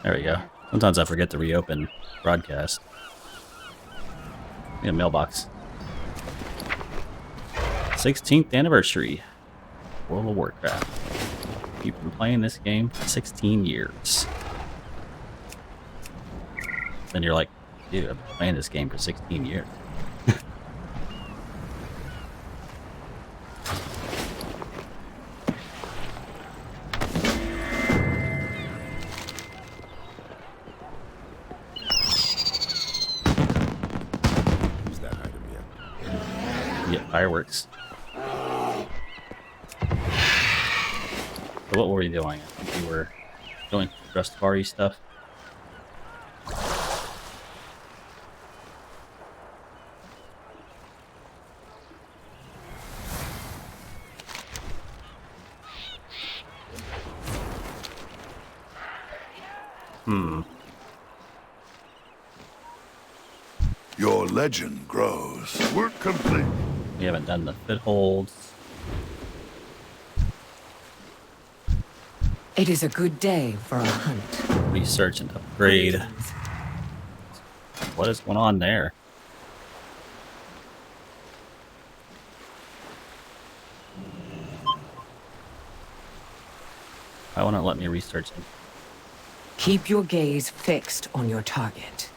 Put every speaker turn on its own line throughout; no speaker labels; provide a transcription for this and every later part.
There we go. Sometimes I forget to reopen broadcast. In a mailbox. 16th anniversary. World of Warcraft. You've been playing this game for 16 years. Then you're like, dude, I've been playing this game for 16 years. Fireworks. So what were you doing? I think you were doing Rustafari stuff.
Your legend grows. Work complete.
We haven't done the footholds.
It is a good day for a hunt.
Research and upgrade. What is going on there? Why won't it let me research it?
Keep your gaze fixed on your target.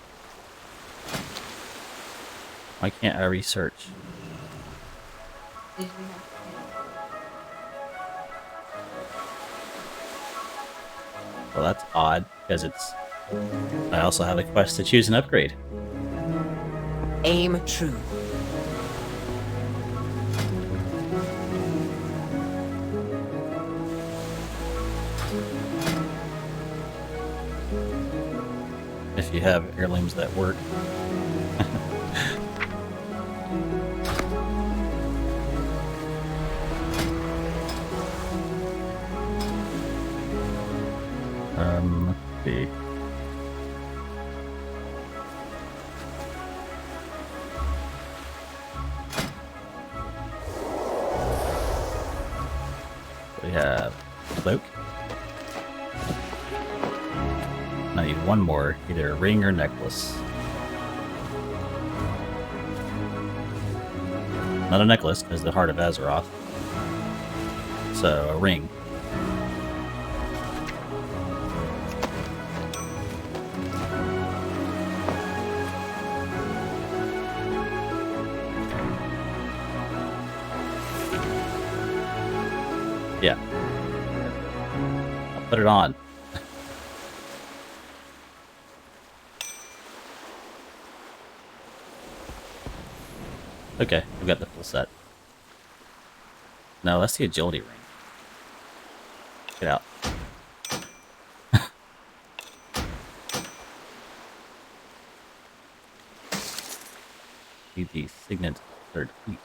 Why can't I research? Well, that's odd, because it's... I also have a quest to choose an upgrade.
Aim true.
If you have heirlooms that work. Let's see. We have cloak. I need one more, either a ring or necklace. Not a necklace, because the Heart of Azeroth. So, a ring. Yeah. I'll put it on. Okay, we've got the full set. No, that's the agility ring. Get out. Need the signet third feet.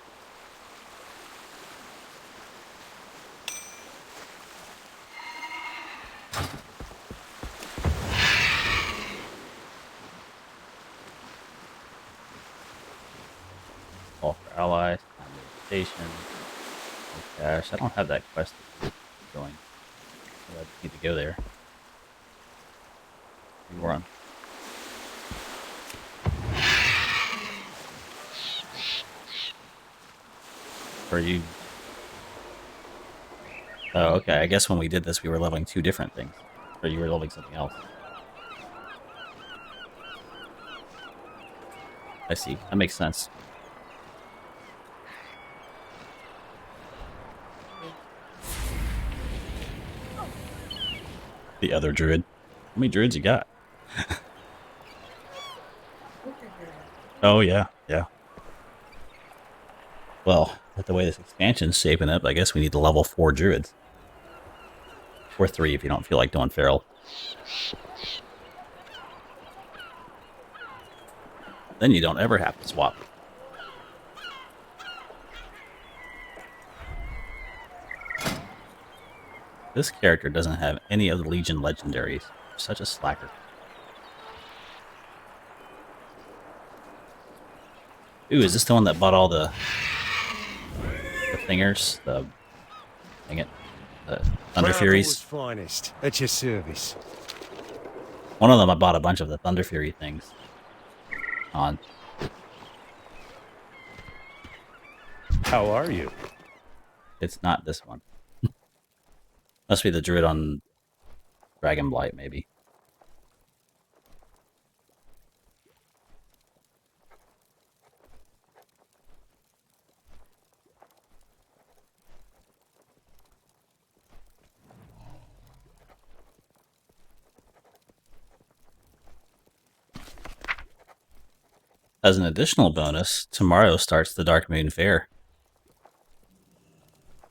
All for allies, meditation. Oh gosh, I don't have that quest going. So I just need to go there. We're on. For you. Oh, okay. I guess when we did this, we were leveling two different things. Or you were leveling something else. I see. That makes sense. The other druid. How many druids you got? Oh, yeah. Yeah. Well, with the way this expansion's shaping up, I guess we need to level 4 druids. Or 3 if you don't feel like doing feral. Then you don't ever have to swap. This character doesn't have any of the Legion legendaries. Such a slacker. Ooh, is this the one that bought all the thingers? Dang it. The Thunder Furies?
Finest at your service.
One of them I bought a bunch of the Thunder Fury things on.
How are you?
It's not this one. Must be the druid on Dragonblight, maybe. As an additional bonus, tomorrow starts the Dark Moon Fair.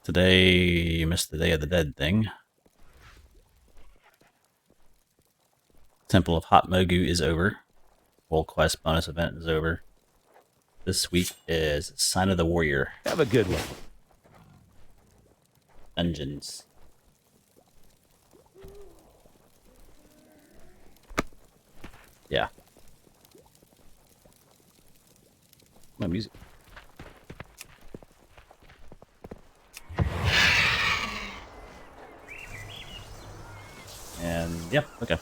Today, you missed the Day of the Dead thing. Temple of Hot Mogu is over. World Quest bonus event is over. This week is Sign of the Warrior.
Have a good one.
Dungeons. Yeah. My music. And, yeah, okay.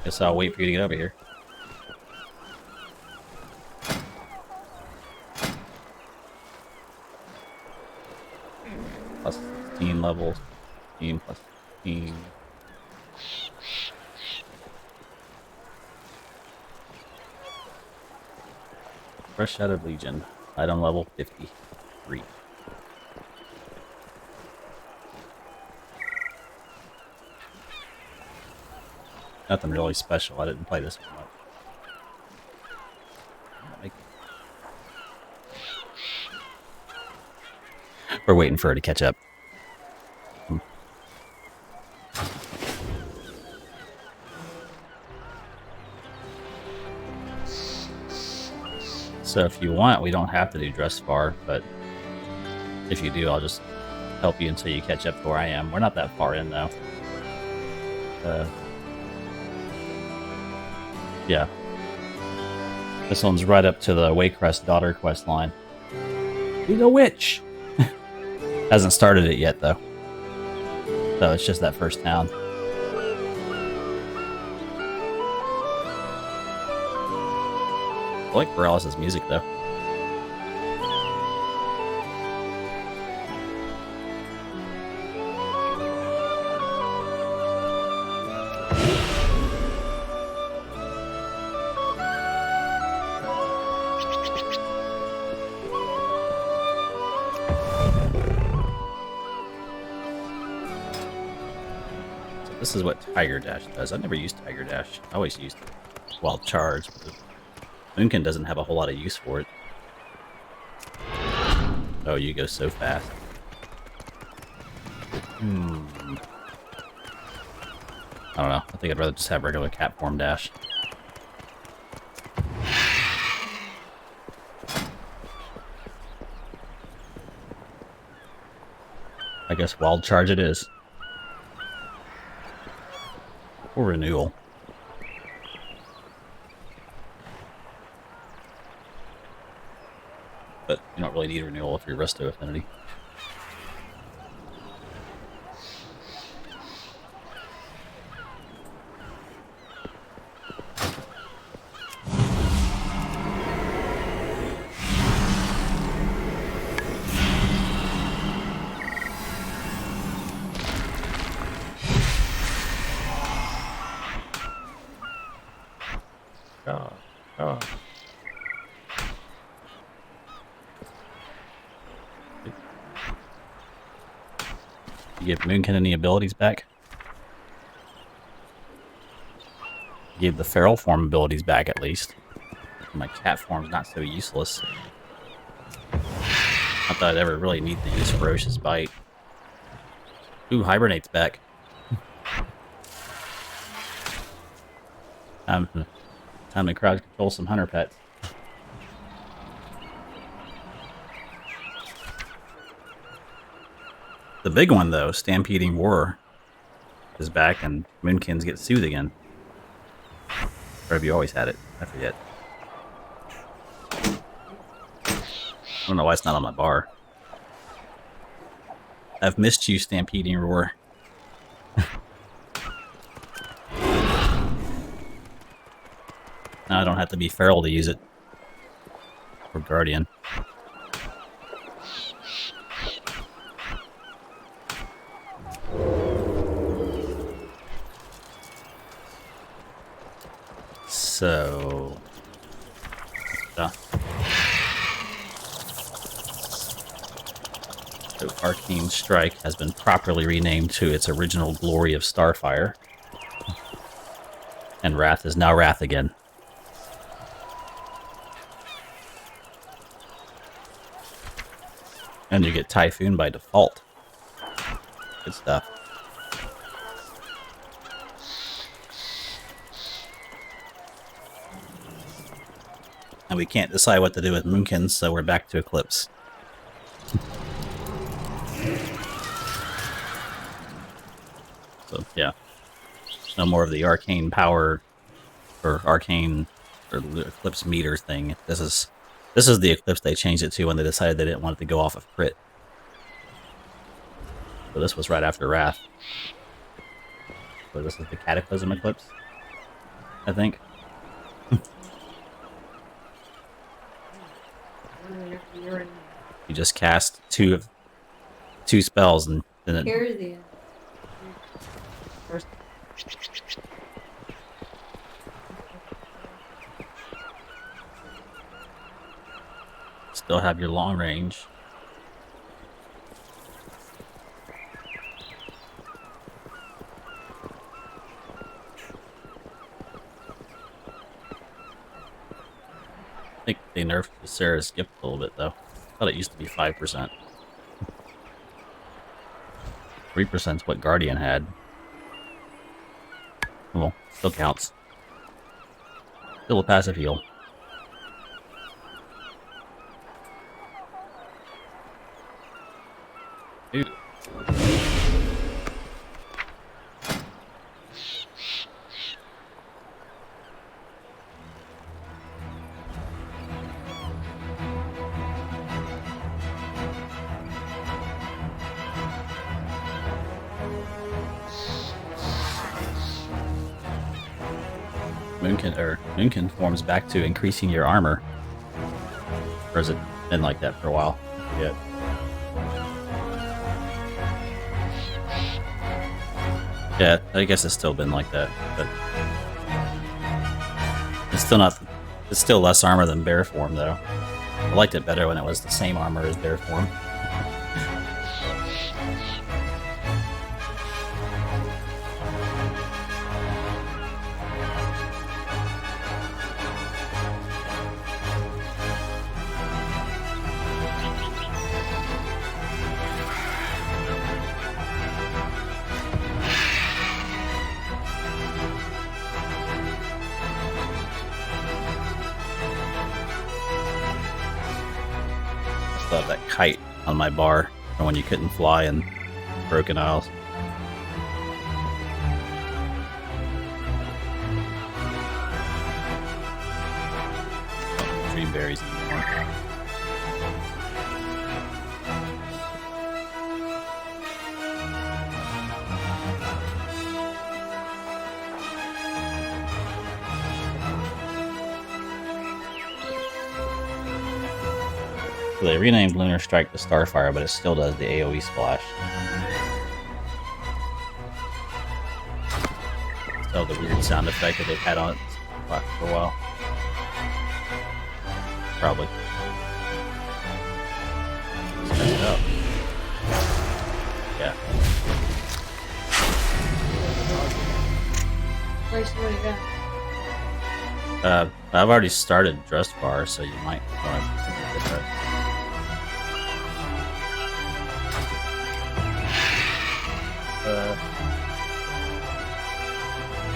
Guess I'll wait for you to get over here. Plus 16 levels. 15 plus 15. Fresh out of Legion. Item level 53. Nothing really special. I didn't play this one much. We're waiting for her to catch up. So if you want, we don't have to do dress far, but if you do, I'll just help you until you catch up to where I am. We're not that far in, though. Yeah. This one's right up to the Waycrest daughter quest line. She's a witch! Hasn't started it yet, though. So it's just that first town. I like Morales' music, though. So this is what Tiger Dash does. I've never used Tiger Dash. I always used Wild Charge. Moonkin doesn't have a whole lot of use for it. Oh, you go so fast. I don't know. I think I'd rather just have regular cat form dash. I guess Wild Charge it is. Or Renewal. But you don't really need Renewal if you're Resto Affinity. You give Moonkin any abilities back? You gave the feral form abilities back at least. My cat form's not so useless. Not that I'd ever really need to use Ferocious Bite. Ooh, Hibernate's back. Time to crowd control some hunter pets. The big one, though, Stampeding Roar, is back, and Moonkins get Soothe again. Or have you always had it? I forget. I don't know why it's not on my bar. I've missed you, Stampeding Roar. Now I don't have to be feral to use it. Or Guardian. So... So Arcane Strike has been properly renamed to its original glory of Starfire. And Wrath is now Wrath again. And you get Typhoon by default. Good stuff. And we can't decide what to do with Moonkins, so we're back to Eclipse. So, yeah. No more of the arcane power or arcane or Eclipse meter thing. This is the Eclipse they changed it to when they decided they didn't want it to go off of crit. So this was right after Wrath. So this is the Cataclysm Eclipse, I think. You just cast two spells and then it...
Here's the first.
Still have your long range. I think they nerfed the Sarah's gift a little bit, though. I thought it used to be 5%. 3% is what Guardian had. Well, still counts. Still a passive heal. Ooh. Moonkin forms back to increasing your armor. Or has it been like that for a while? Yeah. Yeah, I guess it's still been like that, but it's still not. It's still less armor than bear form, though. I liked it better when it was the same armor as bear form. Still have that kite on my bar from when you couldn't fly in Broken Isles. Dream berries anymore. So they renamed Lunar Strike to Starfire, but it still does the AoE splash. Still the weird sound effect that they've had on it for a while. Probably. Set it up. Yeah.
Where's the way to go?
I've already started Drustbar, so you might want to get that.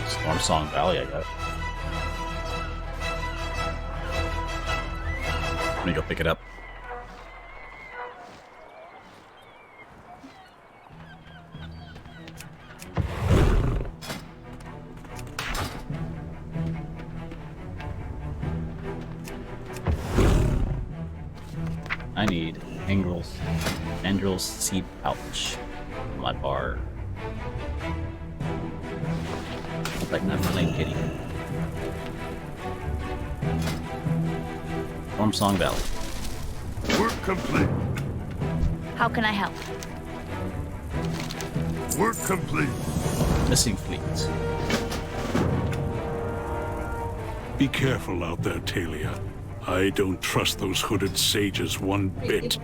Storm Song Valley, I guess. Let me go pick it up. I need Angel's seed pouch on my bar. Like that flame kitty. Storm Song Valley.
Work complete.
How can I help?
Work complete.
Missing fleet.
Be careful out there, Talia. I don't trust those hooded sages one bit.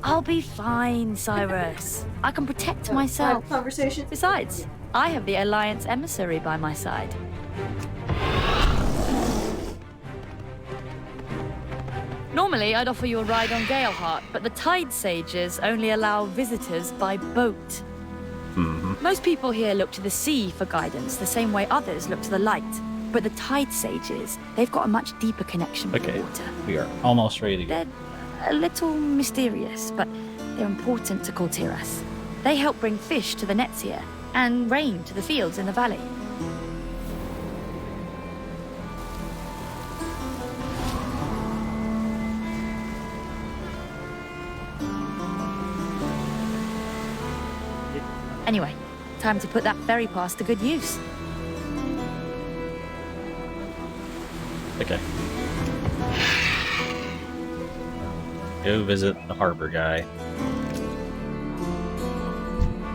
I'll be fine, Cyrus. I can protect myself.
Conversation.
Besides, I have the Alliance emissary by my side. Normally, I'd offer you a ride on Galeheart, but the Tide Sages only allow visitors by boat. Most people here look to the sea for guidance, the same way others look to the light. But the Tide Sages, they've got a much deeper connection with the
Okay,
water.
we are almost ready to go.
They're a little mysterious, but they're important to Kultiras. They help bring fish to the nets here, and rain to the fields in the valley. Anyway, time to put that ferry pass to good use.
Okay. Go visit the harbor guy.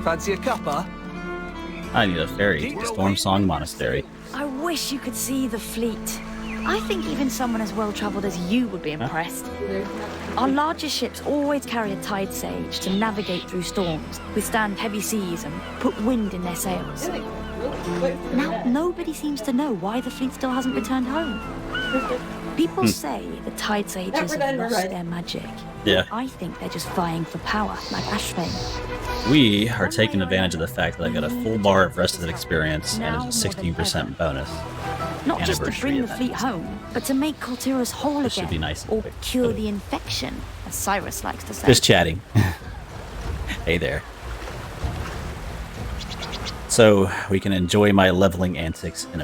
Fancy a cuppa?
I need a ferry to Storm Song Monastery.
I wish you could see the fleet. I think even someone as well-traveled as you would be impressed. Our largest ships always carry a tide sage to navigate through storms, withstand heavy seas, and put wind in their sails. Now, nobody seems to know why the fleet still hasn't returned home. People say the tide sages have lost their magic.
Yeah.
I think they're just vying for power, like Ashvane.
We are taking advantage of the fact that I got a full bar of rested experience and it's a 16% bonus.
Not just to
Anniversary
bring the
event.
fleet home, but to make Kultiras whole
This should
again,
be nice and
or
quick.
cure the infection, as Cyrus likes to say.
Just chatting. Hey there. So we can enjoy my leveling antics in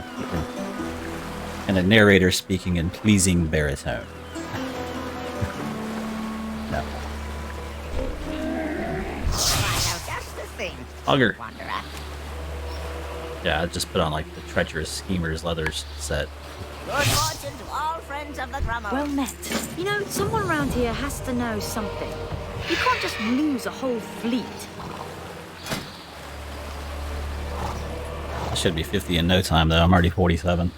a narrator speaking in pleasing baritone. No. Augur. Yeah, I just put on like the treacherous schemer's leather set.
Good fortune to all friends of the Grummo.
Well met. You know, someone around here has to know something. You can't just lose a whole fleet.
I should be 50 in no time, though. I'm already 47.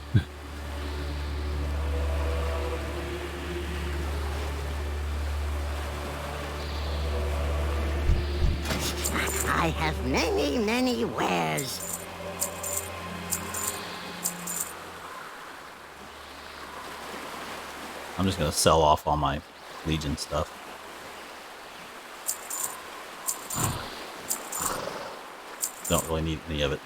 I have many, many wares.
I'm just gonna sell off all my Legion stuff. Don't really need any of it.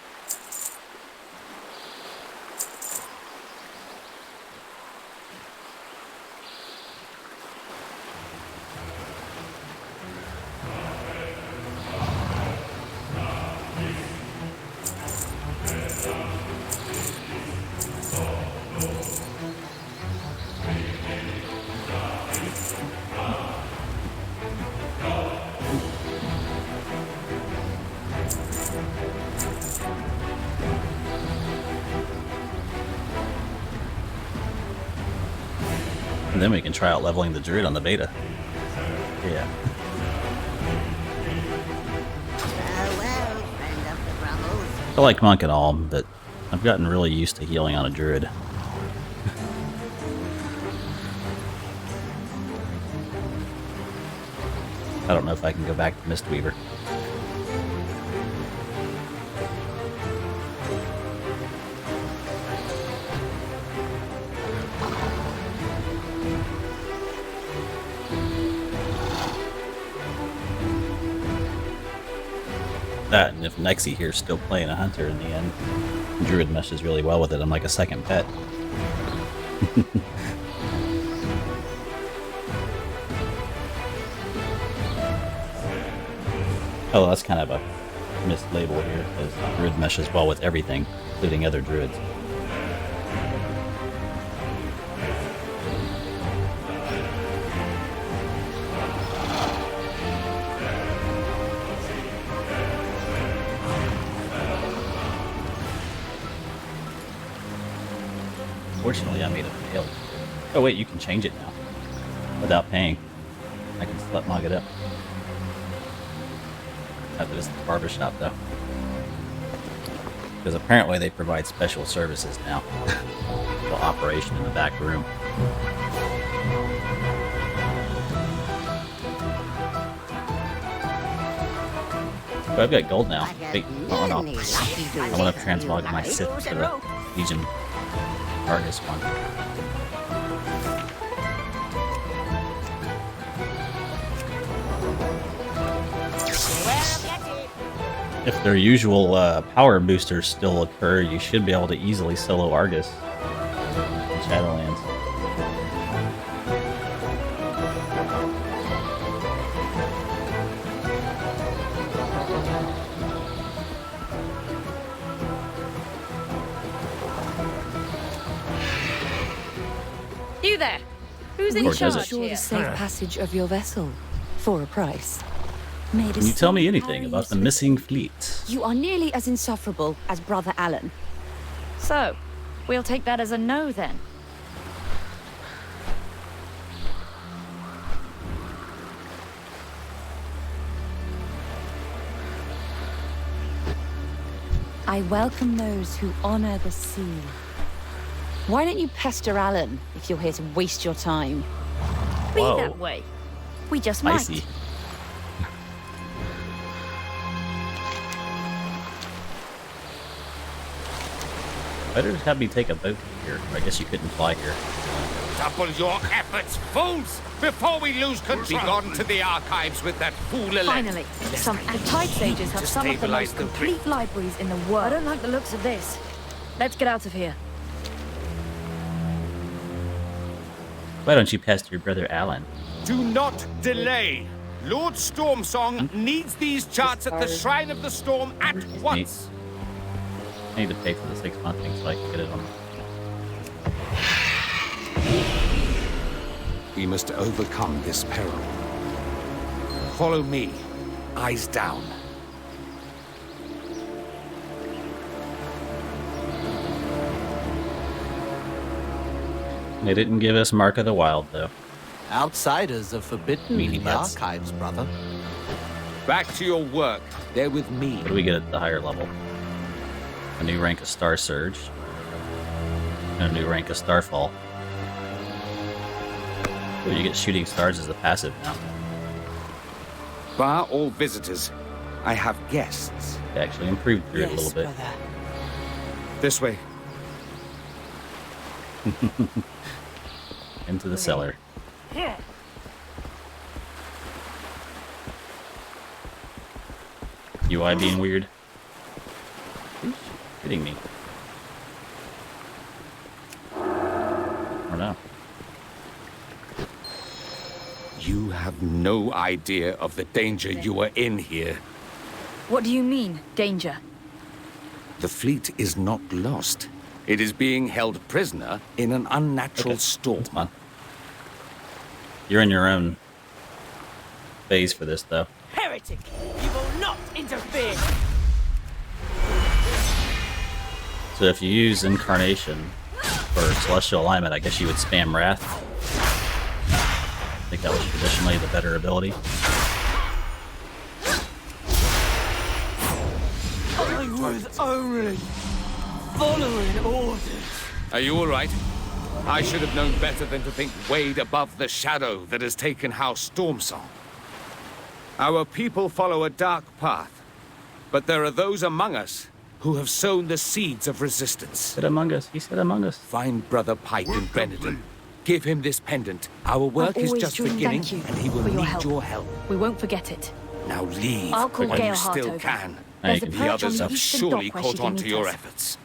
And then we can try out leveling the Druid on the beta. Yeah.
Farewell, friend of the Grummos.
I like Monk and all, but I've gotten really used to healing on a Druid. I don't know if I can go back to Mistweaver. That, and if Nexie here's still playing a hunter in the end, Druid meshes really well with it. I'm like a second pet. Oh, that's kind of a mislabel here, because Druid meshes well with everything, including other Druids. Fortunately, I made a fail. Oh wait, you can change it now. Without paying. I can slut mog it up. After this barbershop though. Because apparently they provide special services now. The operation in the back room. Oh, I've got gold now. Wait, hold on. I want to transmog my Sith to the Legion Argus one. If their usual power boosters still occur, you should be able to easily solo Argus in Shadowlands.
You there? Who's in
Or does
charge
it?
Sure the
here?
safe passage of your vessel for a price.
Can you tell me anything about the missing fleet?
You are nearly as insufferable as Brother Alan.
So, we'll take that as a no then.
I welcome those who honor the sea. Why don't you pester Alan if you're here to waste your time?
Be
Whoa.
that way. We just might.
Spicy. Better have me take a boat here. I guess you couldn't fly here.
Double your efforts, fools, before we lose control. Be gone to the archives with that fool elect.
Finally, some Tide Sages have
to
some of the
stabilize
most
the
complete libraries in the world. I don't like the looks of this. Let's get out of here.
Why don't you pester your brother Alan?
Do not delay. Lord Stormsong needs these charts at the Shrine of the Storm at once.
I need to pay for the 6-month thing so I can get it on.
We must overcome this peril. Follow me, eyes down.
They didn't give us Mark of the Wild, though.
Outsiders are forbidden
Meaty
in the
butts.
archives, brother.
Back to your work. They're with me.
What do we get at the higher level? A new rank of Star Surge. And a new rank of Starfall. Oh, you get Shooting Stars as a passive now.
Bar all visitors. I have guests.
They actually improved through it a little bit.
This way.
Into the cellar. UI being weird. Who's hitting me? Or no?
You have no idea of the danger you are in here.
What do you mean, danger?
The fleet is not lost. It is being held prisoner in an unnatural storm.
That's fine. You're in your own phase for this, though.
Heretic! You will not interfere!
So if you use Incarnation for Celestial Alignment, I guess you would spam Wrath. I think that was traditionally the better ability.
I was only following orders.
Are you all right? I should have known better than to think wade above the shadow that has taken House Stormsong. Our people follow a dark path, but there are those among us who have sown the seeds of resistance.
Said Among Us. He said Among Us.
Find Brother Pike in Benedum. Give him this pendant. Our work is
always
just
truly
beginning,
thank you
and he will
for your
need
help.
your help.
We won't forget it.
Now leave
I'll call
while you
Gale Hart
still
over.
can.
There's a
The
The
perch on
others
the
have
eastern
surely
dock where
caught
she can
on to
meet
your
us.
efforts.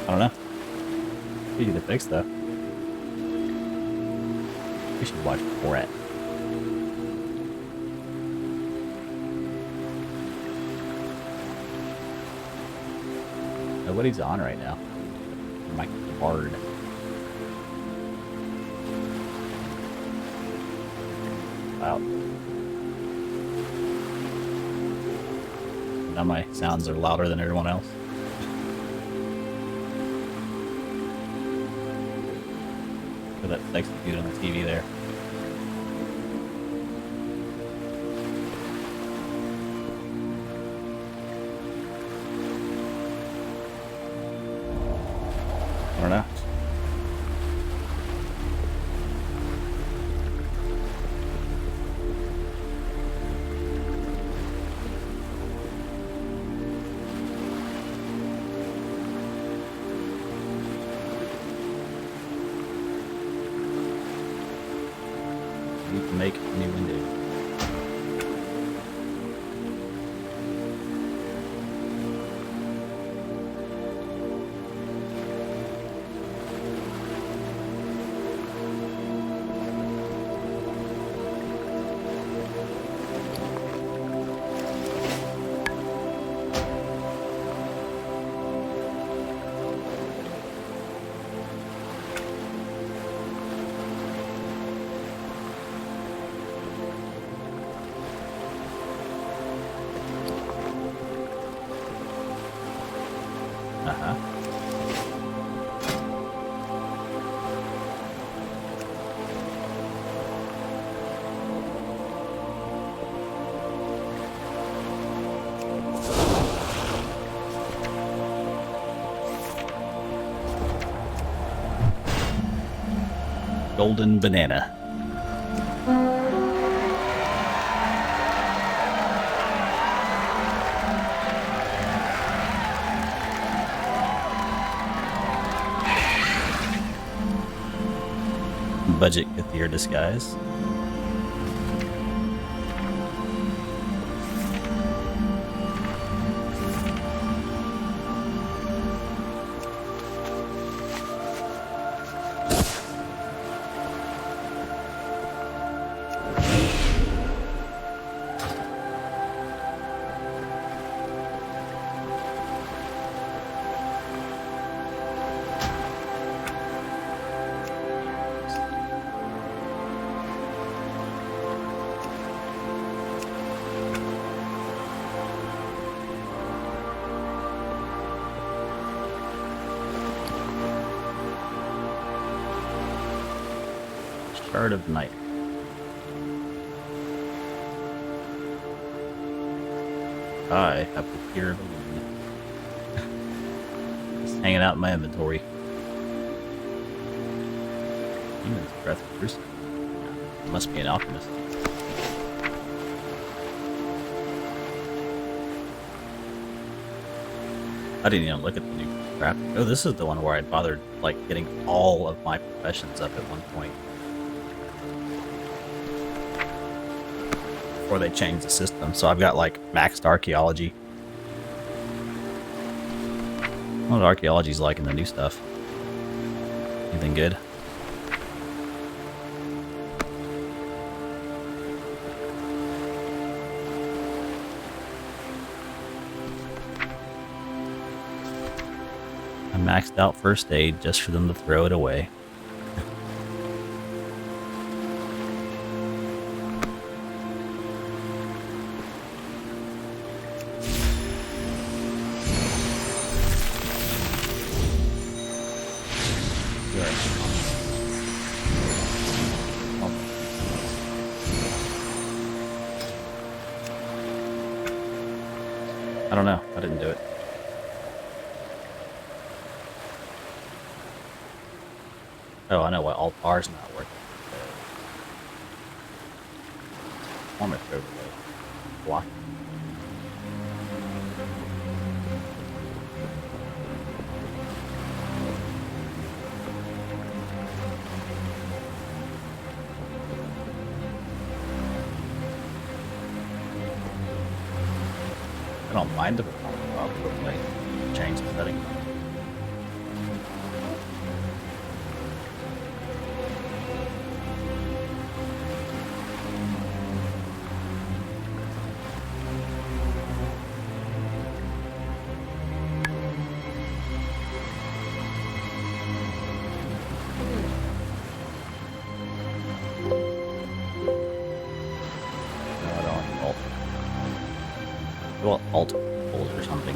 I don't know. Easy to fix, though. We should watch Brett. Nobody's on right now. Mike the Bard. Wow. Now my sounds are louder than everyone else. For that sexy dude on the TV there. I don't know. Need to make a new window. golden banana. Budget Kathir disguise. Shard of Night. I have procured just hanging out in my inventory. Demon's Breath of Crucible. Must be an alchemist. I didn't even look at the new craft. Oh, this is the one where I bothered like getting all of my professions up at one point. Before they changed the system. So I've got like maxed archaeology. What archaeology's like in the new stuff? Anything good? I maxed out first aid just for them to throw it away. I don't know. I didn't do it. Oh, I know what. Alt R's not working. Performance overlay. Block. I don't mind the performance overlay. Change the setting. Well, alt hold or something.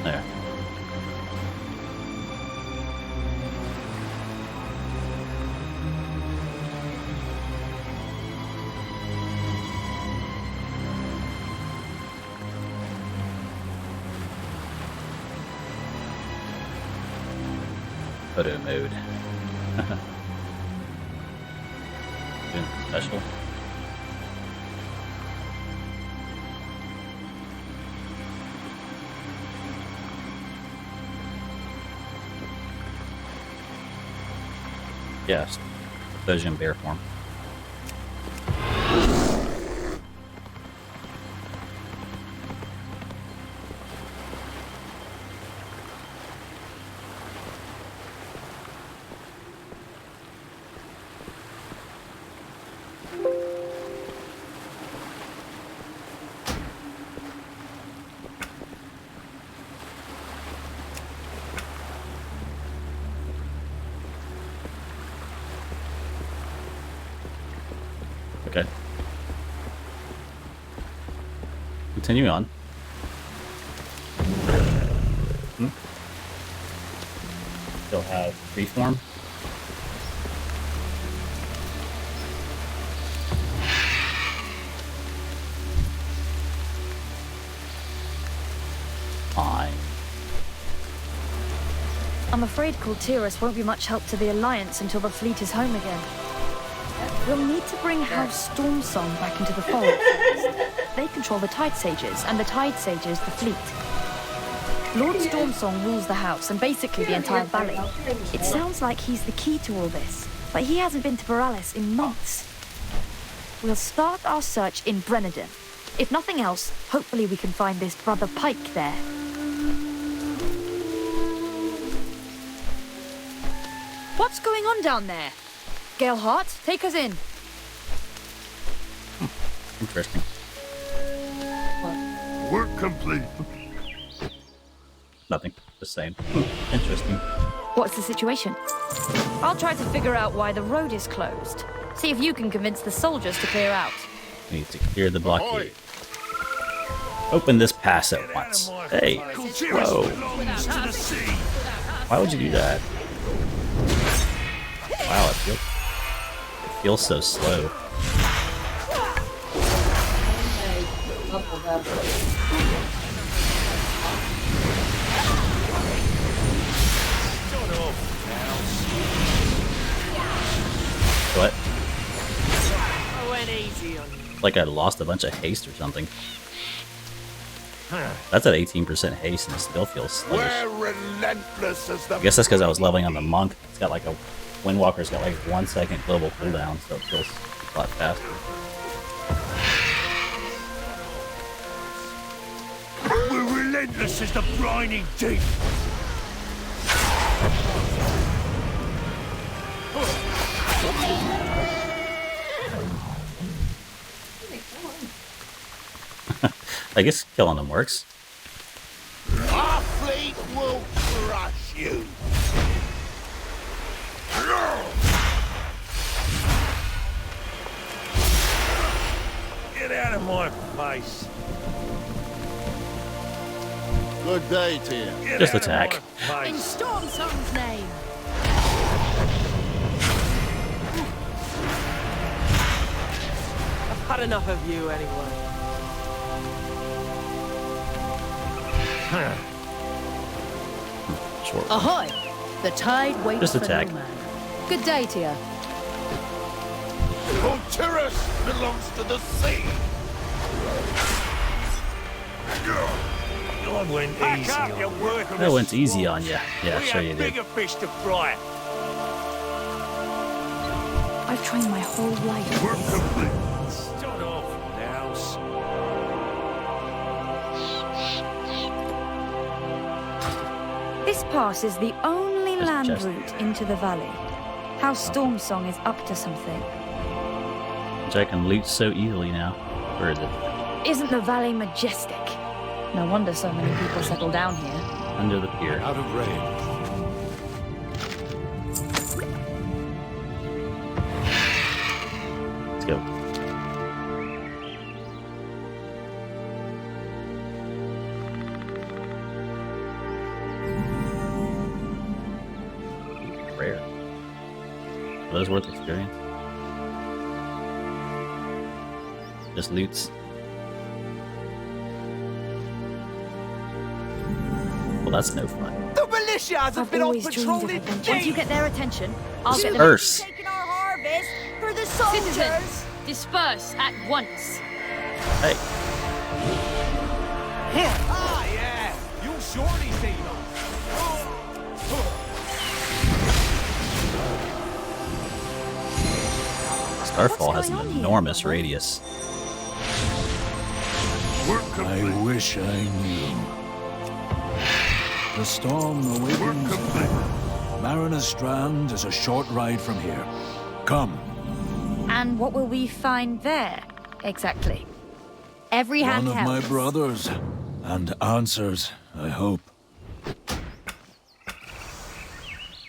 There. Photo mode. Doing special. Yes, Persian bear form. Okay. Continue on. Still have freeform. Fine.
I'm afraid Kultiras won't be much help to the Alliance until the fleet is home again. We'll need to bring House Stormsong back into the fold first. They control the Tide Sages, and the Tide Sages the fleet. Lord Stormsong rules the house and basically the entire valley. It sounds like he's the key to all this, but he hasn't been to Borealis in months. We'll start our search in Brenadin. If nothing else, hopefully we can find this Brother Pike there. What's going on down there? Gale Hart, take us in.
Interesting.
Work complete.
Nothing. Just saying. Interesting.
What's the situation? I'll try to figure out why the road is closed. See if you can convince the soldiers to clear out.
We need to clear the blockade. Open this pass at once. Hey, whoa. Why would you do that? Wow, it feels so slow. What? Like I lost a bunch of haste or something. That's at 18% haste and it still feels sluggish. I guess that's because I was leveling on the monk. It's got like a Windwalker's got like 1 second global cooldown, so it feels a lot faster.
We're relentless as the briny deep.
I guess killing them works.
Our fleet will crush you. Get out of my face.
Good day to you.
Get
Just
out of
attack.
my
In
face.
Stormsong's name.
I've had enough of you anyway.
Sure.
Ahoy! The tide waits
Just
for
attack.
no man. Good day to you.
Kultiras belongs to the sea. I went easy on you.
That went easy on you. Yeah,
We
sure
have
you did.
bigger fish to fry.
I've trained my whole life.
Work complete. Start off, Douse.
This pass is the only
Just
land
chest.
route into the valley. House Stormsong is up to something.
Which I can loot so easily now. Where is it?
Isn't the valley majestic? No wonder so many people settle down here.
Under the pier.
Out of range.
Let's go. Rare. Are those worth experience? Just loots. Well, that's no fun.
The militia hasn't
I've
been on
always
patrol
dreamed of
in
adventure. Once you
days.
get their attention, I'll get them.
Curse.
Taking our harvest for the soldiers.
Citizens, disperse at once.
Hey.
Ah, yeah. You'll surely see them.
Starfall has
going
an
on here,
enormous
brother?
radius.
Work
I
complete.
wish I knew. The storm
Work
awakens.
complete.
Mariner Strand is a short ride from here. Come.
And what will we find there, exactly? Every hand
One of my
helps.
brothers. And answers, I hope.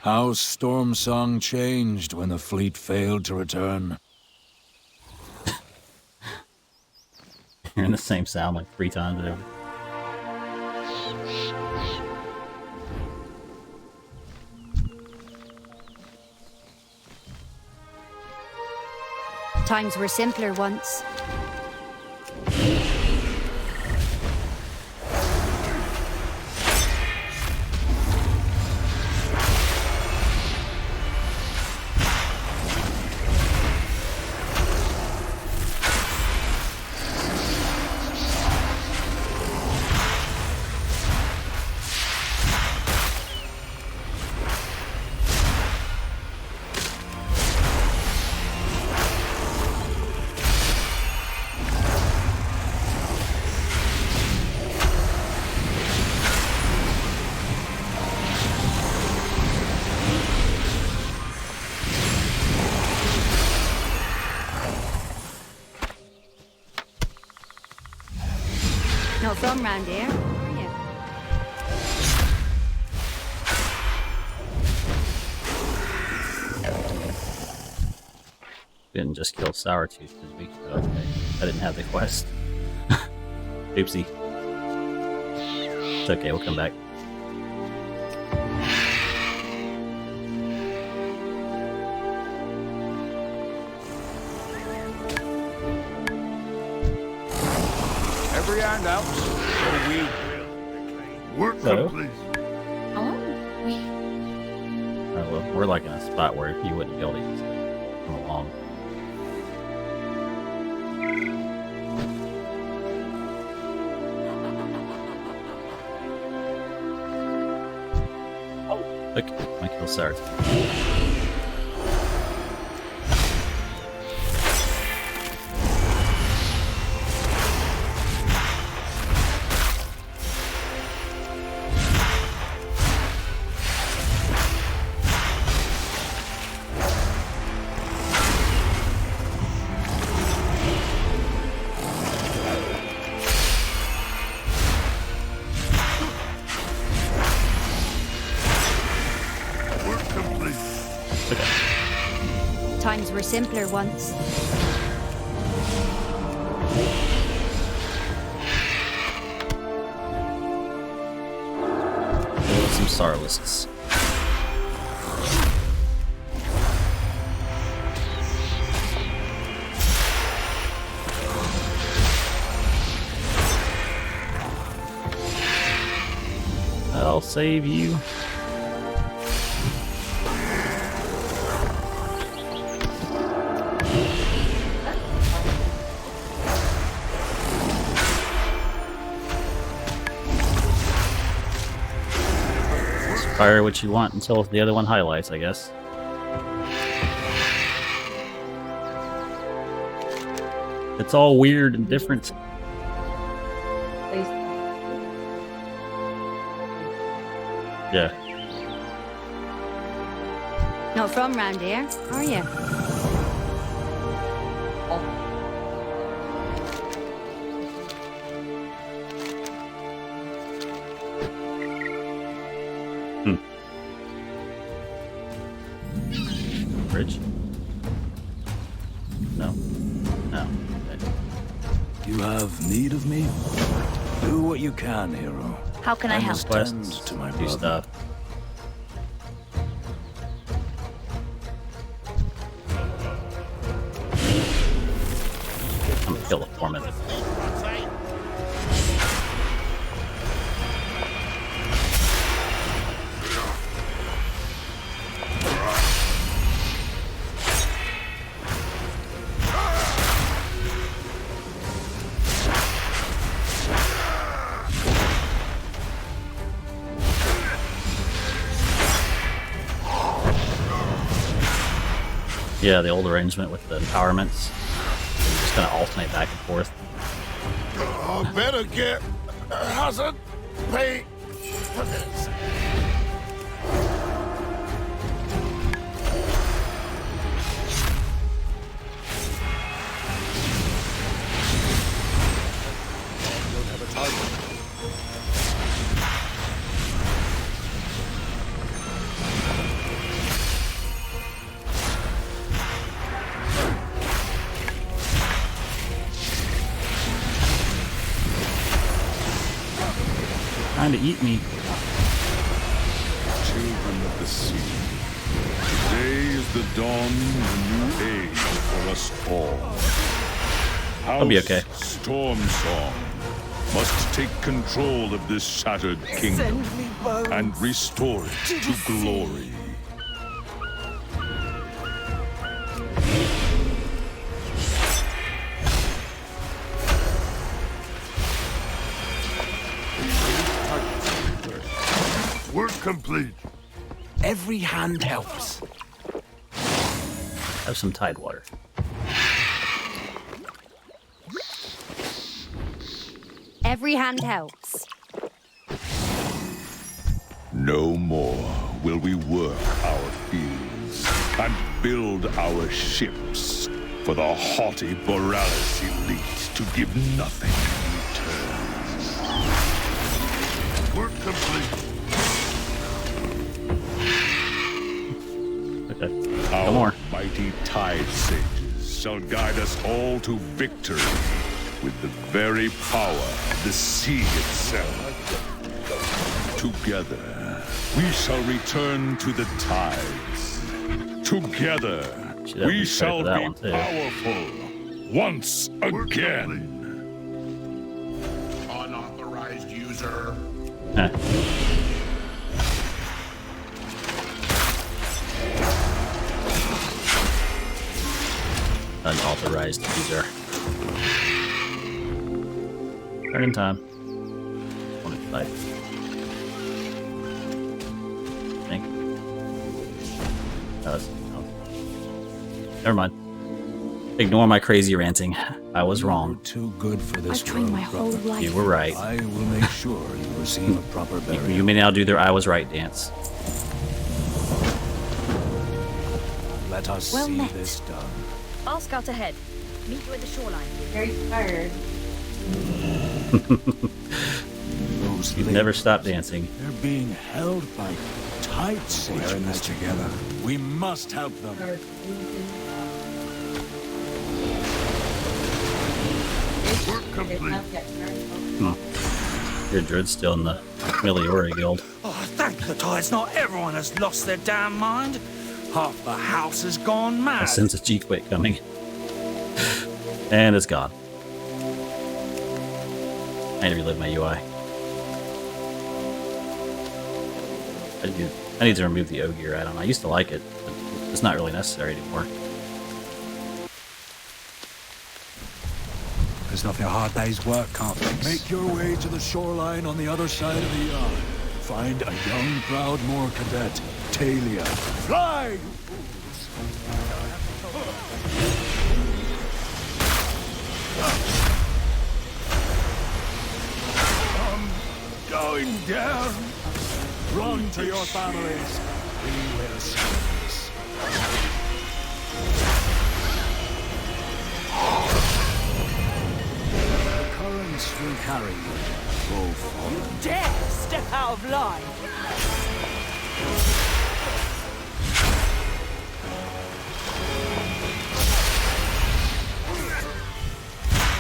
How Stormsong changed when the fleet failed to return.
You're in the same sound like 3 times over.
Times were simpler once. from round here, are you?
Didn't just kill Sourtooth, did we? Okay. I didn't have the quest. Oopsie. It's okay, we'll come back.
Every hand out.
Work
Hello.
complete.
Oh.
Well, we're like in a spot where you wouldn't be able to use it. Come along. Oh, okay, my kill Sourtooth.
Work complete.
Okay.
Times were simpler once.
Some Sarlists. I'll save you. Fire what you want until the other one highlights, I guess. It's all weird and different. Yeah.
Not from round here, are you?
Bridge? No. No. Okay.
You have need of me? Do what you can, hero.
How can I help?
Quests,
to my
do
brother.
stuff. I'm gonna kill the foreman. Yeah, the old arrangement with the empowerments. You just kind of alternate back and forth.
I better get hazard pay for this.
Trying to eat me.
Children of the sea, today is the dawn of a new age for us all.
I'll be okay.
Storm Song must take control of this shattered kingdom
Send me bones.
and restore it to glory. Work complete.
Every hand helps.
Have some tide water.
Every hand helps.
No more will we work our fields and build our ships for the haughty Borealis elite to give nothing in return.
complete.
Okay.
Our
No more.
mighty tide sages shall guide us all to victory with the very power of the sea itself. Together, we shall return to the tides. Together,
Should have
we
me
shall
credit for that
be
one, too.
powerful once again.
Unauthorized user.
Heh. Unauthorized user. Turn in time. 25. I think. No. Never mind. Ignore my crazy ranting. I was wrong.
Too good for this
I've trained
world,
my whole
brother.
life.
You were right.
I will make sure you receive a proper burial.
You may now do their I was right dance.
Let us
Well
see
met.
this done.
I'll scout ahead. Meet you at the shoreline.
Very tired.
Those
You've
limbs,
never stopped dancing.
they're being held by tight sages. We're in this together. We must help them.
Work complete.
Your Druid's still in the Miliori Guild.
Oh, thank the tides not everyone has lost their damn mind. Half the house has gone
I
mad.
sense a G-Quake coming. And it's gone. I need to relive my UI. I need to remove the O-Gear add-on. I used to like it, but it's not really necessary anymore.
There's nothing a hard day's work can't fix. Make your way to the shoreline on the other side of the yard. Find a young, proud Moor cadet, Talia. Fly, you fools! Going down. Run to your families. We will save this. The currents will carry you. Go forward.
Dare step out of line.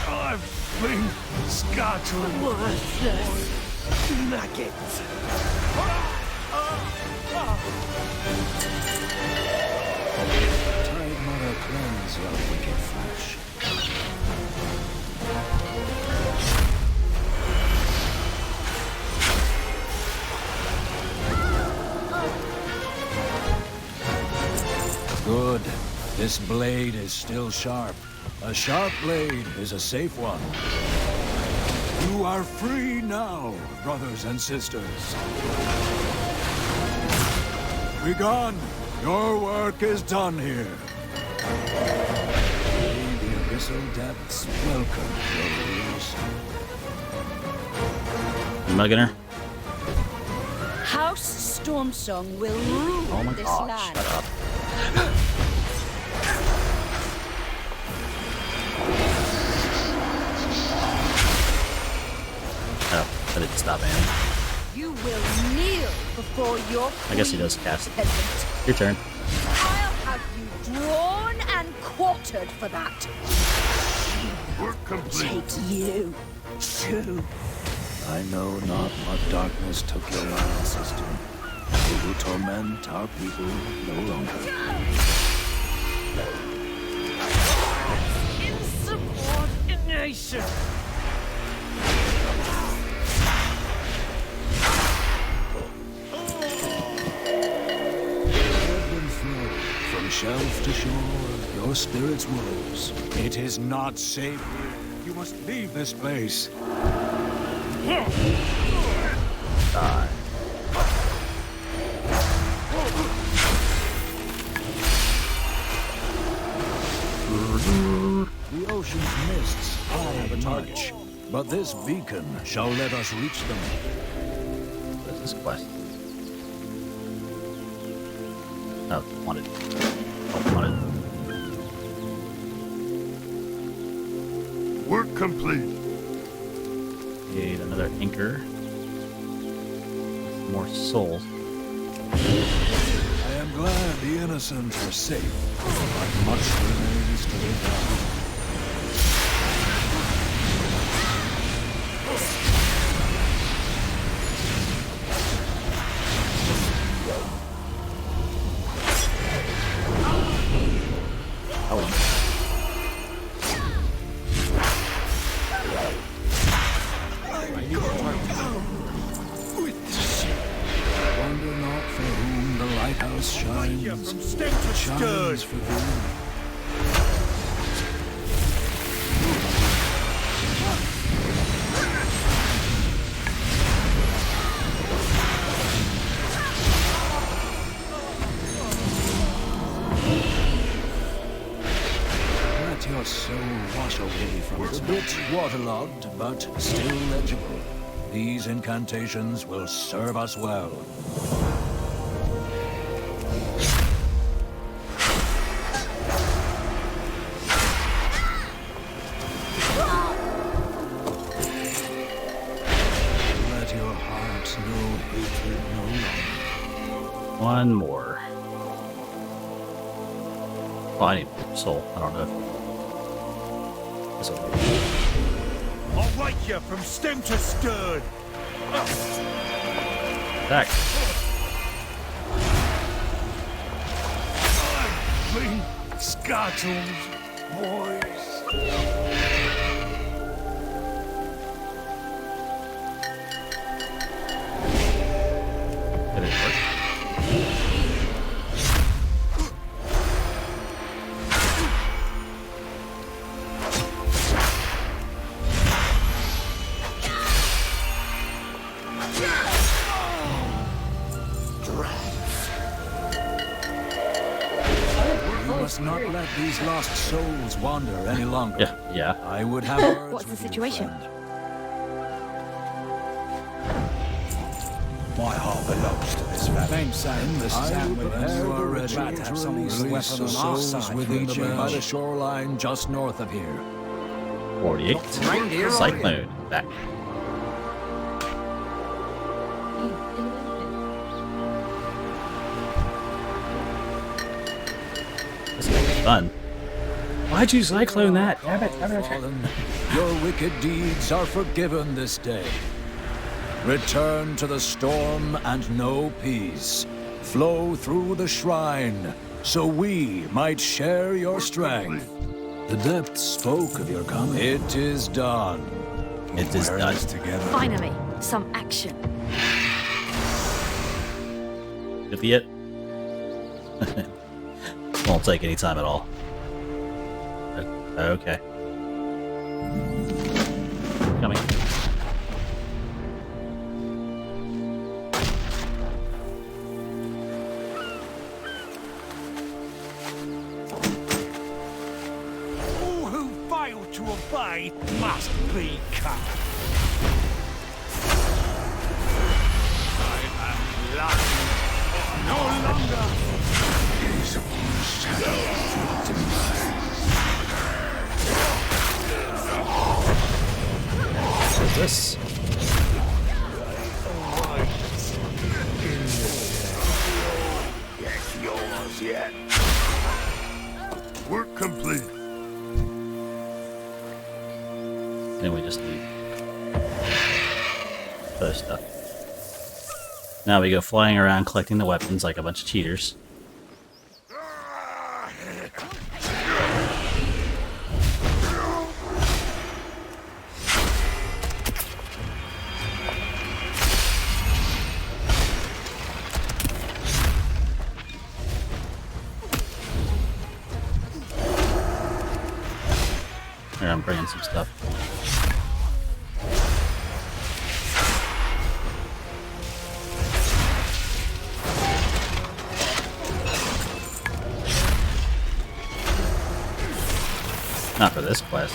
I've been scattered.
Worthless maggots.
Tide Mother cleanse your wicked flesh. Good. This blade is still sharp. A sharp blade is a safe one. You are free now, brothers and sisters. Begone! Your work is done here. May the abyssal depths welcome your release.
Mugging her.
House Stormsong will rule
Oh my
this
god,
land.
shut up. Oh, I didn't stop aiming.
You will kneel before your
I guess he
queen,
does cast.
peasant.
Your turn.
I'll have you drawn and quartered for that.
Work complete.
Take you too.
I know not what darkness took your ancestor. It will torment our people no longer.
Insubordination.
Ebb and flow, from shelf to shore, your spirits rose. It is not safe here. You must leave this place.
Die.
The ocean's mists hide much, but this beacon shall let us reach them.
What is this quest? Oh, wanted. Oh, wanted.
Work complete.
Need another anchor. more souls.
I am glad the innocent are safe, but much remains to be done. Wonder not for whom the lighthouse shines.
From stem to
Shines for thee. Let your soul wash away from its bit waterlogged, but still legible. These incantations will serve us well. Let your heart know hatred no longer.
One more. Oh, I need soul. I don't know if this will be.
I'll wake you from stem to stern.
Attack.
Clean scuttles, boys.
Did it work?
You must not let these lost souls wander any longer.
Yeah.
I would have words
What's the
with you,
situation?
friend.
My heart belongs to this family.
Thanks, Sam. This is
I would
when
prepare
you
the
are ready
ritual
to
to have some
release the
weapon on our
souls
side
within
for
the
each
by the
other.
shoreline just north of here.
48.
Reindeer,
Cyclone. Back. This is fun. Why'd you cyclone that? Damn it.
Fallen, your wicked deeds are forgiven this day. Return to the storm and know peace. Flow through the shrine, so we might share your strength. The depths spoke of your coming. It is done.
It is done.
Together.
Finally, some action.
Idiot. Won't take any time at all. Okay. Coming.
All who fail to obey must be cut. I am lying. No longer.
What is this?
Get yours yet. Work complete.
Then we just need other stuff. Now we go flying around collecting the weapons like a bunch of cheaters. Here, I'm bringing some stuff. Not for this quest.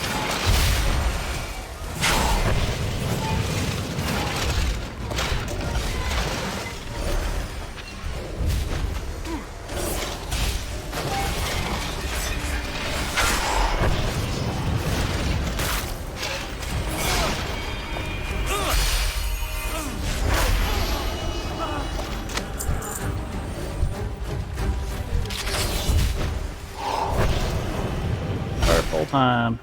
time.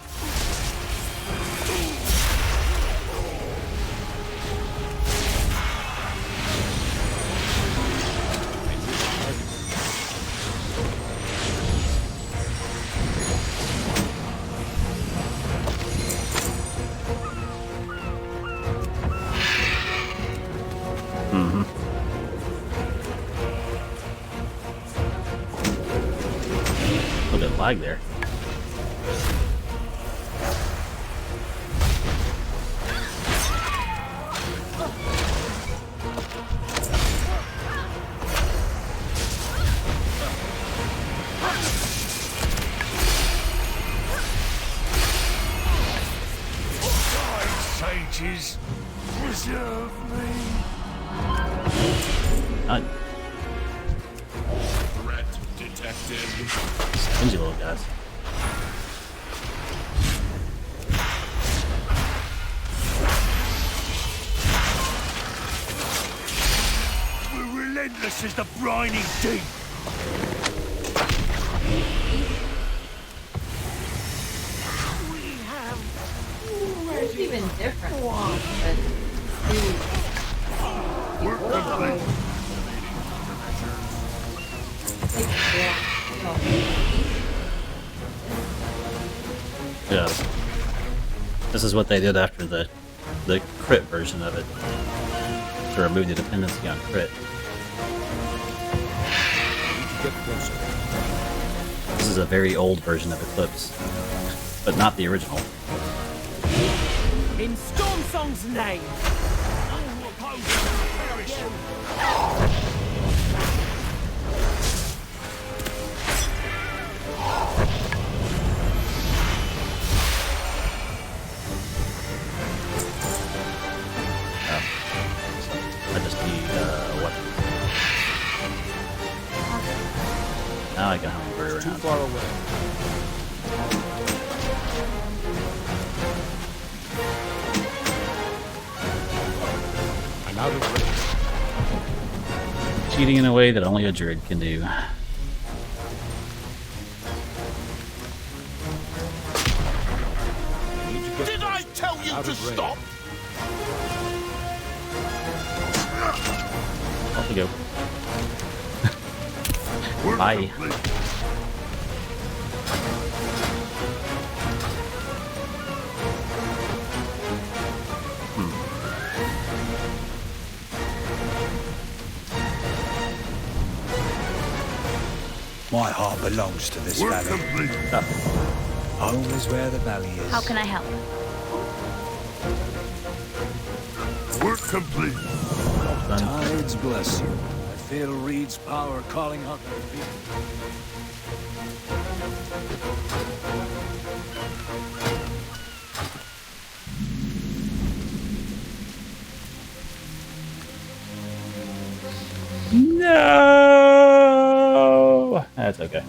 A little bit of lag there.
Sages, preserve me. Threat detected.
Stingy little guys.
We're relentless as the briny deep.
It's even different.
We're complete.
Yeah. This is what they did after the crit version of it. To remove the dependency on crit. This is a very old version of Eclipse, but not the original.
In Storm Song's name. All who oppose us perish.
I just need what? Now I can hummingbird around.
Too far away. I'm out of range.
Cheating in a way that only a druid can do.
Did I tell you to stop?
Off we go.
We're
Bye.
complete.
My heart belongs to this
We're
valley.
complete.
Home is where the valley is.
How can I help?
We're complete.
Tides bless you. I feel Reed's power calling out my people.
No, that's okay.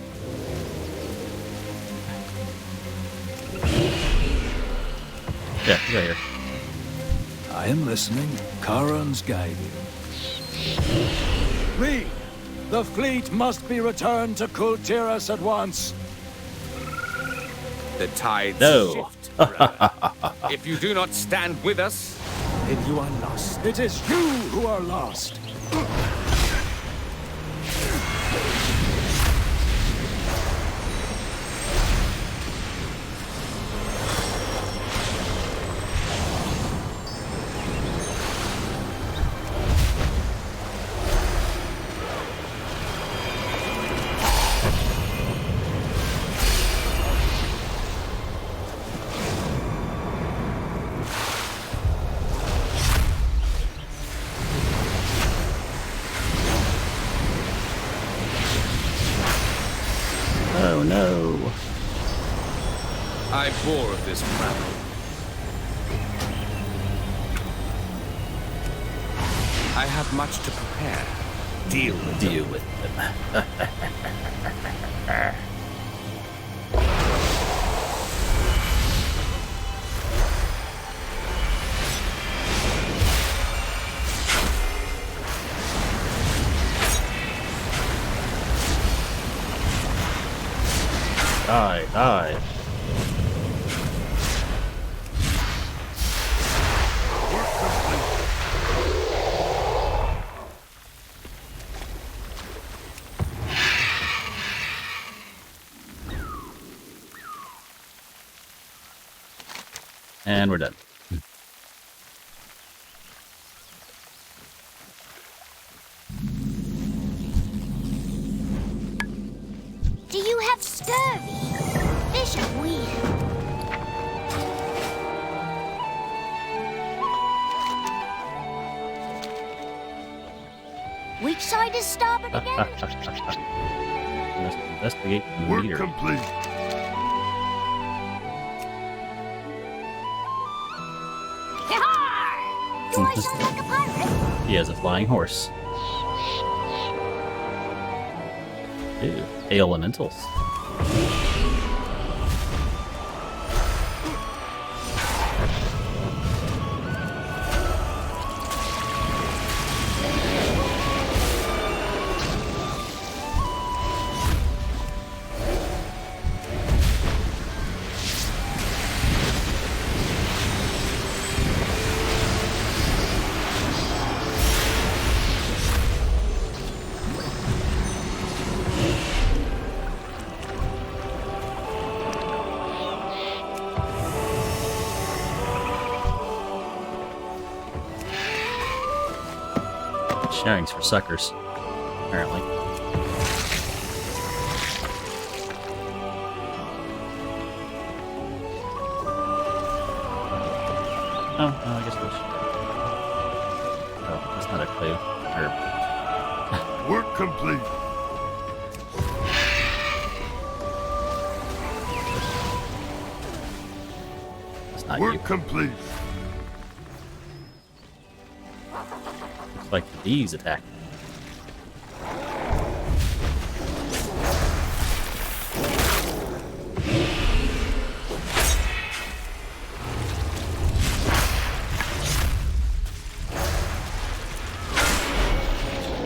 Yeah, go here.
I am listening. Karan's guide you. Reed, the fleet must be returned to Kultiras at once.
The tides
No.
shift, brother. If you do not stand with us,
Then you are lost. It is you who are lost.
Oh no.
I bore of this rabble. I have much to prepare. Deal with them.
Deal with them. Die, die. And we're done.
Do you have scurvy? Fish are weird. Which side is starboard again?
Must investigate the
Work
meter.
complete.
Yar! Do I sound like a pirate?
He has a flying horse. Ew, elementals. Sharing's for suckers, apparently. Oh, I guess we should. Oh, that's not a clue. Or
Work complete.
it's not
Work
you.
complete.
Looks like the bees attack.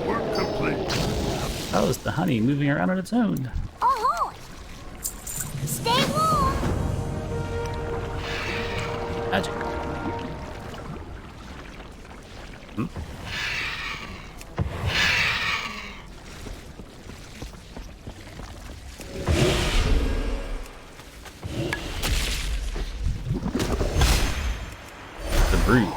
Work complete.
How is the honey moving around on its own?
Ahoy! Stay warm!
Magic. Hmm? The breed.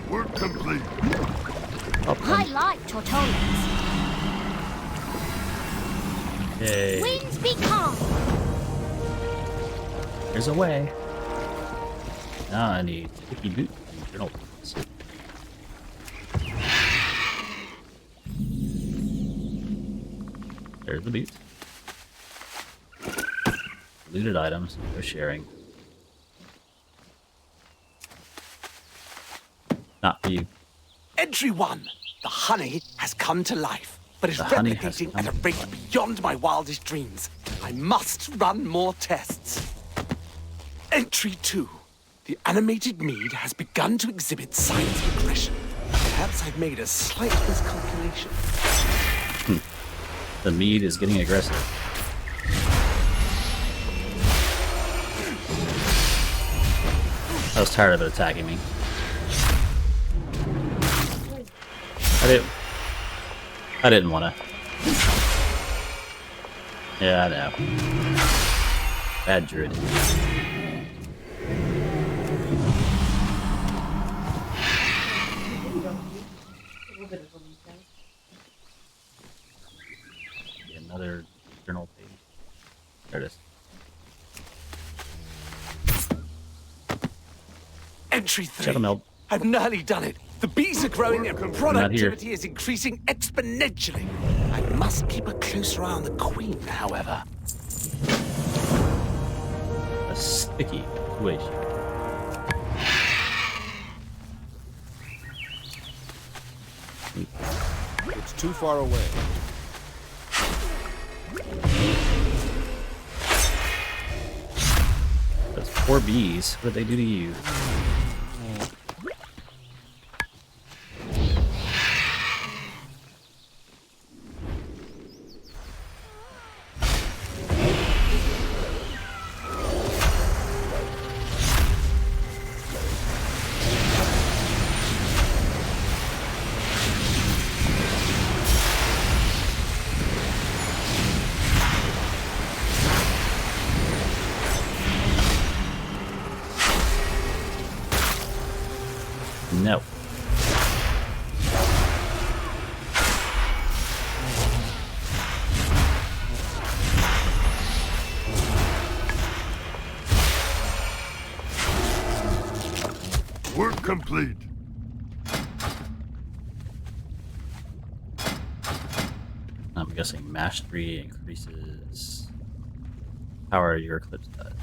Work complete.
I like tortolas.
Yay.
Winds be calm.
There's a way. Now I need sticky boots and journal pages. There's the boots. Looted items, no sharing. Not for you.
Entry 1. The honey has come to life, but is
The honey has
replicating
come
at a
to
rate
life.
beyond my wildest dreams. I must run more tests. Entry 2. The animated mead has begun to exhibit signs of aggression. Perhaps I've made a slight miscalculation.
The mead is getting aggressive. I was tired of it attacking me. I didn't want to. Yeah, I know. Bad druid. Another journal page. There it is.
Entry 3.
Shut 'em out.
I've nearly done it. The bees are growing and
Not here.
productivity is increasing exponentially. I must keep a closer eye on the queen, however.
A sticky situation.
It's too far away.
Those poor bees. What did they do to you? No.
Work complete.
I'm guessing mastery increases power your eclipse does.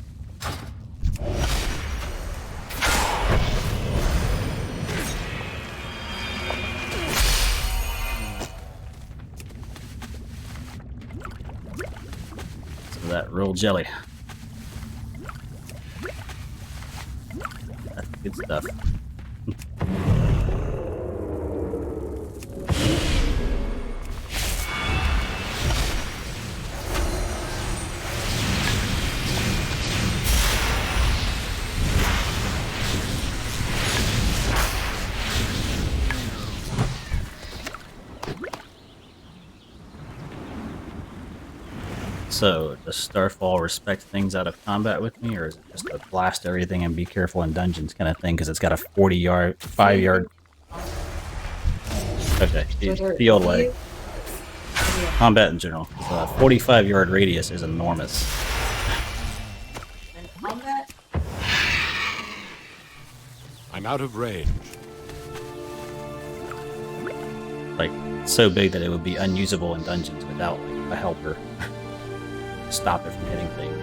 So that roll jelly. That's good stuff. So, does Starfall respect things out of combat with me, or is it just a blast everything and be careful in dungeons kind of thing? Because it's got a 40-yard, 5-yard. Okay, the old way. Combat in general. 45-yard radius is enormous.
And combat?
I'm out of range.
Like, so big that it would be unusable in dungeons without like, a helper. Stop it from hitting things.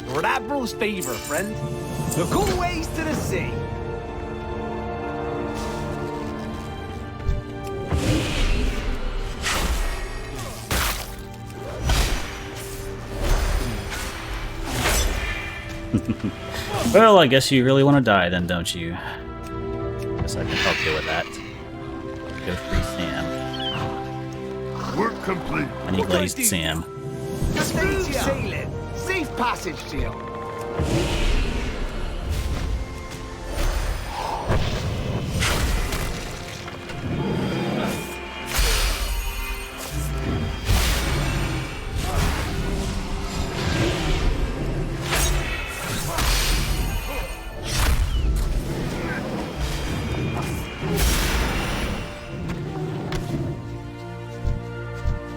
Lord Admiral's favor, friend. Look always to the sea.
Well, I guess you really want to die then, don't you? Guess I can help you with that. Go free Sam.
Work complete.
I need glazed Sam.
Smooth sailing. Safe passage to you.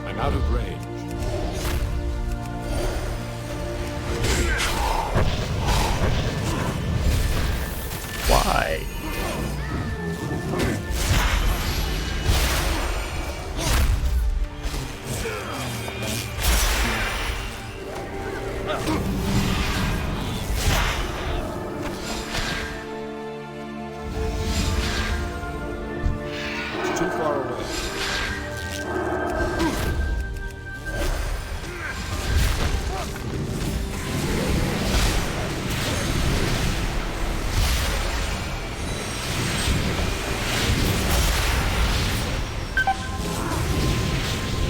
I'm out of range.
Why?
It's too far away.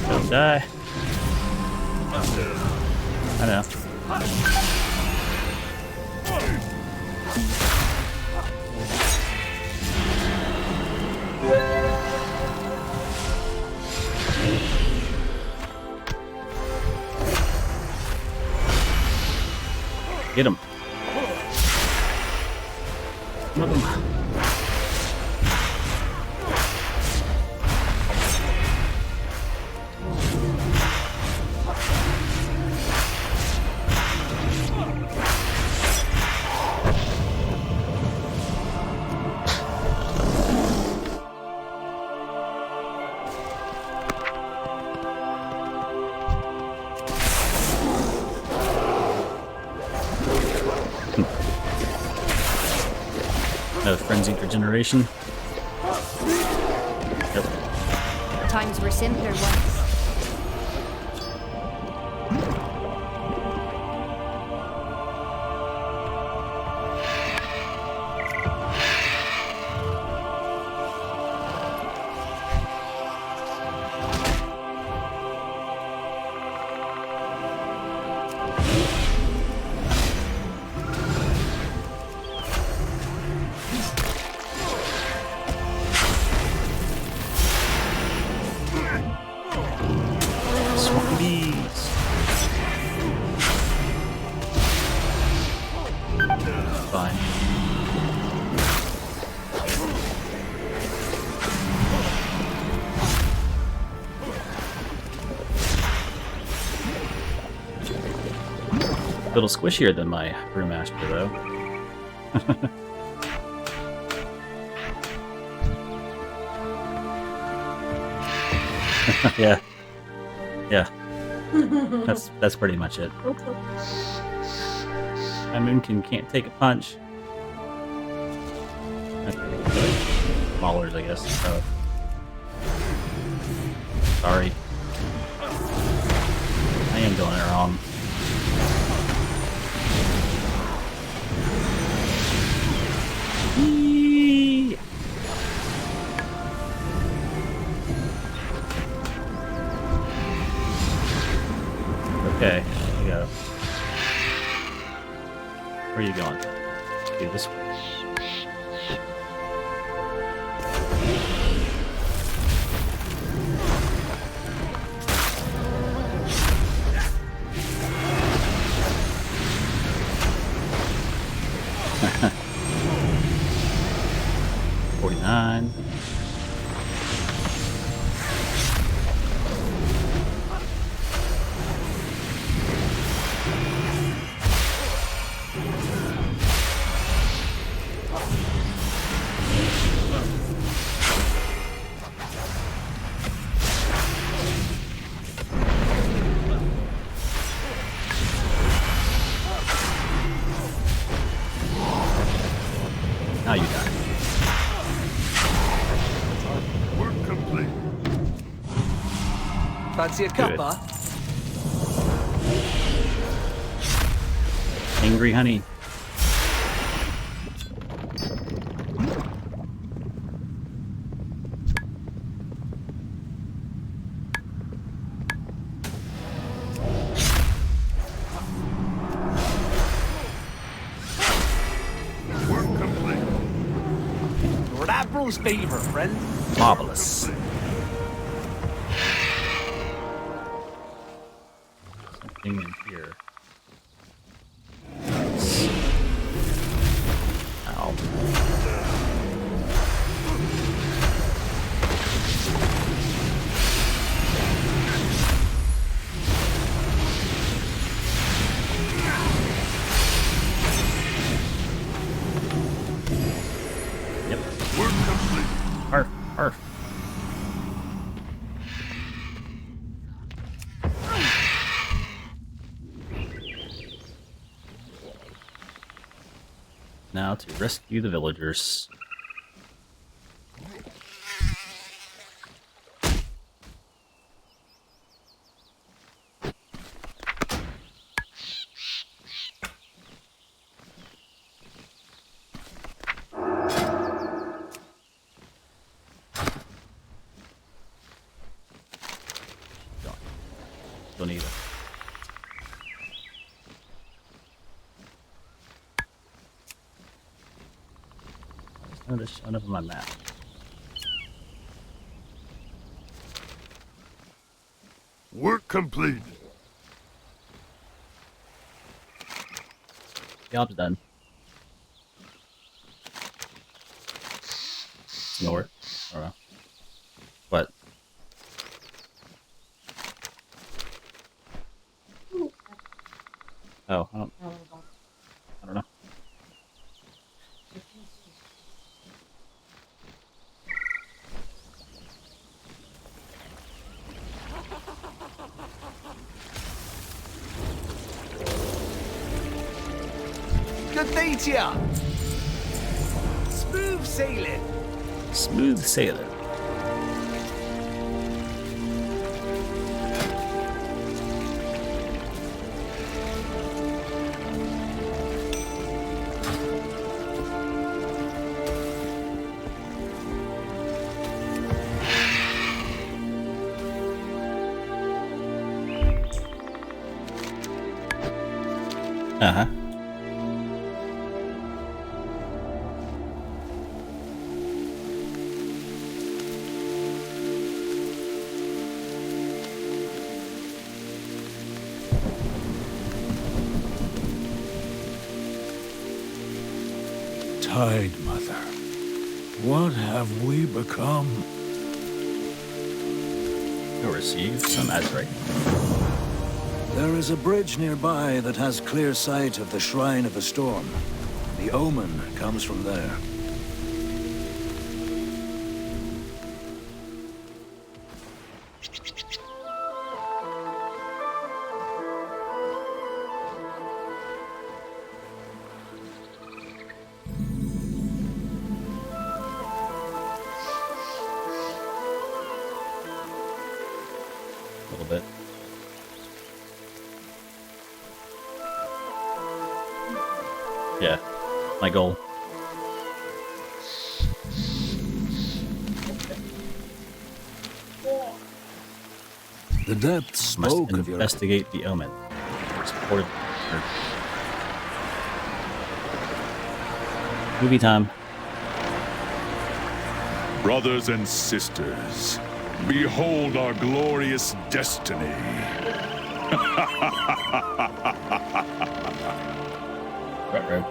Don't die. I know. Get him. Move him. Frenzied regeneration. Yep.
Times were simpler once.
little squishier than my brewmaster, though. Yeah. Yeah. That's pretty much it. My Moonkin can't take a punch. Okay. Maulers, I guess. So. Sorry. I am doing it wrong. Eee! Okay, here we go. Where are you going? Do this way. Now you die.
Work complete.
Fancy a
Good.
cuppa?
Angry honey.
Lord Admiral's favor, friend.
Marvelous. Something in here. Ow. Yep.
Work complete.
Arf, arf. Now to rescue the villagers. Don't need it. None of this showing up on my map.
Work complete.
Job's done. Ignore it. I don't know. What? Oh, I don't know.
Good day to ya. Smooth sailing.
Smooth sailing. Uh-huh.
Tide Mother, what have we become?
You'll receive some azurite.
There is a bridge nearby that has clear sight of the Shrine of the Storm. The omen comes from there.
A little bit. Yeah, my goal.
The depths
Must
spoke of your...
investigate the omen. Supported. Movie time.
Brothers and sisters, behold our glorious destiny.
Ruh-roh.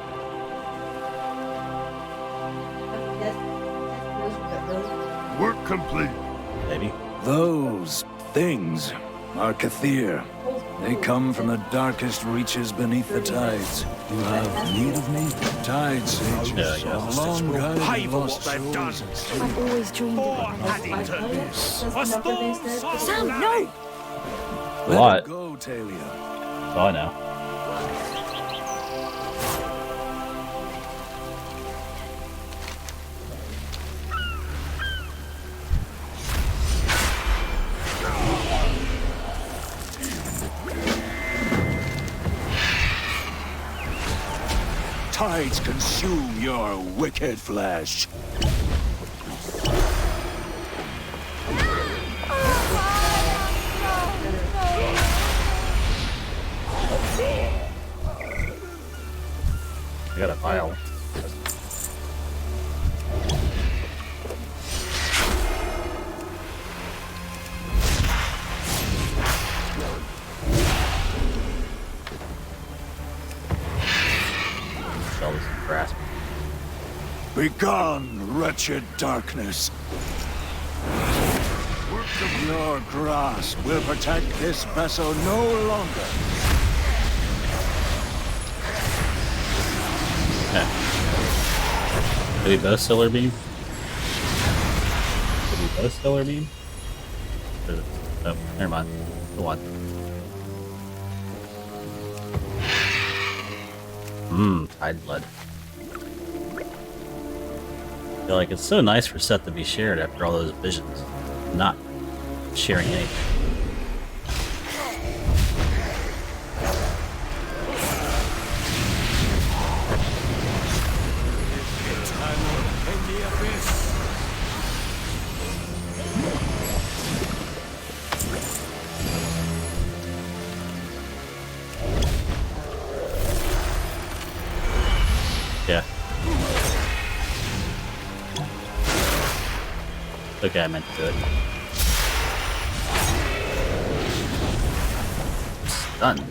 Work complete.
Maybe.
Those things are Kathir. They come from the darkest reaches beneath the tides. You have need of me? Tide sages
Yeah,
have long guided
pay for
lost
what they've done.
souls.
I've always dreamed of
Adding
it.
to this. A storm song.
Sam, no!
A
Let
lot.
it go, Talia.
That's all I know.
Tides consume your wicked flesh.
I got a file. All this grass.
Begone, wretched darkness. Your grasp will protect this vessel no longer.
Did we both Solar Beam? Did we both Solar Beam? Oh, never mind. Go on. Tide Blood. I feel like it's so nice for Seth to be shared after all those visions. Not sharing anything. Yeah. Okay, I meant to do it. Stunned.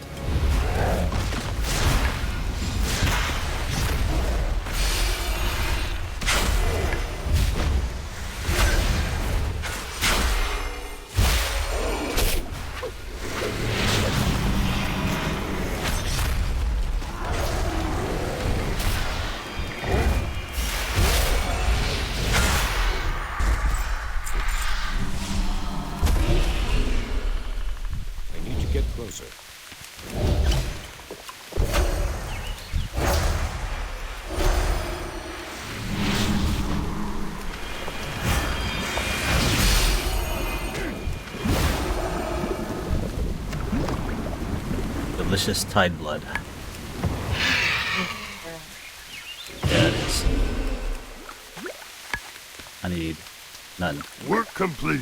I need to get closer.
Delicious Tide Blood. Yeah, it is. I need none.
Work complete.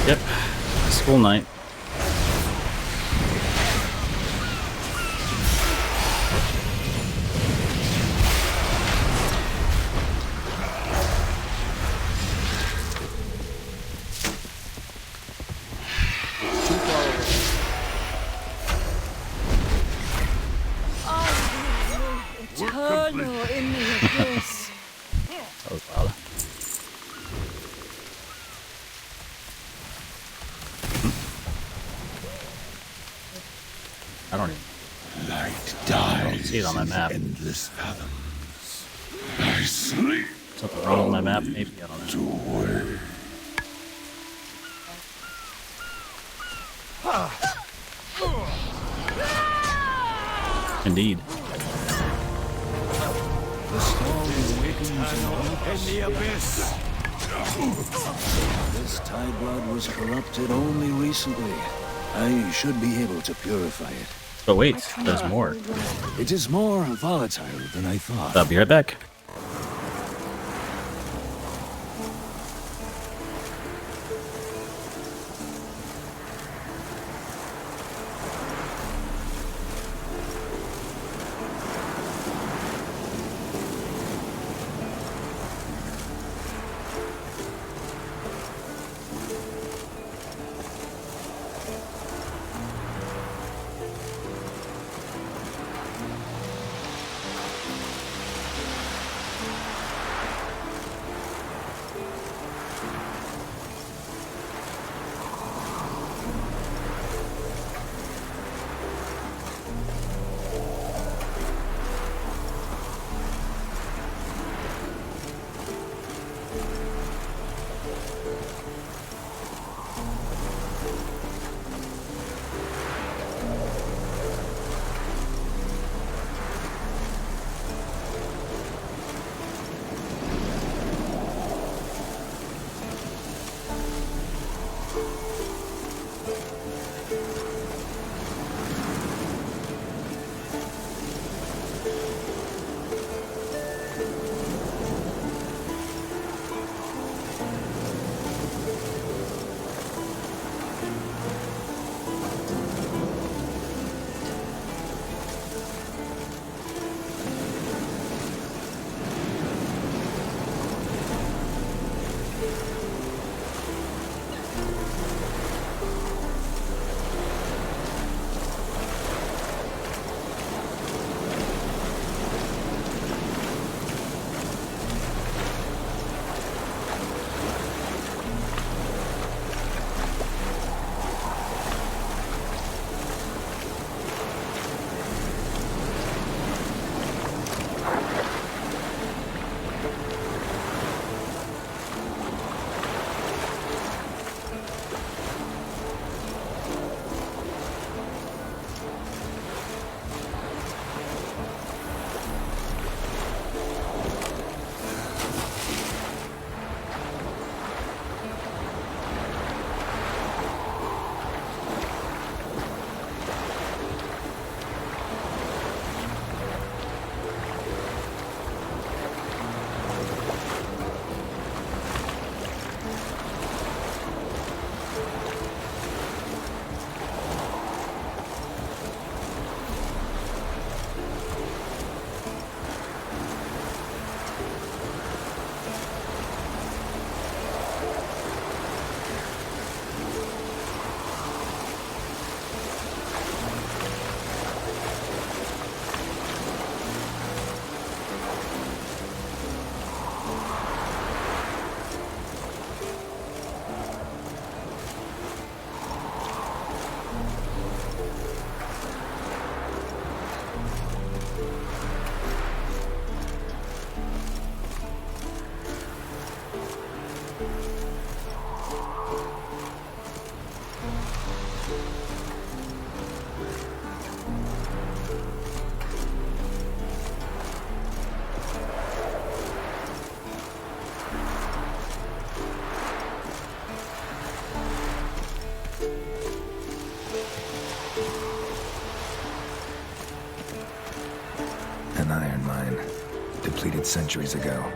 Yep. School night. I don't even.
Light
I don't see it on my map.
endless fathoms. I sleep.
Something wrong with my map? Maybe, I don't know.
Away.
Indeed.
The storm awakens in all of us.
In the abyss.
This tide blood was corrupted only recently. I should be able to purify it.
But wait, there's more.
It is more volatile than I thought.
I'll be right back.
An iron mine, depleted centuries ago.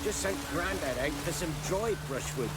Just sent Grandad out for some dried brushwood.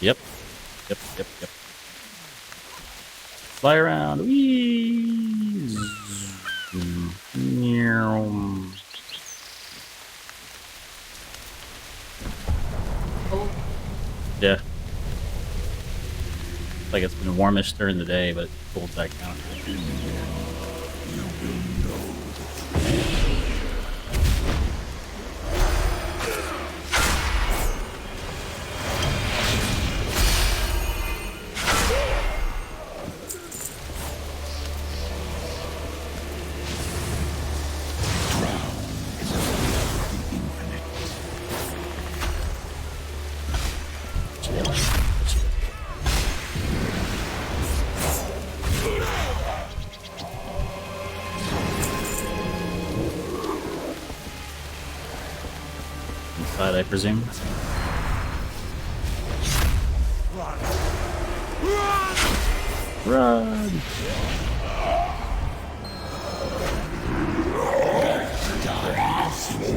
Yep. Yep. Fly around. Whee! Yeah. Like it's been warmish during the day, but it cooled back down. Inside, I presume. Run!
I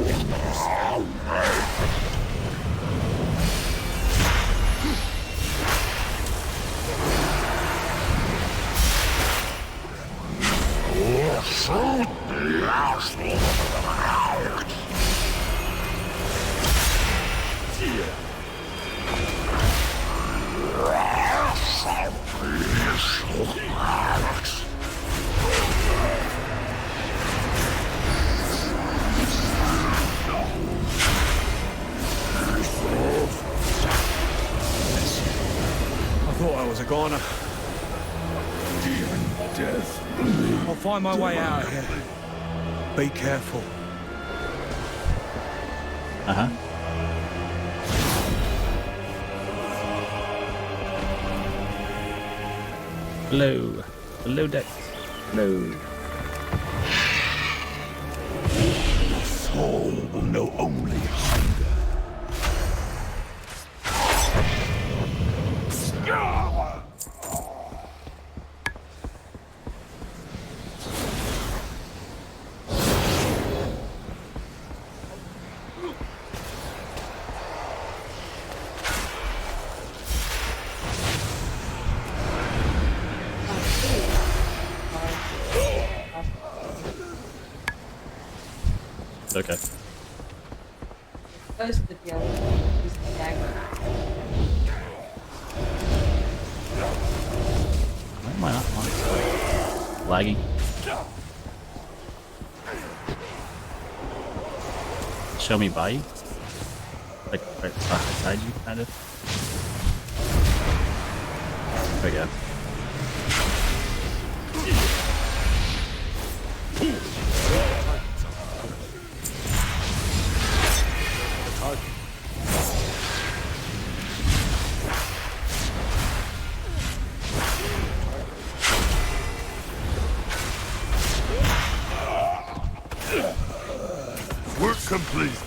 thought I was a goner.
Death.
I'll find my way out of here. Be careful.
Uh-huh. Hello. Hello, Dex. Hello.
The soul will know only hunger.
It's okay.
Supposed to be able to use the dagger.
Why am I not on? Lagging. Show me by you? Like right beside you, kind of? There we go.
Work complete.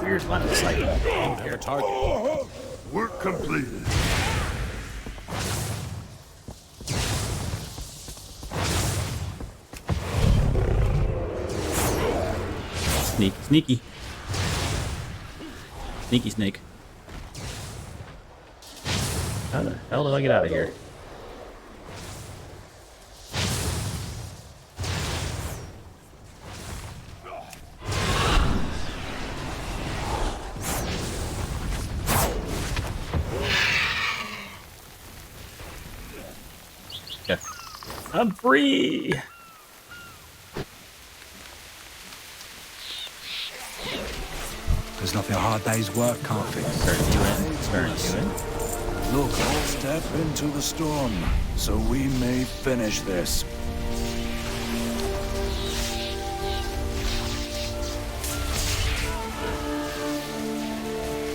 Weird line of sight.
Have a target.
Work completed.
Sneaky. Sneaky snake. How the hell did I get out of here? Okay. I'm free!
There's nothing a hard day's work can't fix.
Turn you in.
Look, step into the storm, so we may finish this.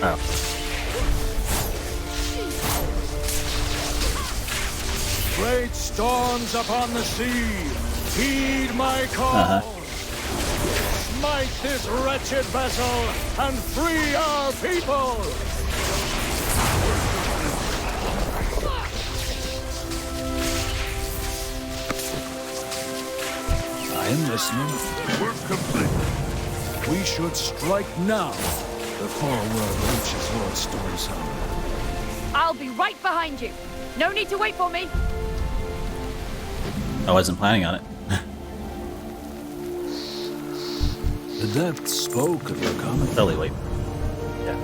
Oh.
Great storms upon the sea, heed my call. Smite this wretched vessel and free our people. I am listening.
Work complete.
We should strike now, before word reaches Lord Stormsong.
I'll be right behind you. No need to wait for me.
I wasn't planning on it.
The depths spoke of your coming.
Totally wait. Yeah.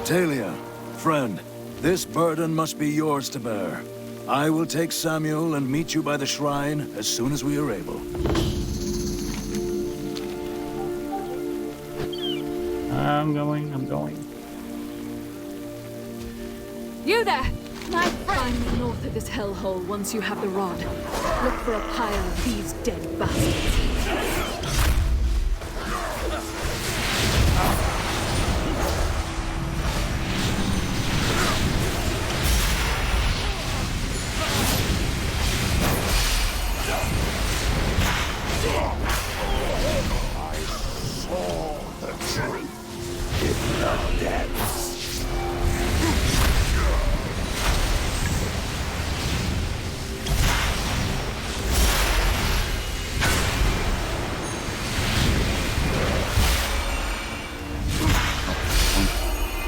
Talia, friend, this burden must be yours to bear. I will take Samuel and meet you by the shrine as soon as we are able.
I'm going.
You there!
My
Find the north of this hellhole once you have the rod. Look for a pile of these dead bastards.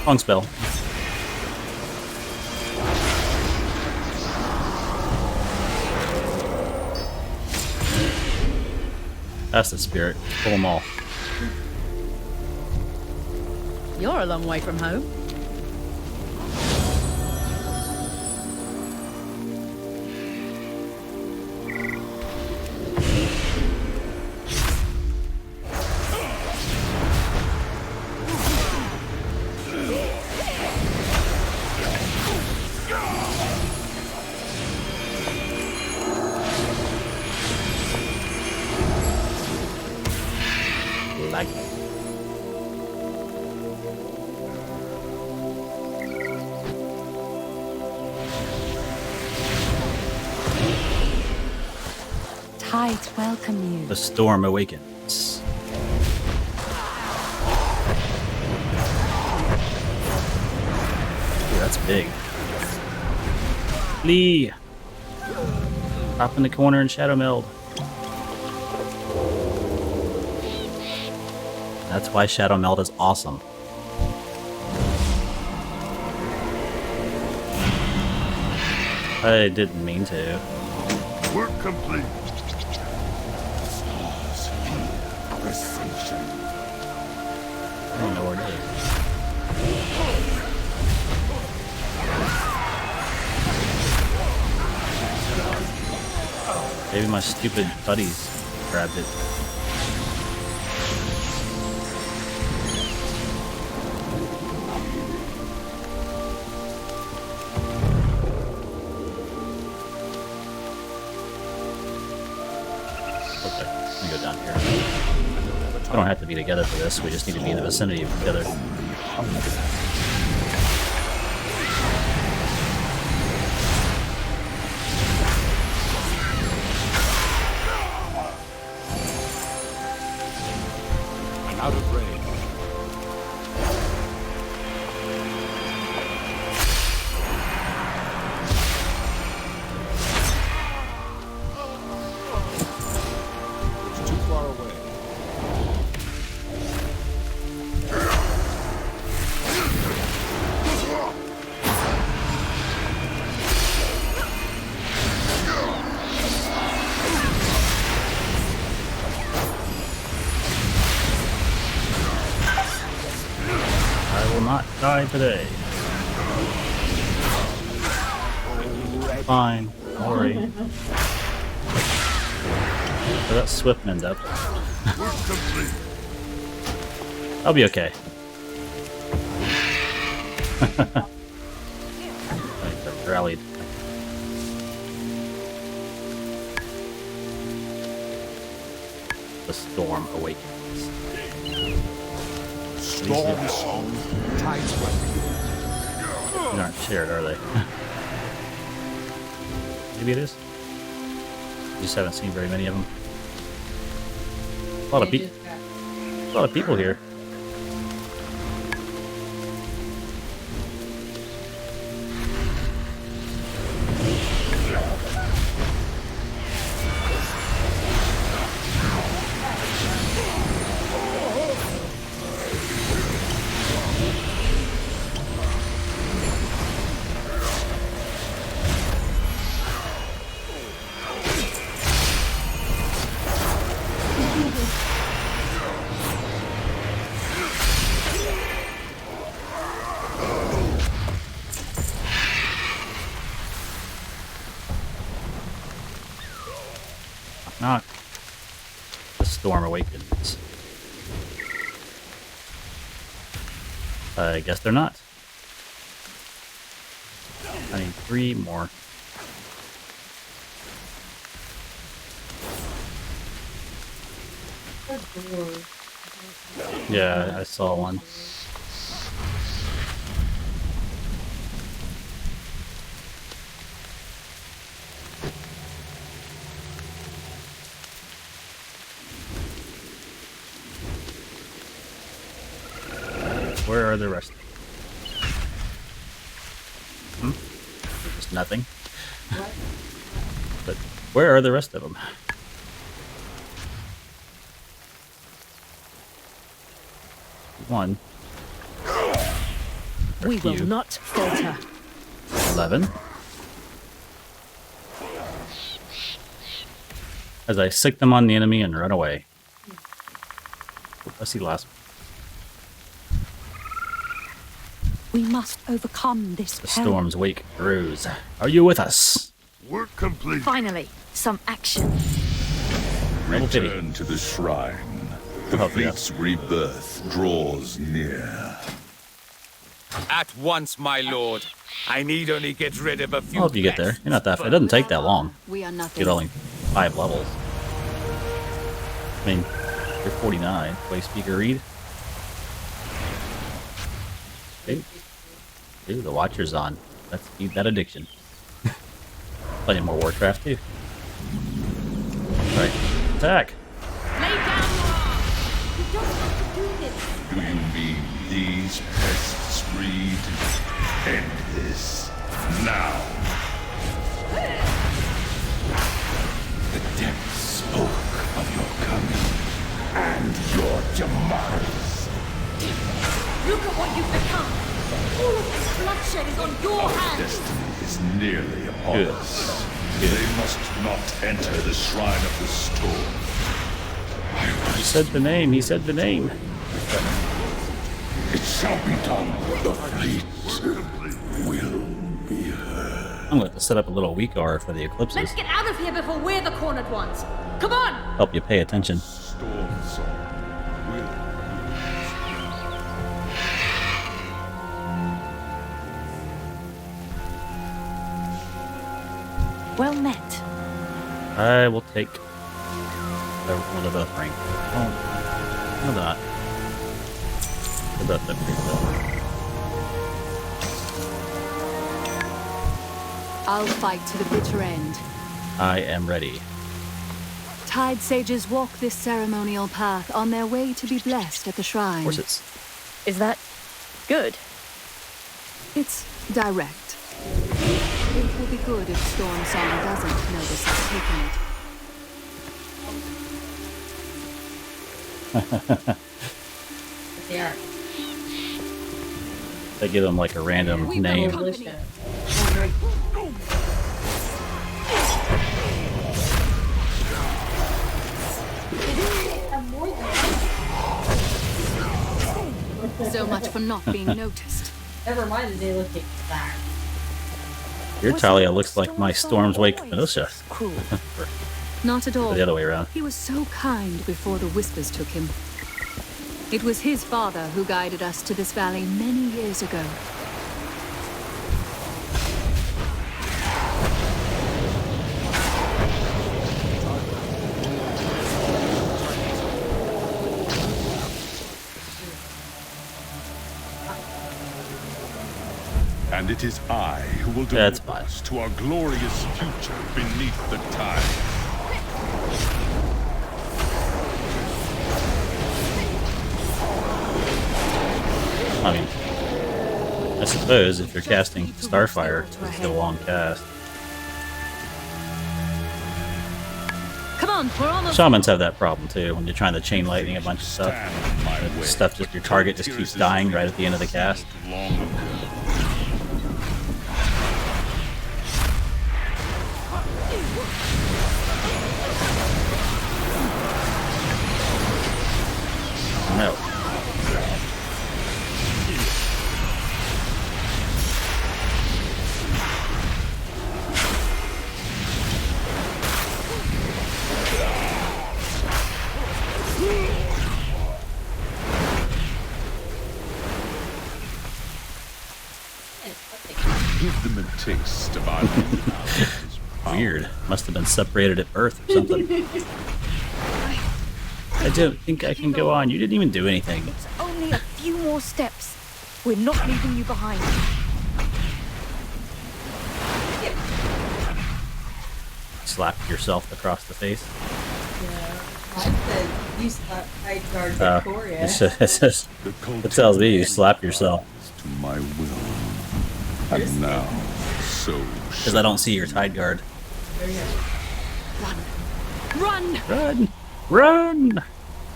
Wrong spell. That's the spirit. Pull them all.
You're a long way from home.
Like
Tides welcome you.
the storm awakens. Ooh, that's big. Lee! Hop in the corner and shadow meld. That's why shadow meld is awesome. I didn't mean to.
Work complete.
I don't know where it is. Maybe my stupid buddies grabbed it. Okay, let me go down here. We don't have to be together for this, we just need to be in the vicinity of each other.
I'm out of range. It's too far away.
I will not die today. Fine, don't worry. So that Swiftman's up. I'll be okay. I rallied. The storm awakens.
Storm song. Tides welcome.
They aren't shared, are they? Maybe it is. You just haven't seen very many of them. A lot of people. A lot of people here. Not. The storm awakens. I guess they're not. I need 3 more. Yeah, I saw one. Where are the rest? Just nothing. But where are the rest of them? One.
We will not falter.
11. As I sick them on the enemy and run away. Let's see the last one.
We must overcome this
The
peril.
storm's wake grows. Are you with us?
Work complete.
Finally, some action.
Return to the shrine. The fleet's rebirth draws near.
At once, my lord. I need only get rid of a few.
I'll help you get there. You're not that. It doesn't take that long.
We are nothing.
Get only 5 levels. I mean, you're 49. Play speaker read. Ooh, the Watcher's on. Let's feed that addiction. Plenty more Warcraft too. Right, attack.
Lay down your arms. You don't have to do this.
Do you mean these pests breed? End this now. The depths spoke of your coming and your demise.
Look at what you've become. All of this bloodshed is on your
Our
hands.
destiny is nearly upon us. They must not enter the shrine of the storm.
He said the name. He said the name.
It shall be done. The fleet will be heard.
I'm going to set up a little weak hour for the eclipses.
Let's get out of here before we're the cornered ones. Come on!
Help you pay attention.
Storm song will.
Well met.
I will take one of both rank. Oh, no, not. They're both upgrades though.
I'll fight to the bitter end.
I am ready.
Tide sages walk this ceremonial path on their way to be blessed at the shrine.
Horses.
Is that good?
It's direct. It will be good if Storm Song doesn't notice us taking it.
Yeah.
They give them like a random name.
So much for not being noticed.
Never mind the day looking back.
Your Talia looks like my Storm's Wake militia.
Cruel.
Not at all.
The other way around.
He was so kind before the Whispers took him. It was his father who guided us to this valley many years ago.
And it is I who will
That's
deliver us to our glorious future beneath the tide.
I mean, I suppose if you're casting Starfire, it's still a long cast.
Come on, we're almost.
Shamans have that problem too when you're trying to chain lightning a bunch of stuff. Stuff just your target just keeps dying right at the end of the cast. No.
Give them a taste of our
Weird. Must have been separated at birth or something. I don't think I can go on. You didn't even do anything.
It's only a few more steps. We're not leaving you behind.
Slap yourself across the face.
Mine said you slapped tight guard Victoria.
It tells me you slap yourself.
To my will. And now, so.
Because I don't see your tide guard.
Run!
Run! Run!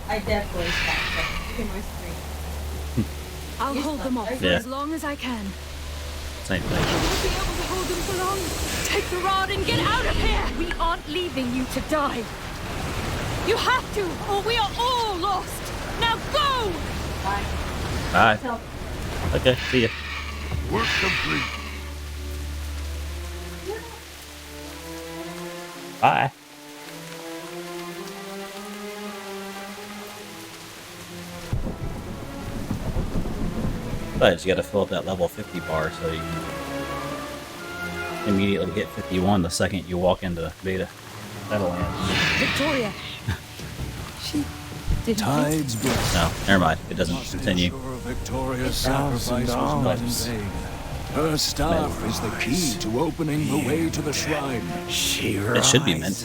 I definitely slapped them. Look at my screen.
I'll hold them off for as long as I can.
Same thing.
I won't be able to hold them for long. Take the rod and get out of here! We aren't leaving you to die. You have to, or we are all lost. Now go!
Bye.
Bye. Okay, see ya.
Work complete.
Bye. But you gotta fill up that level 50 bar so you can immediately get 51 the second you walk into beta. That'll land.
Victoria. She didn't.
Tides bless.
No, never mind. It doesn't continue.
Victoria's sacrifice was not in vain. Her staff is the key to opening the way to the shrine.
It should be meant.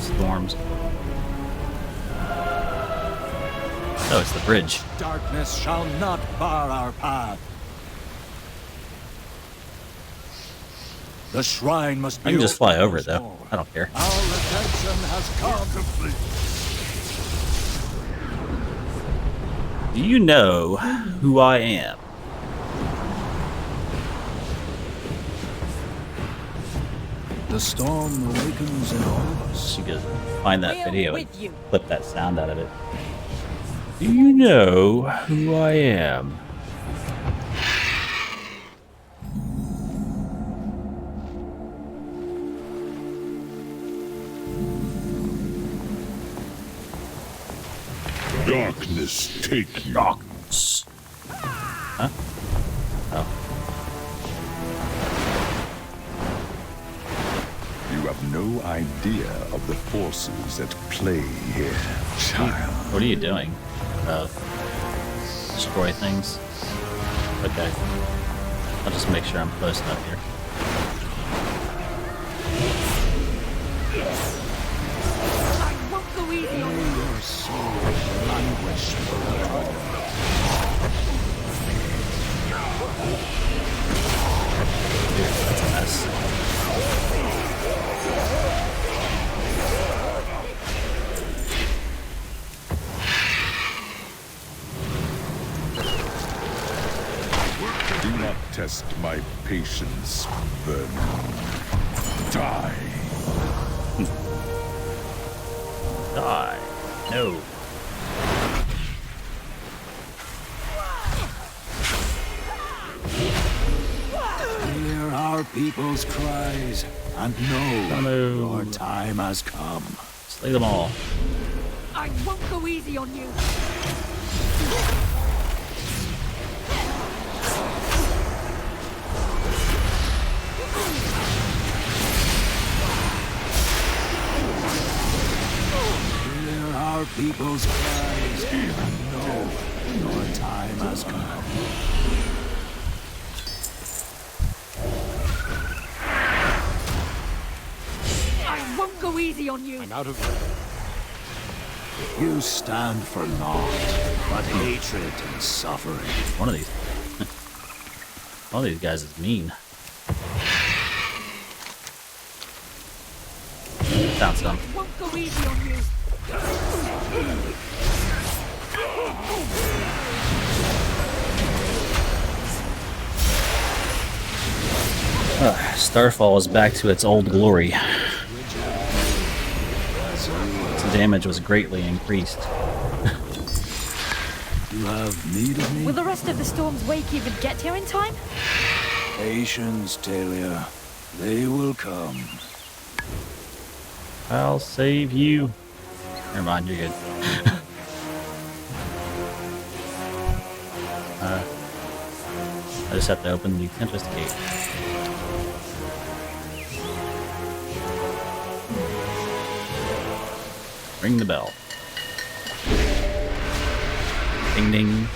Storms. Oh, it's the bridge.
Darkness shall not bar our path. The shrine must be.
I can just fly over it though. I don't care.
Our redemption has come.
Do you know who I am?
The storm awakens in all of us.
You could find that video and clip that sound out of it. Do you know who I am?
Darkness take you.
Darkness. Huh? Oh.
You have no idea of the forces at play here, child.
What are you doing? Destroy things? Okay. I'll just make sure I'm close enough here.
I won't go easy on you.
Your soul languish forever.
Dude, that's a mess.
Do not test my patience, Vernon. Die.
Die. No.
Hear our people's cries and know your time has come.
Slay them all.
I won't go easy on you.
Hear our people's cries and know your time has come.
I won't go easy on you.
I'm out of range.
You stand for naught but hatred and suffering.
One of these. One of these guys is mean. Found some.
Won't go easy on you.
Starfall is back to its old glory. The damage was greatly increased.
You have need of me?
Will the rest of the storm's wake even get here in time?
Patience, Talia. They will come.
I'll save you. Never mind, you're good. I just have to open the Tempest Gate. Ring the bell. Ding ding.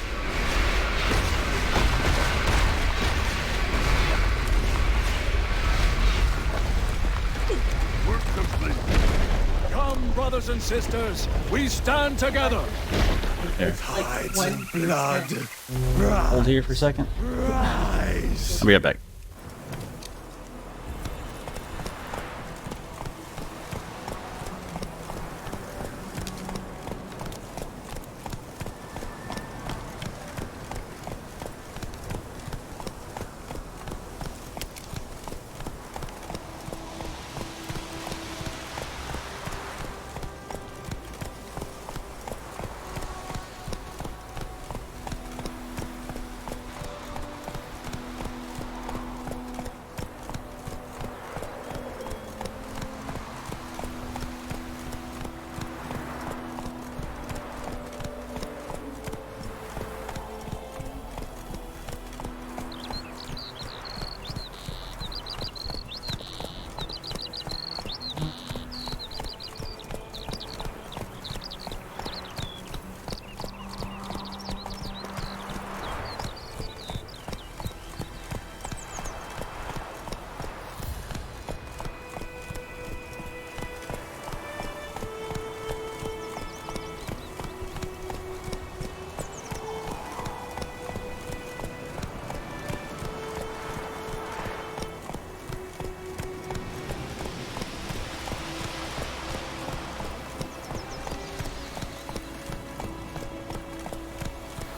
Come, brothers and sisters, we stand together.
There.
Hides and blood.
Hold here for a second.
Rise.
I'll be right back.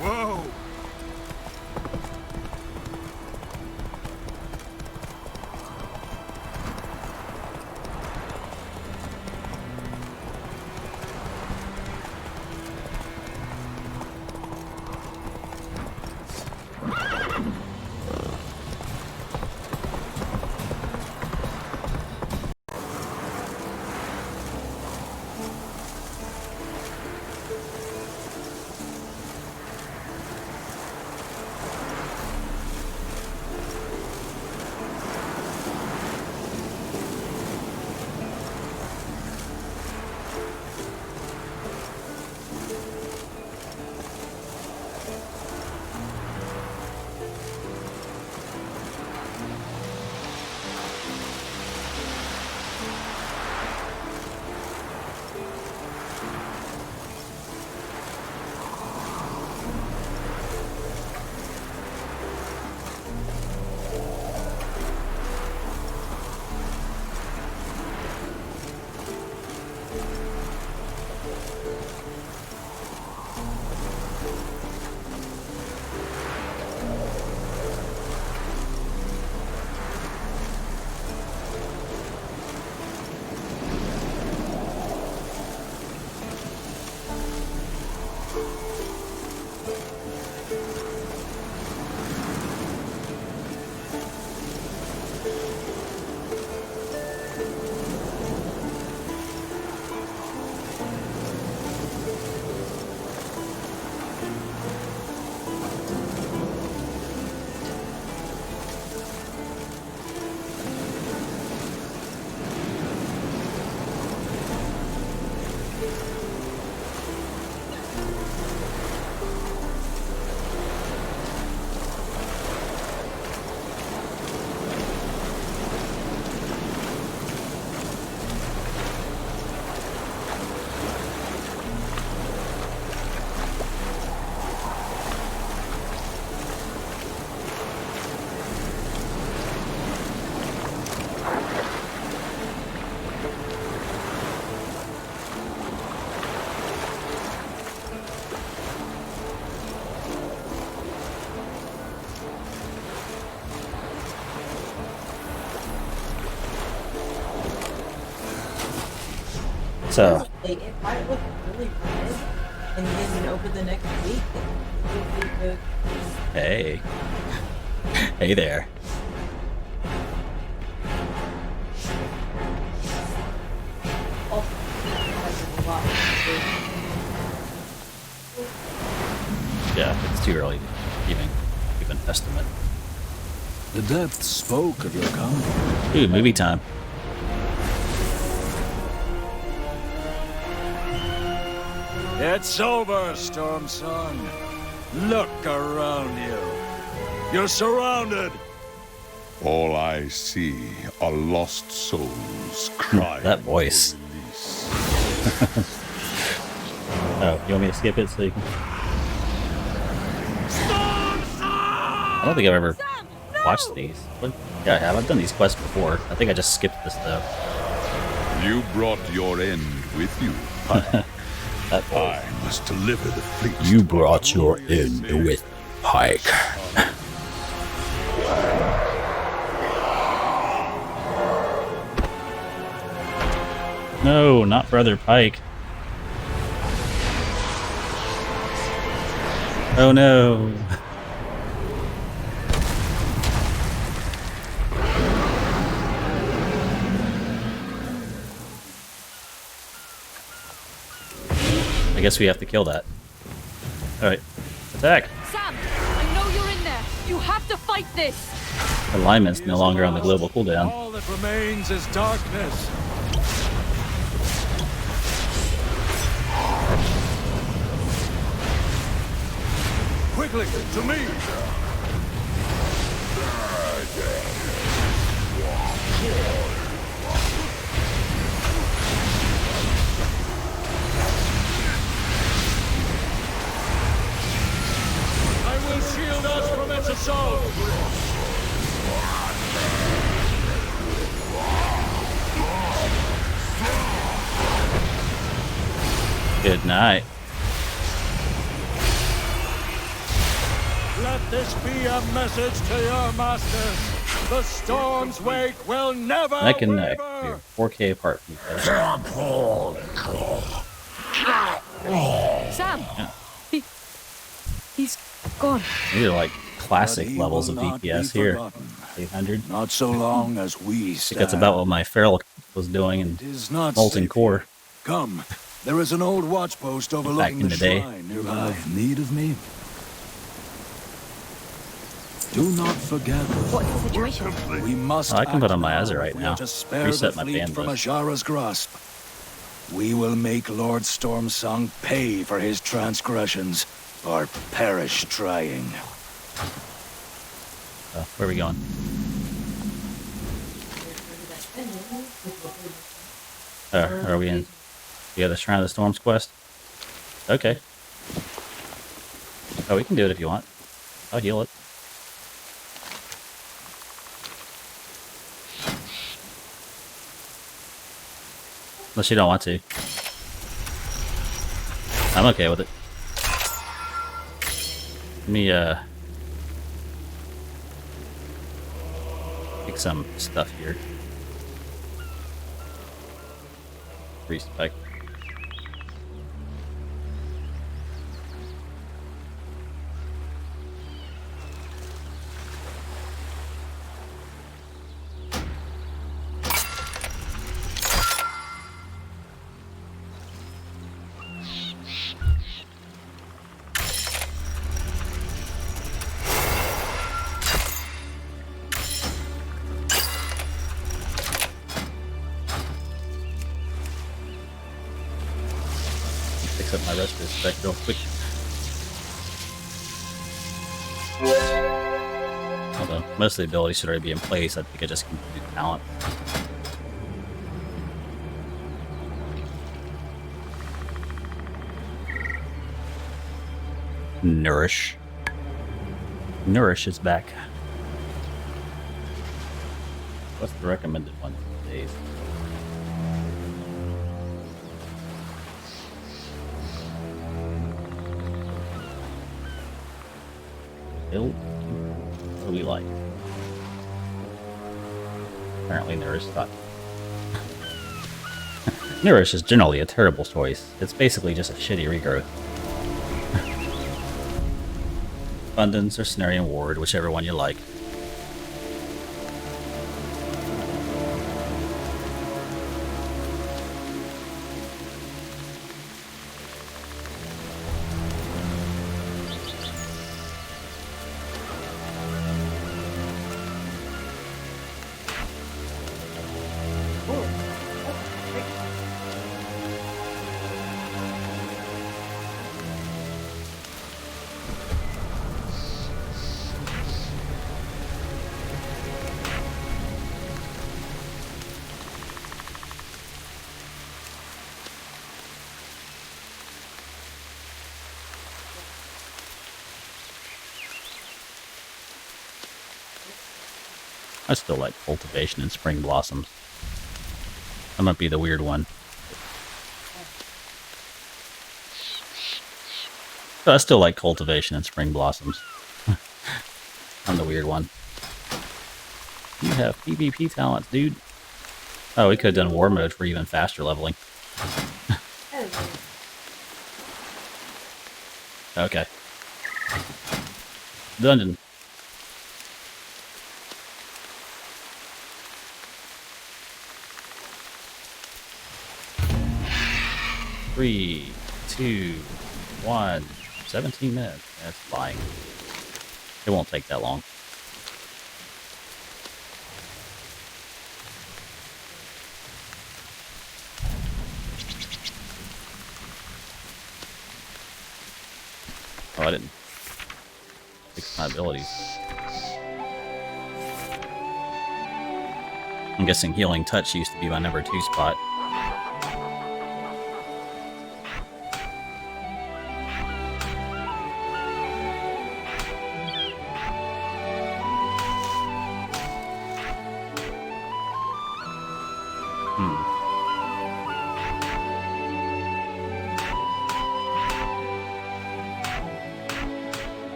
Whoa!
So,
If I look really red and you didn't open the next week, it would be good.
hey. Hey there. Yeah, it's too early even estimate.
The depths spoke of your coming.
Dude, movie time.
It's over, Storm Song. Look around you. You're surrounded.
All I see are lost souls crying.
That voice. Oh, you want me to skip it so you can... I don't think I've ever watched these. What? Yeah, I have. I've done these quests before. I think I just skipped this though.
You brought your end with you, Pike. I must deliver the fleet.
You brought your end with Pike.
No, not Brother Pike. Oh no. I guess we have to kill that. Alright. Attack!
Sam, I know you're in there. You have to fight this.
Alignment's no longer on the global cooldown.
All that remains is darkness. Quickly, to me! I will shield us from its assault!
Good night.
Let this be a message to your masters. The storm's wake will never
Neck and
waver.
neck. We're 4K apart from each other.
Sam,
Yeah.
he's gone.
These are like classic
But he
levels of
will not
DPS
be
here.
forgotten.
800.
Not so long as we
I think
stand.
that's about what my feral was doing in
It is not
Molten
safe.
Core.
Come, there is an old watch post overlooking
in
the
the day.
shrine nearby. You have need of me? Do not forget.
What's the situation?
We must.
Oh, I can put
act
on my
now
Azure right
if we
now.
are to spare
Reset
the
my
fleet from
bandwidth.
Ashara's grasp. We will make Lord Stormsong pay for his transgressions, or perish trying.
Where are we going? Are we in? Yeah, the Shrine of the Storms quest? Okay. Oh, we can do it if you want. I'll heal it. Unless you don't want to. I'm okay with it. Let me, pick some stuff here. Respect. Fix up my respect real quick. Although most of the abilities should already be in place, I think I just can do talent. Nourish. Nourish is back. What's the recommended one these days? Build. What do we like? Apparently Nourish thought. Nourish is generally a terrible choice. It's basically just a shitty regrowth. Abundance or Cenarian Ward, whichever one you like. I still like cultivation and spring blossoms. I might be the weird one. But I still like cultivation and spring blossoms. I'm the weird one. You have PvP talents, dude. Oh, we could have done war mode for even faster leveling. Okay. Dungeon. Three, 2, 1. 17 minutes. That's flying. It won't take that long. Oh, I didn't fix my abilities. I'm guessing Healing Touch used to be my number 2 spot.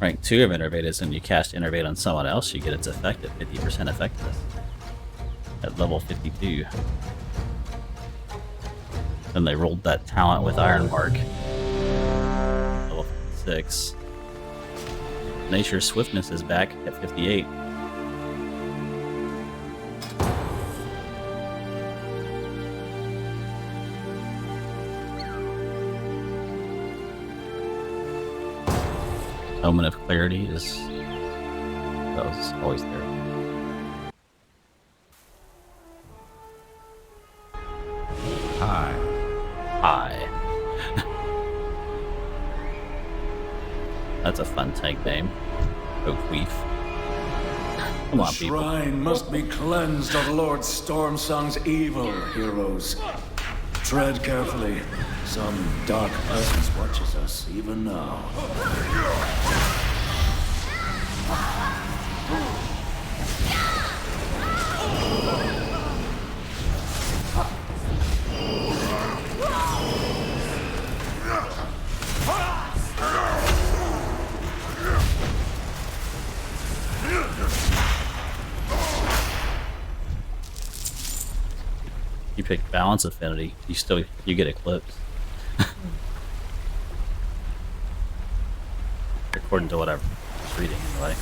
Rank 2 of Innervate is when you cast Innervate on someone else, you get its effect at 50% effectiveness. At level 52. Then they rolled that talent with Ironbark. Level 56. Nature's Swiftness is back at 58. Omen of Clarity is... that was always there.
Hi.
Hi. That's a fun tank name. Oakweef. Come on,
The
people.
shrine must be cleansed of Lord Stormsong's evil, heroes. Tread carefully. Some dark presence watches us even now.
You pick Balance Affinity, you get Eclipse. According to what I was reading, anyway.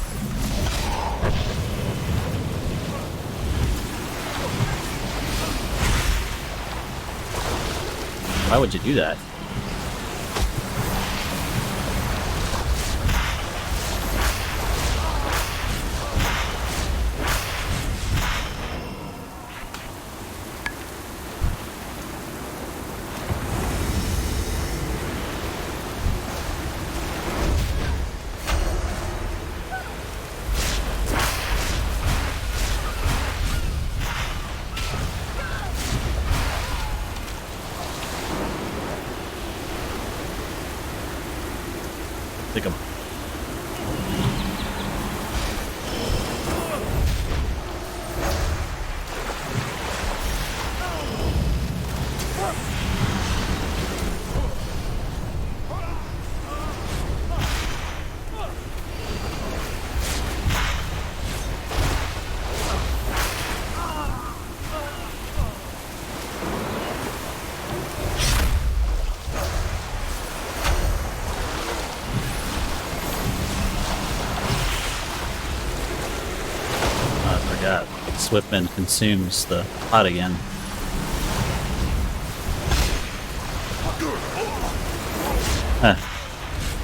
Why would you do that? Take him. Swiftman consumes the pot again.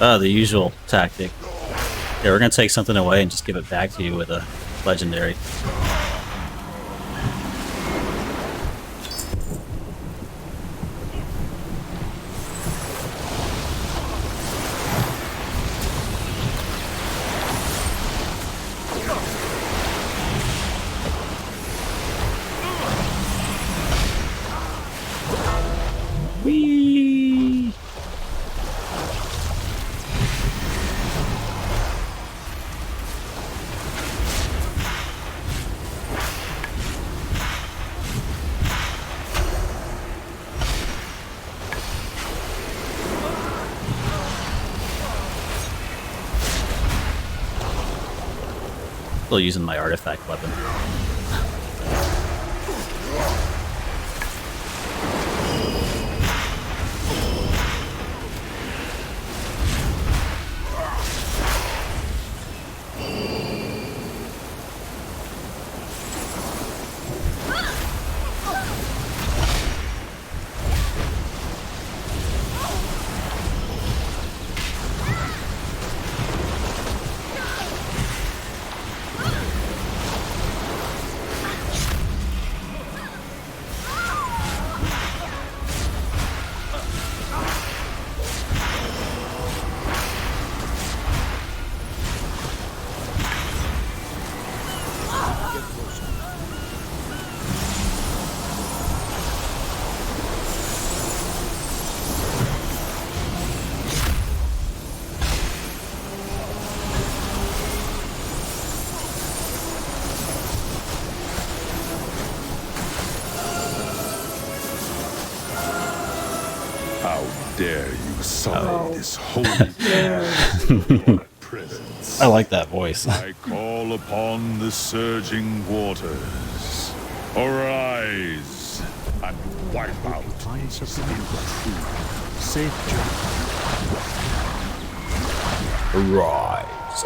Oh, the usual tactic. Yeah, we're gonna take something away and just give it back to you with a legendary. Still using my artifact weapon.
How dare you sully this holy presence?
I like that voice.
I call upon the surging waters. Arise and wipe out these intrude.
Safe
Rise.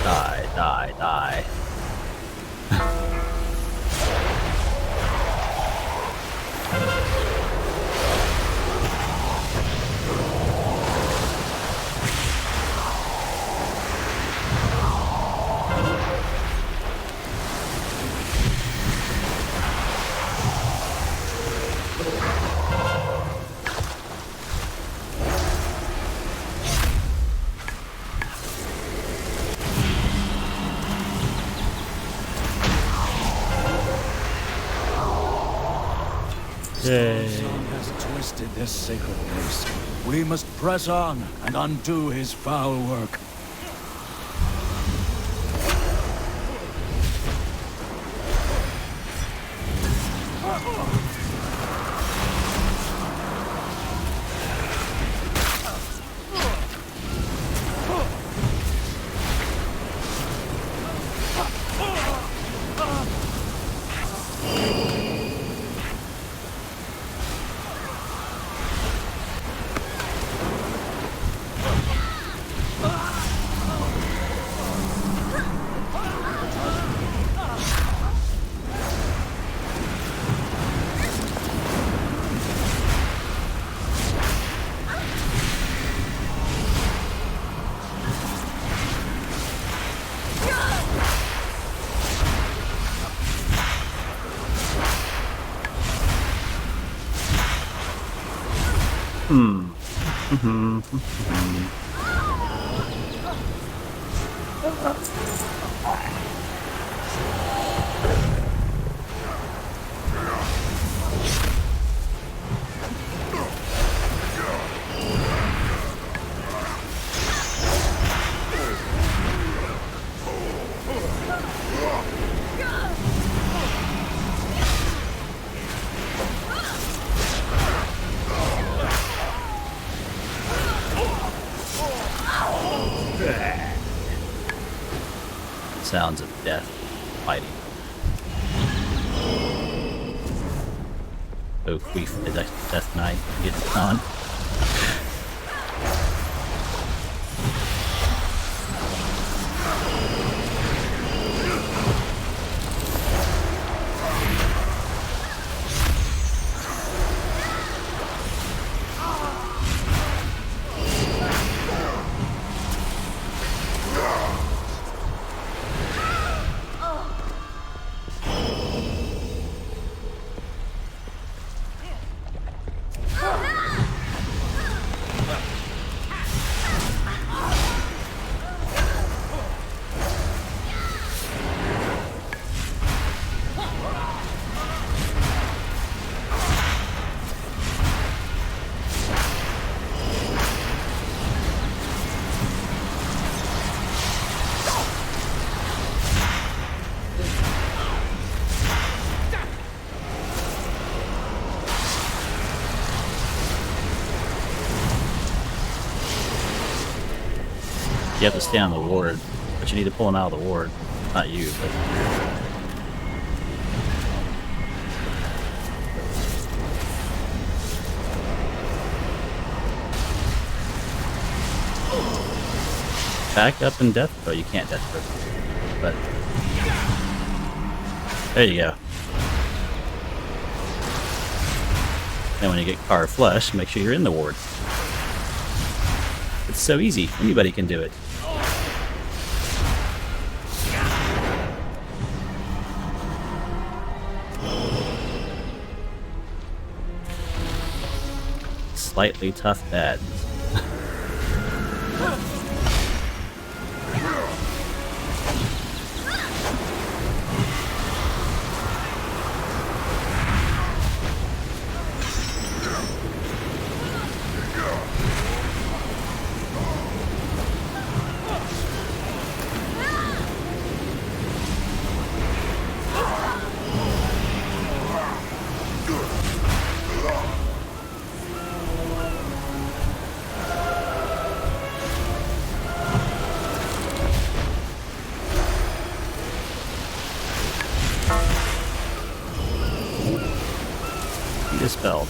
Die, die, die.
Stormsong has twisted this sacred place. We must press on and undo his foul work.
Sounds of death fighting. Oh, Queef, the Death Knight getting on. You have to stay on the ward, but you need to pull him out of the ward. Not you, but... Back up and death throw. You can't death throw. But... there you go. And when you get carved flesh, make sure you're in the ward. It's so easy. Anybody can do it. Slightly tough bad. Dispelled.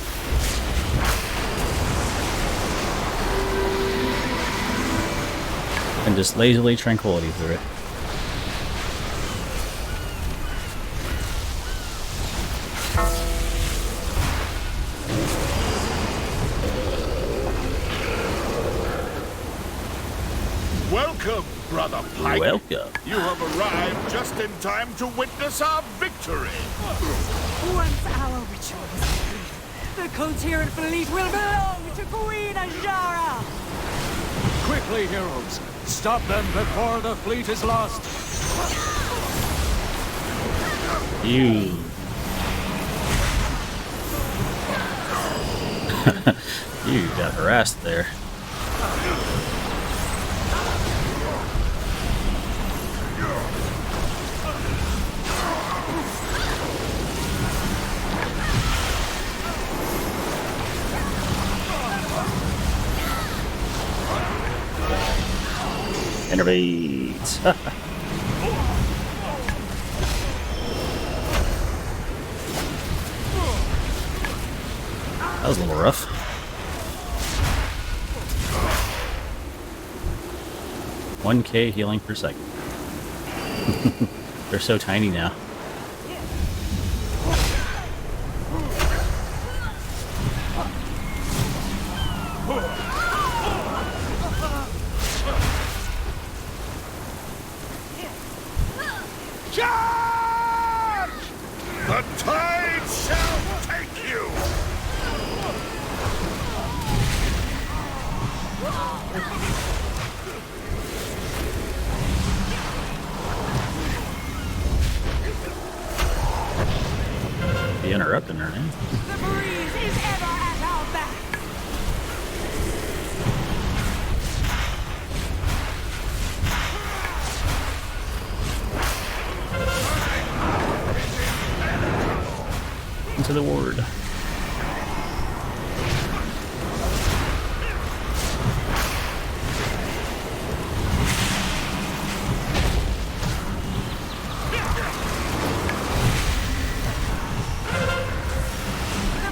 And just lazily tranquility through it.
Welcome, Brother Pike.
Welcome.
You have arrived just in time to witness our victory.
Once our ritual is complete, the Coterran fleet will belong to Queen Ajara!
Quickly, heroes! Stop them before the fleet is lost!
You... you got harassed there. Innervate. That was a little rough. $1K healing per second. They're so tiny now.
Charge! The tide shall take you!
Be interrupting her, man.
The breeze is ever at our back!
Into the ward.
The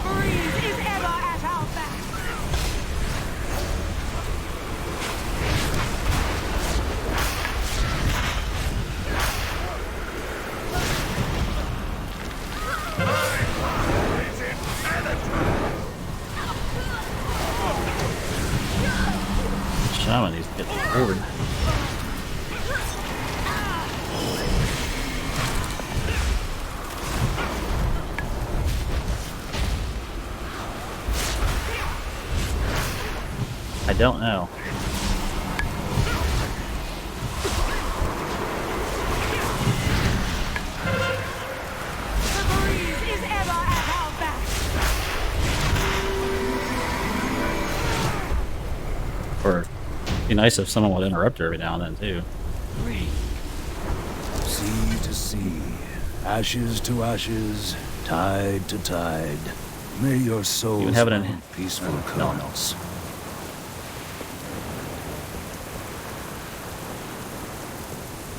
breeze is ever at our back!
Shaman needs to get forward. I don't know.
The breeze is ever at our back!
Or it'd be nice if someone would interrupt her every now and then too.
Sea to sea, ashes to ashes, tide to tide. May your souls
Even have it in-
find peaceful
no.
calms.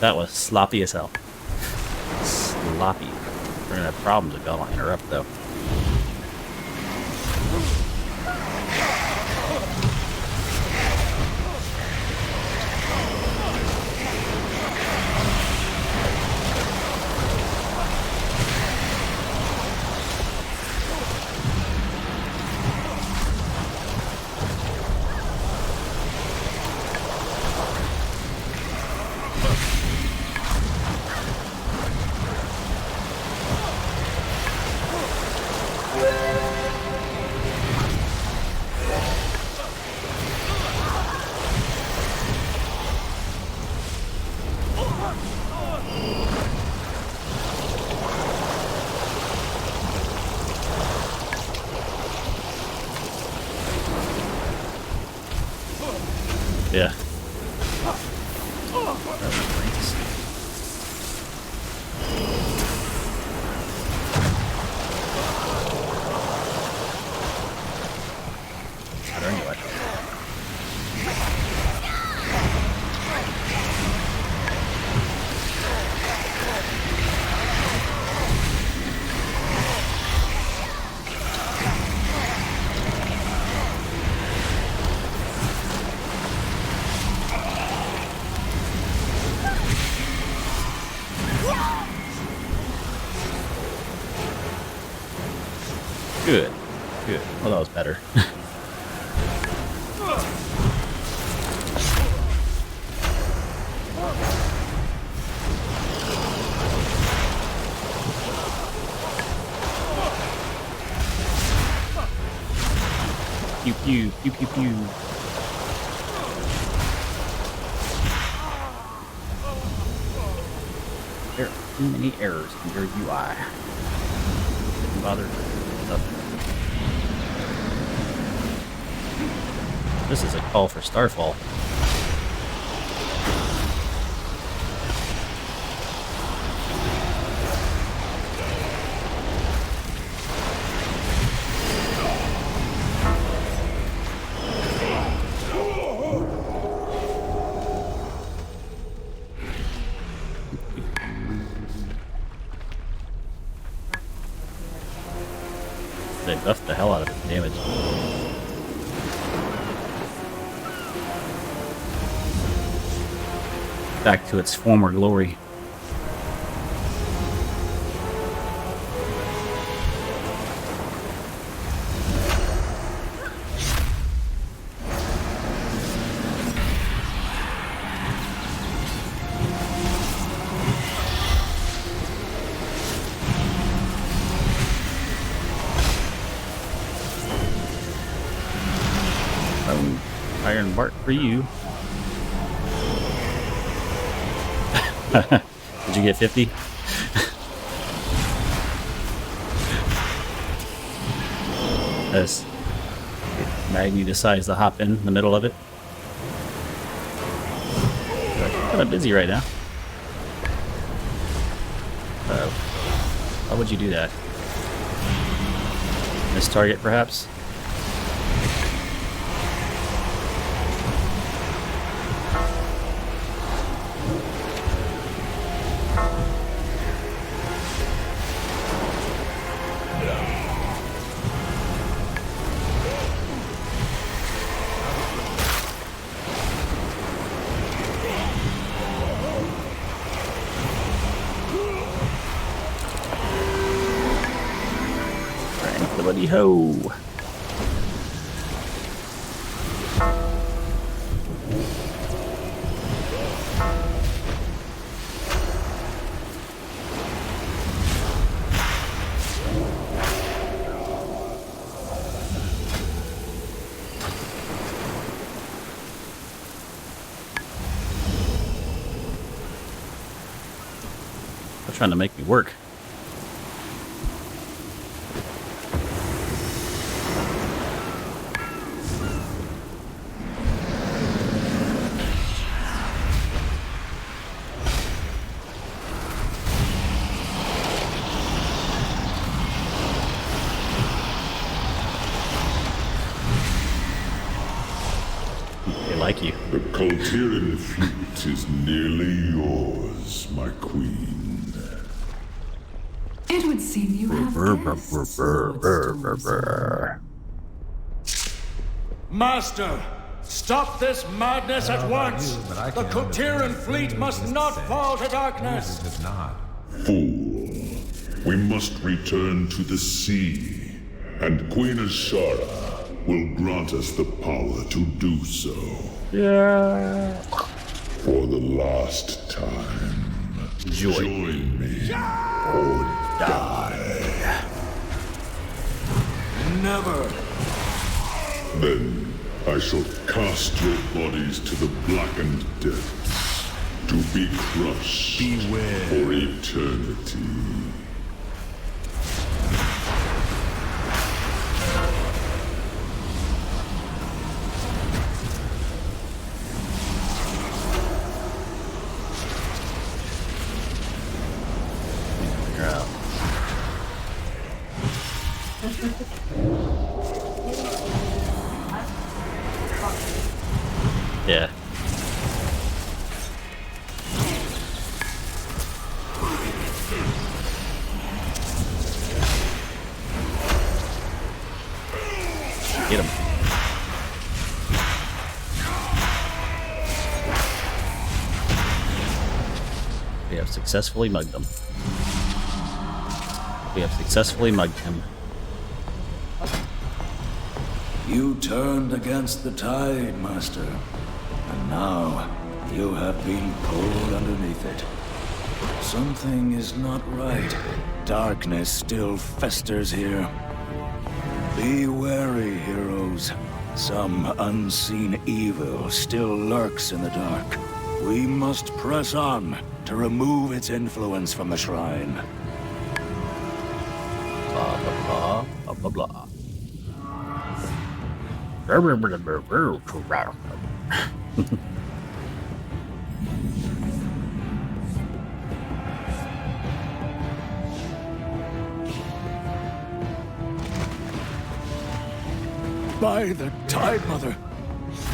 That was sloppy as hell. Sloppy. We're gonna have problems if y'all don't interrupt, though. Yeah. Anyway. Good. Good. Well, that was better. Pew pew pew pew pew. There are too many errors in your UI. Didn't bother. This is a call for Starfall. They buffed the hell out of its damage. Back to its former glory. Iron Bark for you. Did you get 50? As Magni decides to hop in the middle of it. I'm kind of busy right now. Why would you do that? Miss target, perhaps? Tranquility ho! They're trying to make me work. They like you.
The Kultiran fleet is nearly yours, my queen.
It would seem you have guests, Lord Stormsong.
Master, stop this madness at once! The Kultiran fleet must not fall to darkness!
Fool. We must return to the sea, and Queen Ashara will grant us the power to do so.
Yeah.
For the last time. Join me or die.
Never!
Then I shall cast your bodies to the blackened depths, to be crushed for eternity.
Yeah. Get him. We have successfully mugged him. We have successfully mugged him.
You turned against the tide, Master. And now, you have been pulled underneath it. Something is not right. Darkness still festers here. Be wary, heroes. Some unseen evil still lurks in the dark. We must press on to remove its influence from the shrine.
Blah, blah, blah, blah, blah, blah.
By the Tide Mother,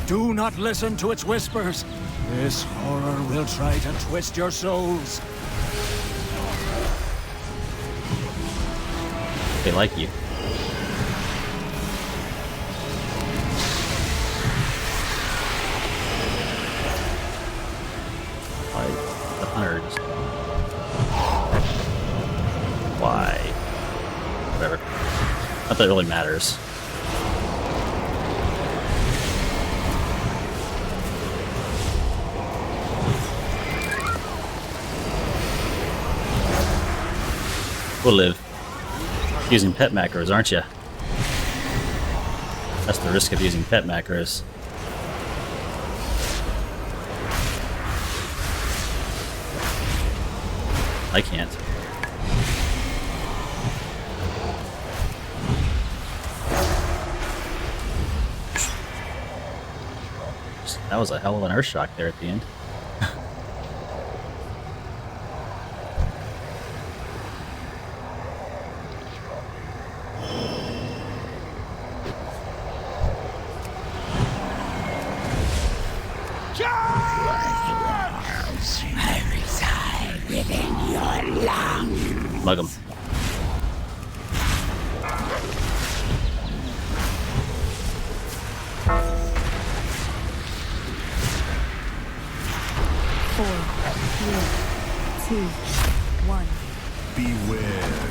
do not listen to its whispers. This horror will try to twist your souls.
They like you. Like the hunters. Why? Whatever. Not that it really matters. We'll live. Using pet macros, aren't you? That's the risk of using pet macros. I can't. That was a hell of an earth shock there at the end.
I reside within your lungs.
Mug him.
Four, three, two, one.
Beware.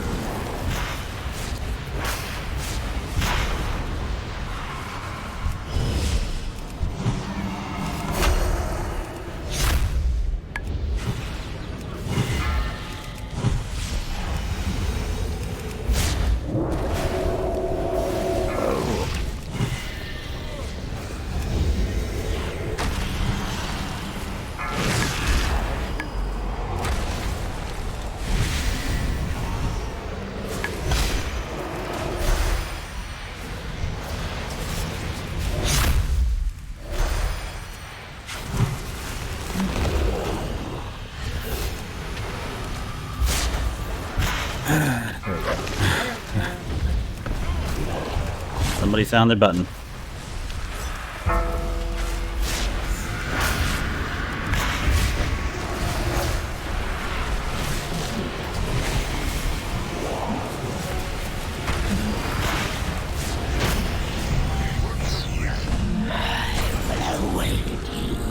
Somebody found their button.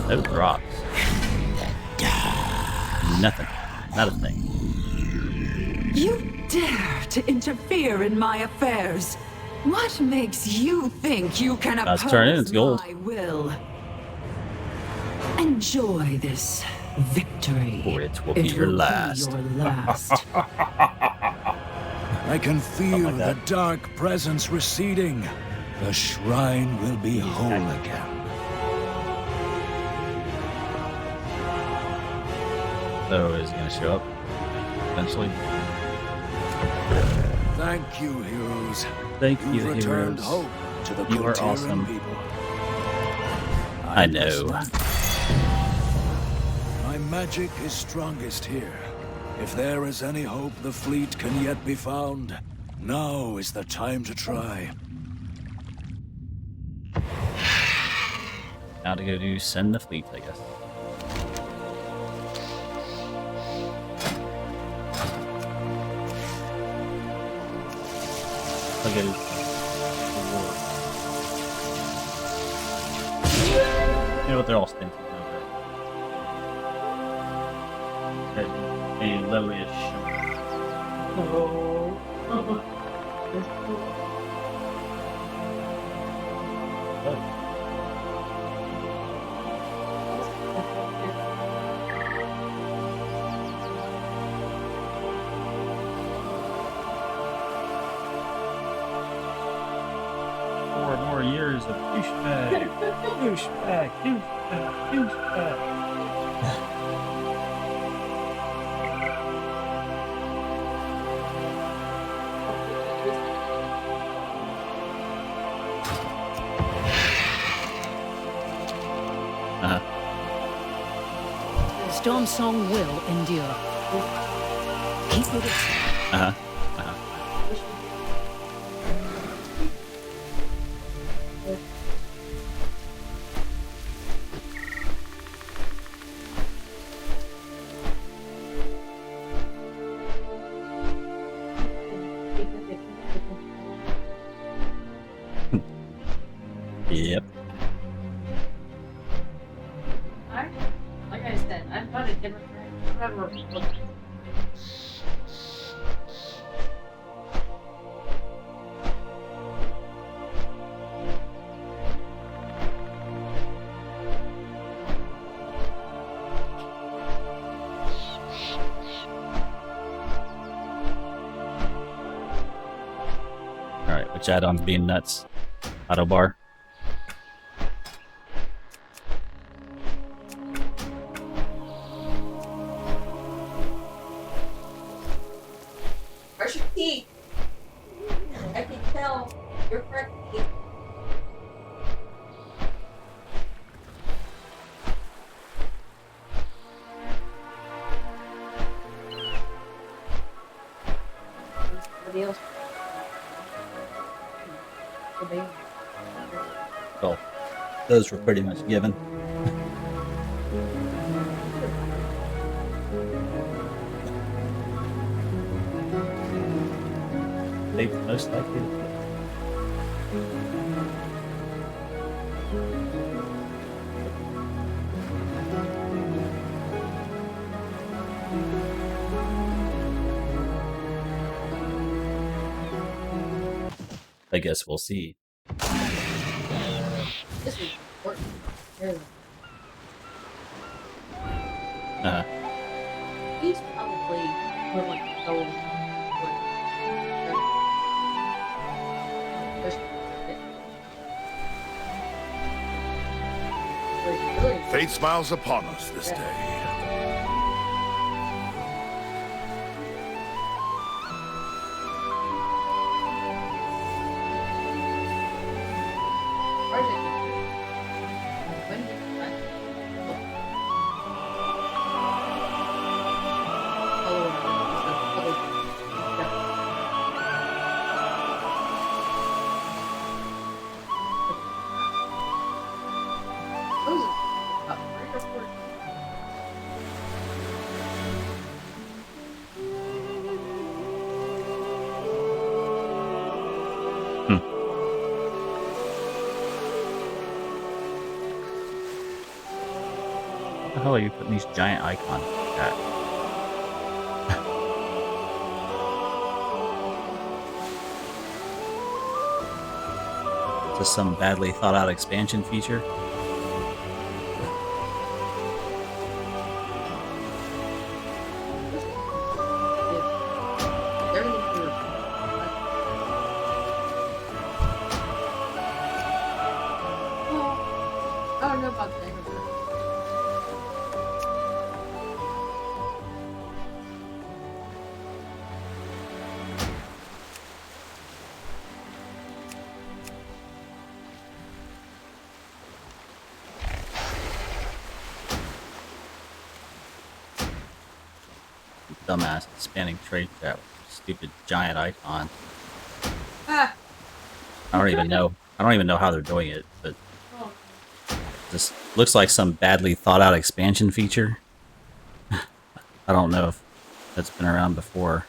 No drops. Nothing. Not a thing.
You dare to interfere in my affairs? What makes you think you can
Let's turn it, it's
oppose
gold.
my will? Enjoy this victory.
Or it will be your last.
Your last.
I can feel the dark presence receding. The shrine will be whole again.
So is he gonna show up eventually?
Thank you, heroes.
Thank
You've
you,
returned
heroes.
hope to the
You are
Coteran
awesome.
people.
I know.
My magic is strongest here. If there is any hope the fleet can yet be found, now is the time to try.
Now to go do send the fleet, I guess. I'll go. You know what? They're all stinky. A lowish. Four more years of douchebag, douchebag, douchebag, douchebag.
The storm song will endure. Keep with it.
Yep.
Like I said, I'm not a Democrat. Whatever.
Alright, which add-on's being nuts? Auto bar.
Brush your teeth. I can tell you're correct. Somebody else.
Well, those were pretty much given. They were most likely to fit. I guess we'll see.
This is important. He's probably more like gold.
Fate smiles upon us this day.
the hell are you putting these giant icons at? Is this some badly thought out expansion feature? Dumbass spanning trade chat with stupid giant icon.
Ah.
I don't even know how they're doing it, but this looks like some badly thought out expansion feature. I don't know if that's been around before.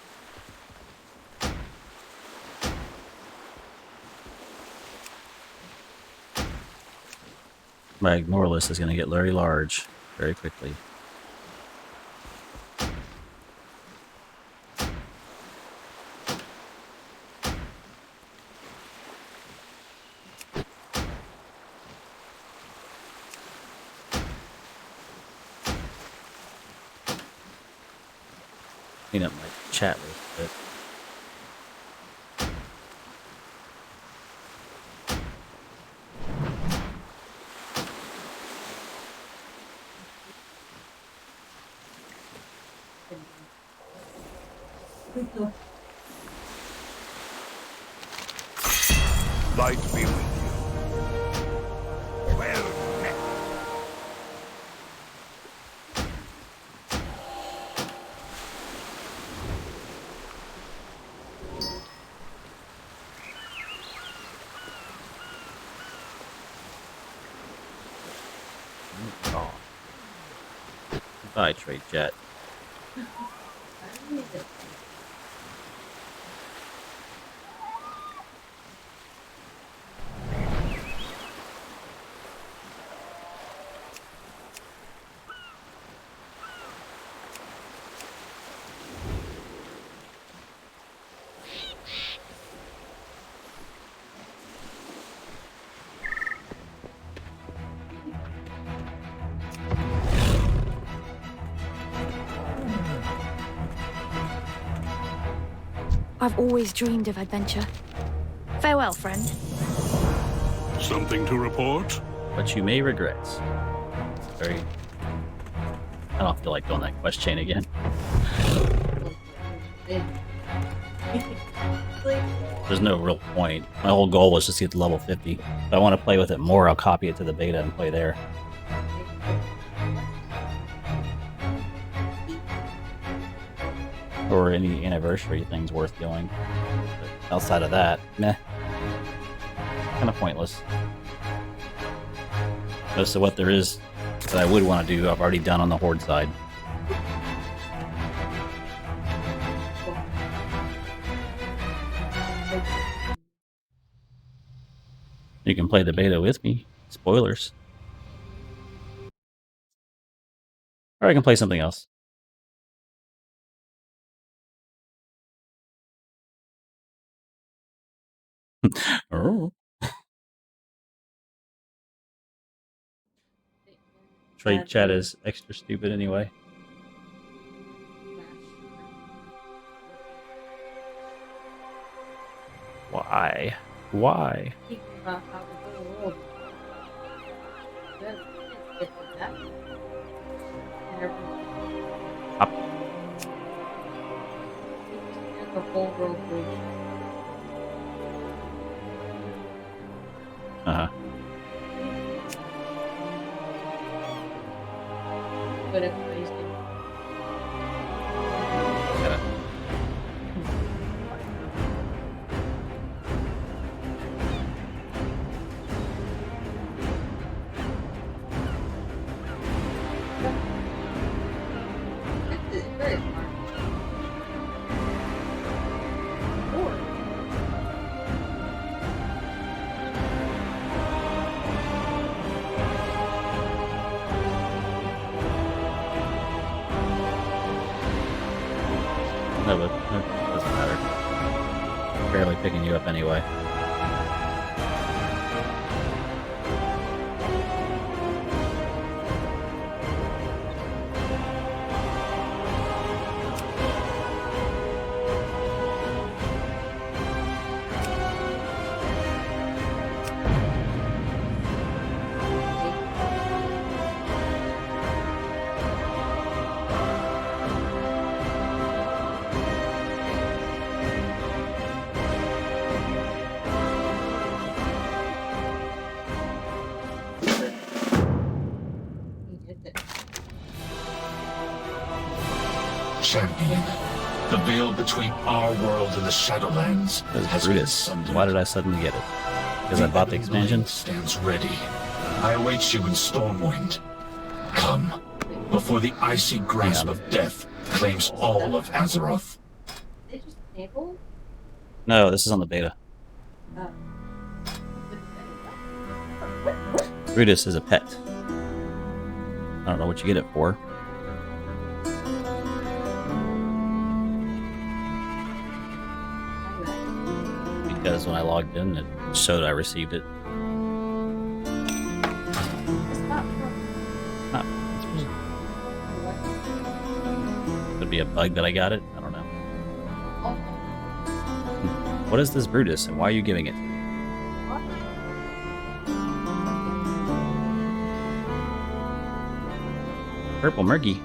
My ignore list is going to get very large very quickly. Clean up my chat list a bit.
Light be with you. Well met.
Oh. Goodbye, trade jet.
I've always dreamed of adventure. Farewell, friend.
Something to report?
But you may regret. Very. I don't feel like doing that quest chain again. There's no real point. My whole goal was just to get to level 50. If I want to play with it more, I'll copy it to the beta and play there. Or any anniversary things worth doing. But outside of that, meh. Kind of pointless. Most of what there is that I would want to do, I've already done on the Horde side. You can play the beta with me. Spoilers. Or I can play something else. Oh. Trade chat is extra stupid anyway. Why? Why? Up.
The whole world bridge.
Uh-huh.
But everybody's
No, but it doesn't matter. Barely picking you up anyway.
Champion, the veil between our world and the Shadowlands has been
Brutus.
sundered.
Why did I suddenly get it? Because I bought the expansion?
Stands ready. I await you in Stormwind. Come, before the icy grasp of death claims all of Azeroth.
No, this is on the beta. Brutus is a pet. I don't know what you get it for. Because when I logged in, it showed I received it. Could be a bug that I got it. I don't know. What is this Brutus, and why are you giving it to me? Purple Murky.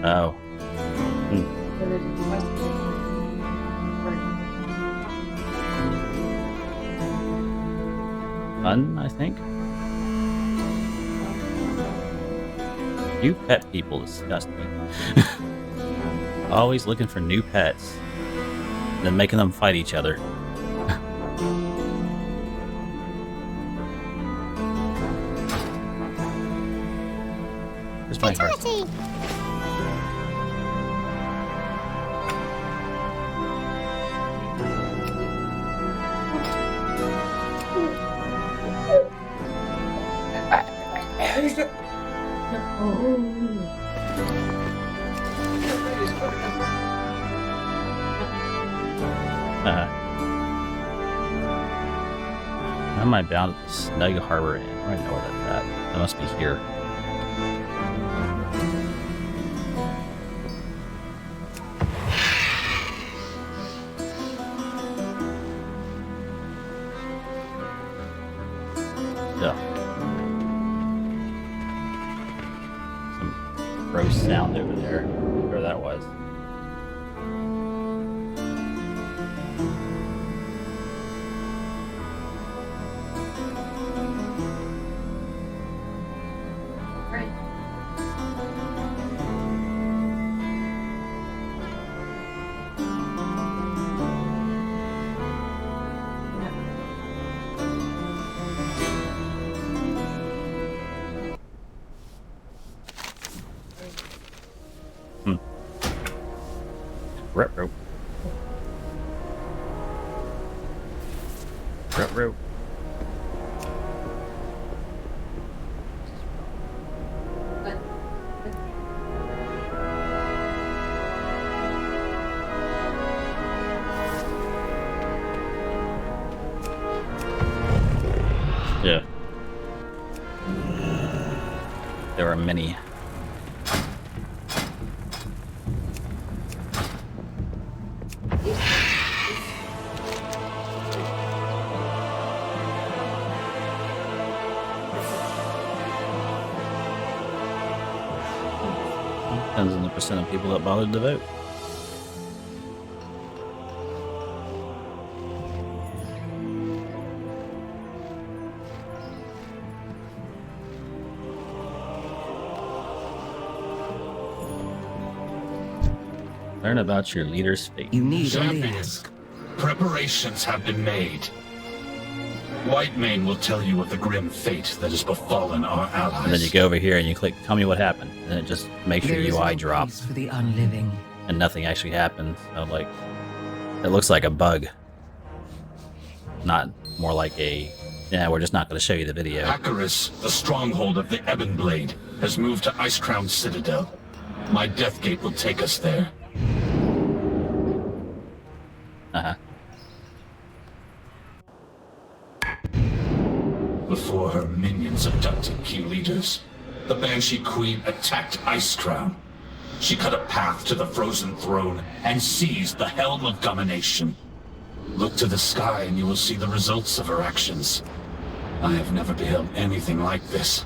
Oh. Fun, I think. New pet people disgust me. Always looking for new pets. And then making them fight each other. Here's my heart. How am I bound at the Snug Harbor Inn? I don't know where that's at. That must be here. Yeah. Some gross sound over there. Where that was. Retro. Retro. Yeah. There are many. Depends on the percent of people that bothered to vote. Learn about your leader's fate.
You need champions. Preparations have been made. Whitemane will tell you of the grim fate that has befallen our allies.
And then you go over here and you click "Tell me what happened," and it just makes your UI drop,
For the unliving.
and nothing actually happens. So like, it looks like a bug, not more like a Yeah, we're just not going to show you the video.
Acaris, the stronghold of the Ebonblade, has moved to Icecrown Citadel. My Deathgate will take us there.
Uh-huh.
Before her minions abducted key leaders, the Banshee Queen attacked Icecrown. She cut a path to the Frozen Throne and seized the Helm of Domination. Look to the sky and you will see the results of her actions. I have never beheld anything like this.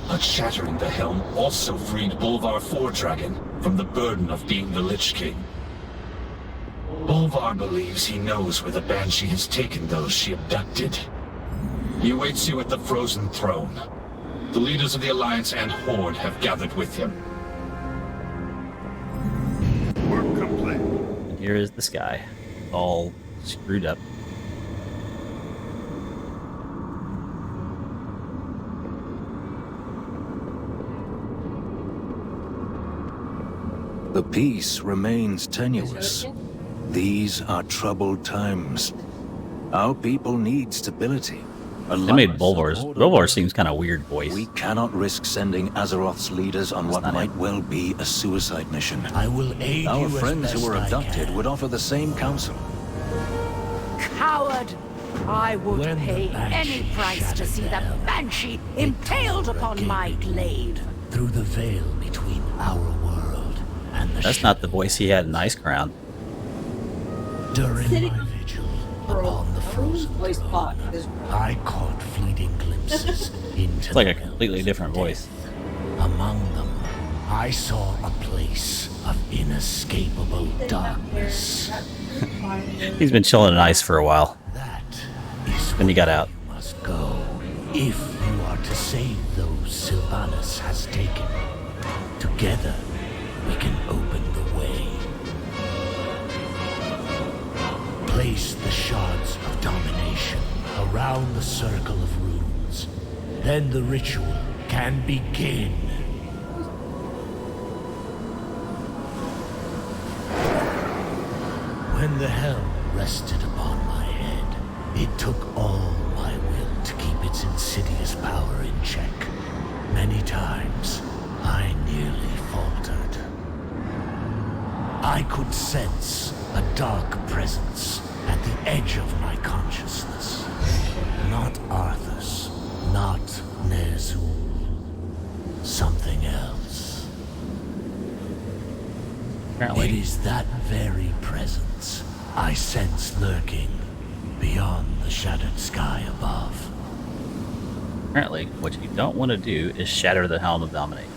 But shattering the helm also freed Bolvar Foredragon from the burden of being the Lich King. Bolvar believes he knows where the Banshee has taken those she abducted. He awaits you at the Frozen Throne. The leaders of the Alliance and Horde have gathered with him.
Work complete.
And here is the sky, all screwed up.
The peace remains tenuous. These are troubled times. Our people need stability.
They made Bolvar's. Bolvar seems kind of weird voice.
We cannot risk sending Azeroth's leaders on what might well be a suicide mission.
I will aid
Our
you
friends
as
who were
best I
abducted
can.
would offer the same counsel.
Coward! I would
When the
pay
Banshee
any price to see the
shattered hell,
Banshee impaled upon my glade.
Through the veil between our world and the
That's not the voice he had in Icecrown.
During my vigil upon the Frozen Throne, I caught fleeting glimpses into
It's like a
the
completely
realms
different
of
voice.
death. Among them, I saw a place of inescapable darkness.
He's been chilling in ice for a while.
That is
Then he got out.
you must go if you are to save those Sylvanas has taken. Together, we can open the way. Place the shards of domination around the circle of runes. Then the ritual can begin. When the helm rested upon my head, it took all my will to keep its insidious power in check. Many times, I nearly faltered. I could sense a dark presence at the edge of my consciousness. Not Arthas, not Ner'zhul. Something else.
Apparently.
It is that very presence I sense lurking beyond the shattered sky above.
Apparently, what you don't want to do is shatter the Helm of Domination.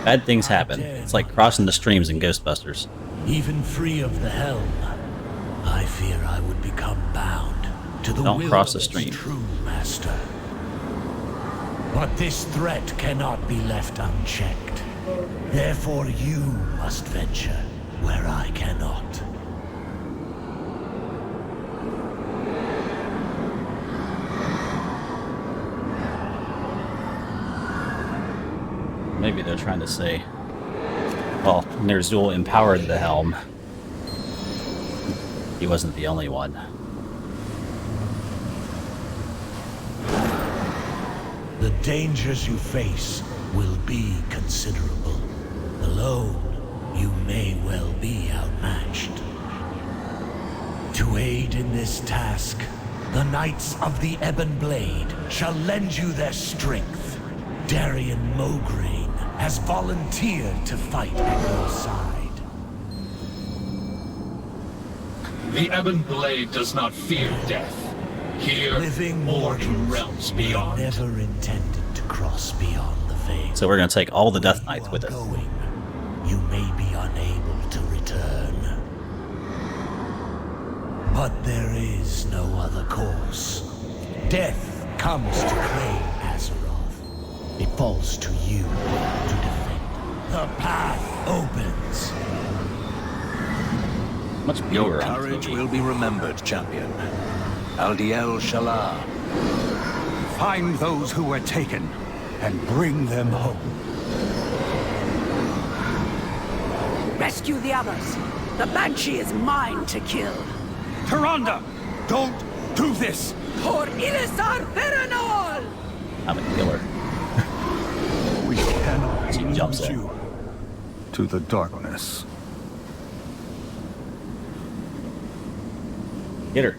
Bad things happen. It's like crossing the streams in Ghostbusters.
Even free of the helm, I fear I would become bound to the
Don't
will
cross
of
the
its
stream.
true master. But this threat cannot be left unchecked. Therefore you must venture where I cannot.
Maybe they're trying to say, well, Ner'zhul empowered the Helm. He wasn't the only one.
The dangers you face will be considerable. Alone, you may well be outmatched. To aid in this task, the Knights of the Ebon Blade shall lend you their strength. Darian Mograine has volunteered to fight at your side.
The Ebon Blade does not fear death. Here
Living
or in
mortals
realms
were
beyond.
never intended to cross beyond the veil.
So we're going to take all the Death Knights with us.
Going, you may be unable to return. But there is no other course. Death comes to claim Azeroth. It falls to you to defend. The path opens.
Much
Your
bigger on
courage
TV.
will be remembered, champion. Aldiel Shalar.
Find those who were taken and bring them home.
Rescue the others. The Banshee is mine to kill.
Tyrande, don't Do this!
For Ilisar Veranol!
I'm a killer.
We cannot
She jumps
lose
in.
you to the darkness.
Get her.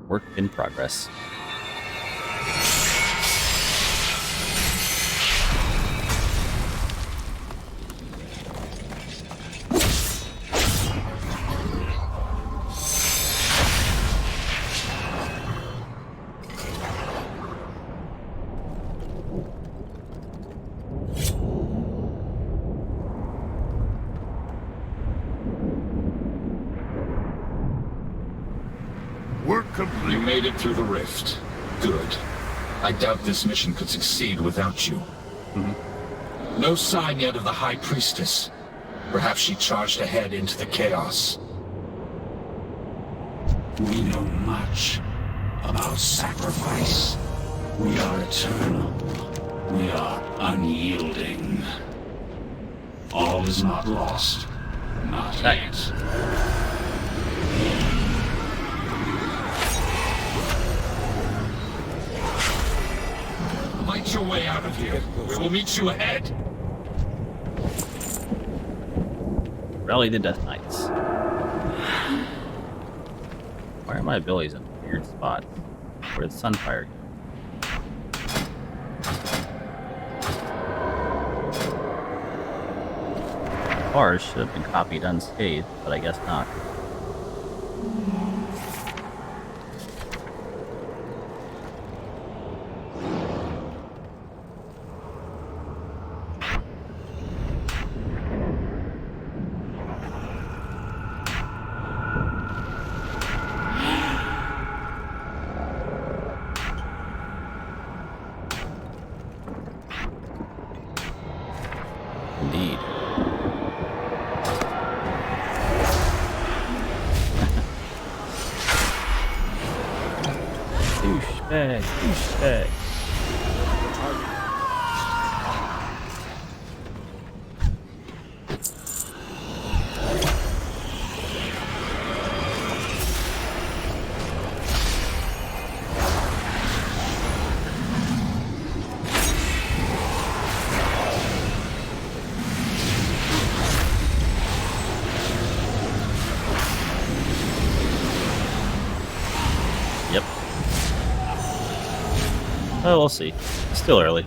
Work in progress.
Work complete.
You made it through the rift. Good. I doubt this mission could succeed without you. No sign yet of the High Priestess. Perhaps she charged ahead into the chaos.
We know much about sacrifice. We are eternal. We are unyielding. All is not lost. Not yet.
Fight your way out of here. We will meet you ahead.
Rally the Death Knights. Why are my abilities in weird spots? Where'd Sunfire go? Bars should have been copied unscathed, but I guess not. Indeed. Douchebag, douchebag. Yep. Well, we'll see. It's still early.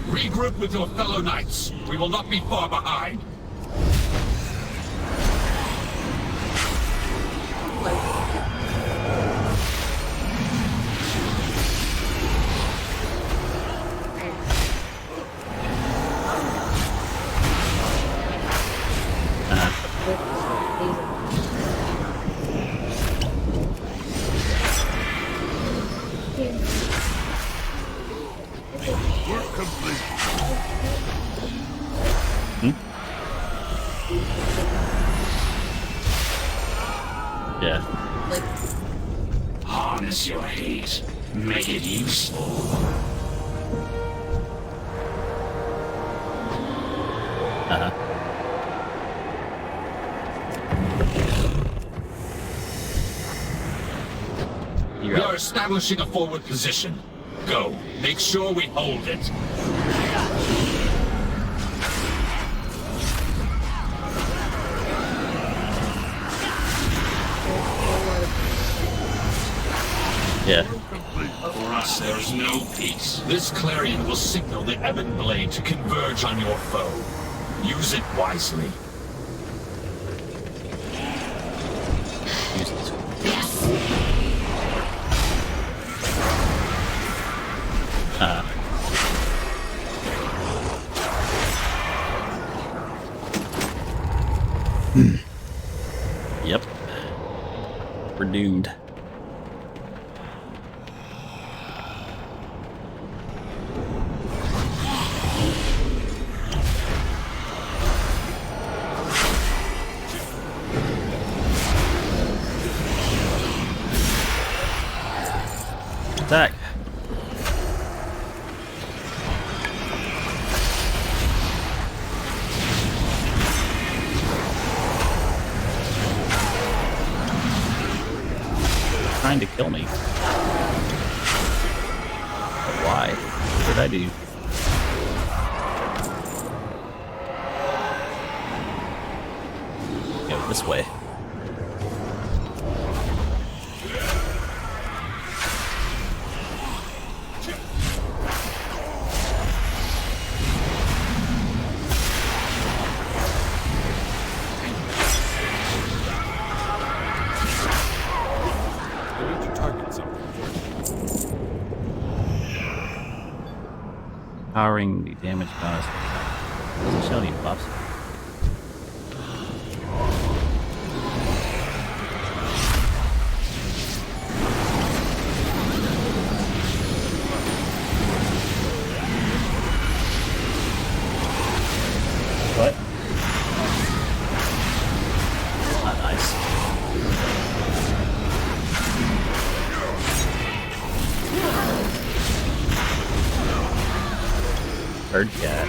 Regroup with your fellow knights. We will not be far behind.
Work complete.
Yeah.
Harness your hate. Make it useful.
We are establishing a forward position. Go. Make sure we hold it.
Yeah.
For us, there is no peace. This clarion will signal the Ebon Blade to converge on your foe. Use it wisely.
Yep. We're doomed. trying to kill me. But why? What did I do? Go this way. Powering the damage bonus. Doesn't show any buffs. What? Not nice. Bird cat.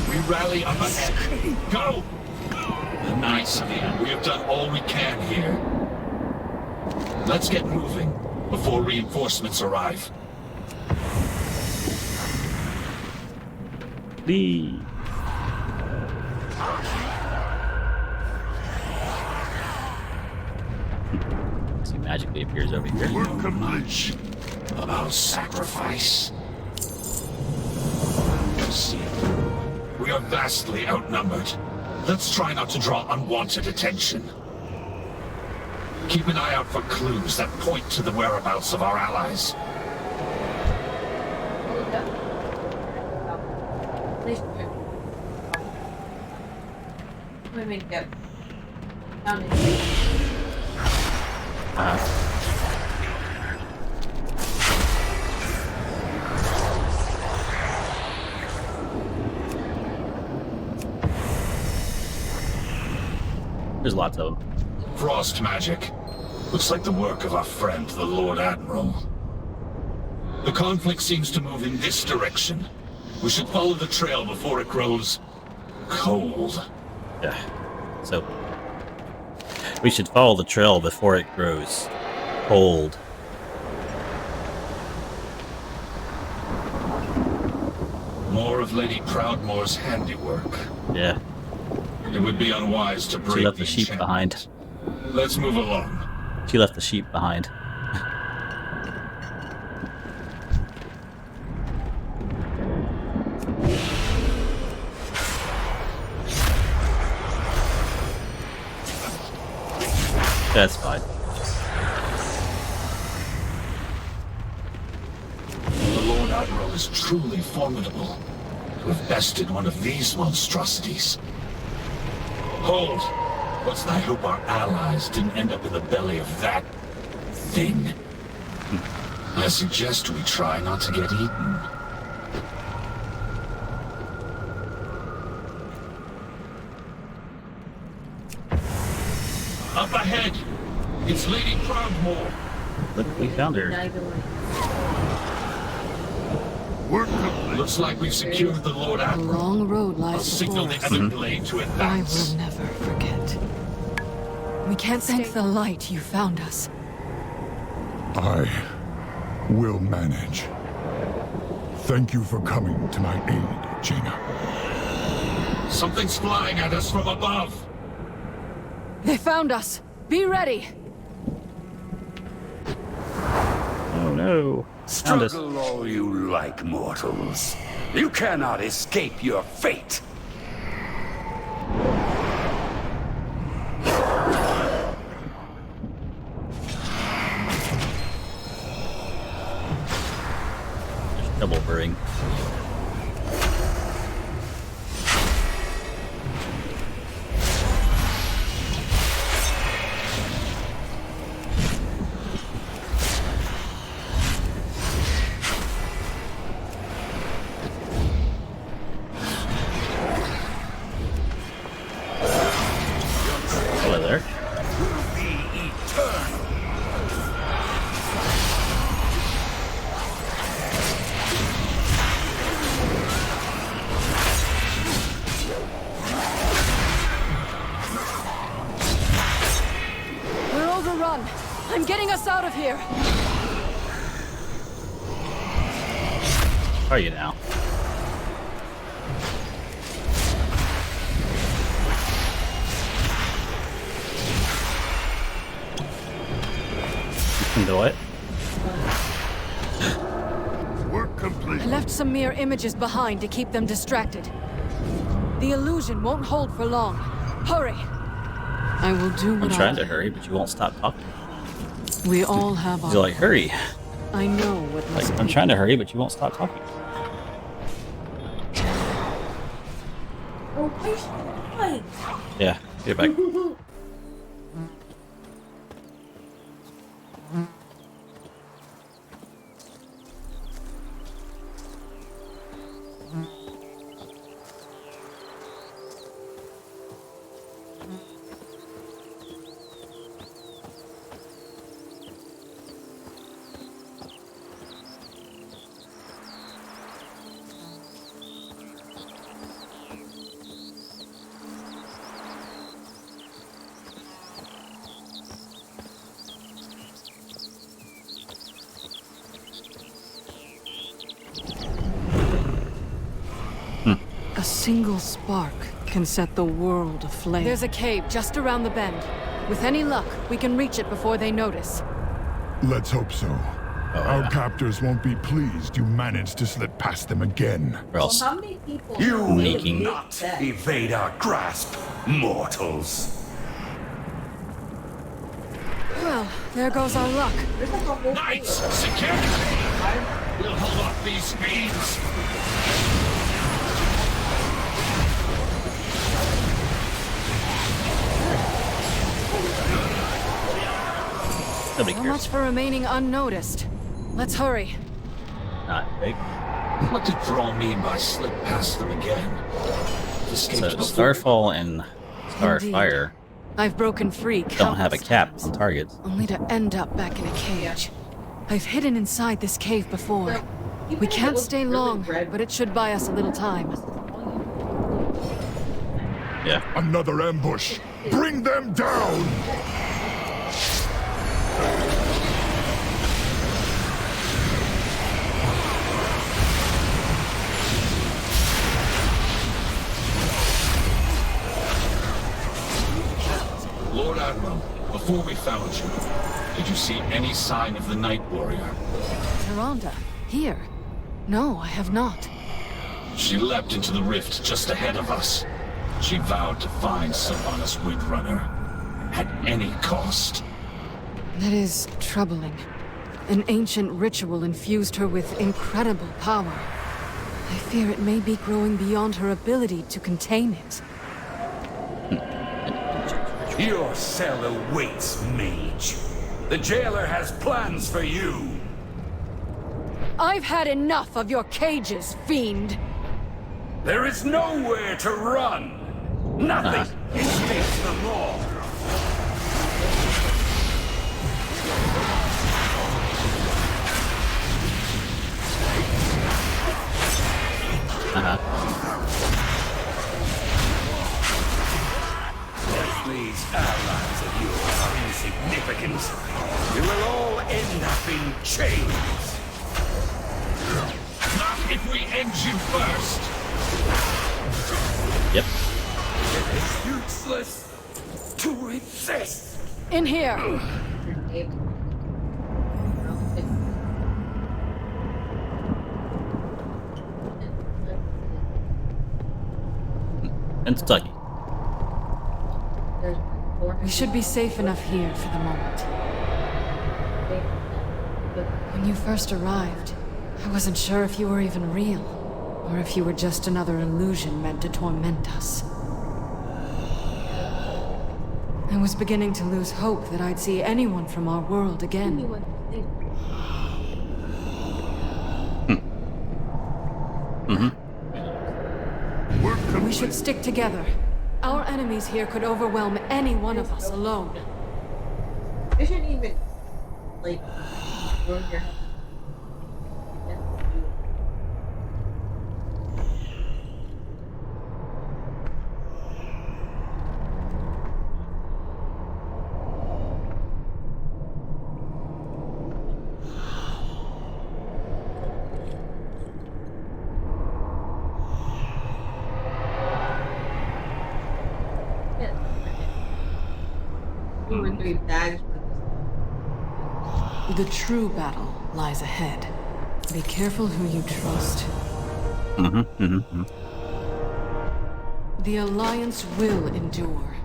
We rally up ahead. Go! Nice of you. We have done all we can here. Let's get moving before reinforcements arrive.
Lee. He magically appears over here.
Much about sacrifice. See, we are vastly outnumbered. Let's try not to draw unwanted attention. Keep an eye out for clues that point to the whereabouts of our allies.
There's lots of them.
Frost magic. Looks like the work of our friend, the Lord Admiral. The conflict seems to move in this direction. We should follow the trail before it grows cold.
Yeah. So we should follow the trail before it grows cold.
More of Lady Proudmoore's handiwork.
Yeah.
It would be unwise to break
She left the sheep behind.
Let's move along.
She left the sheep behind. That's fine.
The Lord Admiral is truly formidable. To have bested one of these monstrosities. Hold! Let's not hope our allies didn't end up in the belly of that thing. I suggest we try not to get eaten. Up ahead! It's Lady Proudmoore!
Look, we found her.
Looks like we've secured the Lord
A
Admiral.
long road
I'll
lies
signal
before
the
us.
Everblade to
I
advance.
will never forget. We can't thank the light you found us.
I will manage. Thank you for coming to my aid, Jaina.
Something's flying at us from above.
They found us. Be ready.
Oh no. Found us.
Struggle all you like, mortals. You cannot escape your fate.
Double burring.
done. I'm getting us out of here.
Are you now? You can do it.
Work complete.
I left some mirror images behind to keep them distracted. The illusion won't hold for long. Hurry!
I will do what
I'm trying to hurry, but you won't stop talking.
We all have
You're like, hurry.
I know what must
Like, I'm trying to hurry, but you won't stop talking.
Oh, wait.
Yeah, get back.
A single spark can set the world aflame.
There's a cave just around the bend. With any luck, we can reach it before they notice.
Let's hope so. Our captors won't be pleased you managed to slip past them again.
Or else
How many people
You will
Making-
not evade our grasp, mortals.
Well, there goes our luck.
Knights, security! We'll hold off these fiends.
nobody
So
cares.
much for remaining unnoticed. Let's hurry.
Not big.
What did Thrall mean by slip past them again? Escaped
So
before?
Starfall and Starfire
I've broken free
don't have a
countless
cap
times,
on targets.
only to end up back in a cage. I've hidden inside this cave before. We can't stay long, but it should buy us a little time.
Yeah.
Another ambush. Bring them down!
Lord Admiral, before we found you, did you see any sign of the Night Warrior?
Tyrande, here. No, I have not.
She leapt into the rift just ahead of us. She vowed to find Sylvanas Windrunner at any cost.
That is troubling. An ancient ritual infused her with incredible power. I fear it may be growing beyond her ability to contain it.
Your cell awaits, mage. The jailer has plans for you.
I've had enough of your cages, fiend!
There is nowhere to run. Nothing escapes the law. These allies of yours are insignificant. You will all end up in chains.
Not if we end you first.
Yep.
It is useless to resist.
In here!
And Stucky.
We should be safe enough here for the moment. When you first arrived, I wasn't sure if you were even real, or if you were just another illusion meant to torment us. I was beginning to lose hope that I'd see anyone from our world again. We should stick together. Our enemies here could overwhelm any one of us alone.
We shouldn't even, like, ruin your head. 3 bags.
The true battle lies ahead. Be careful who you trust. The Alliance will endure.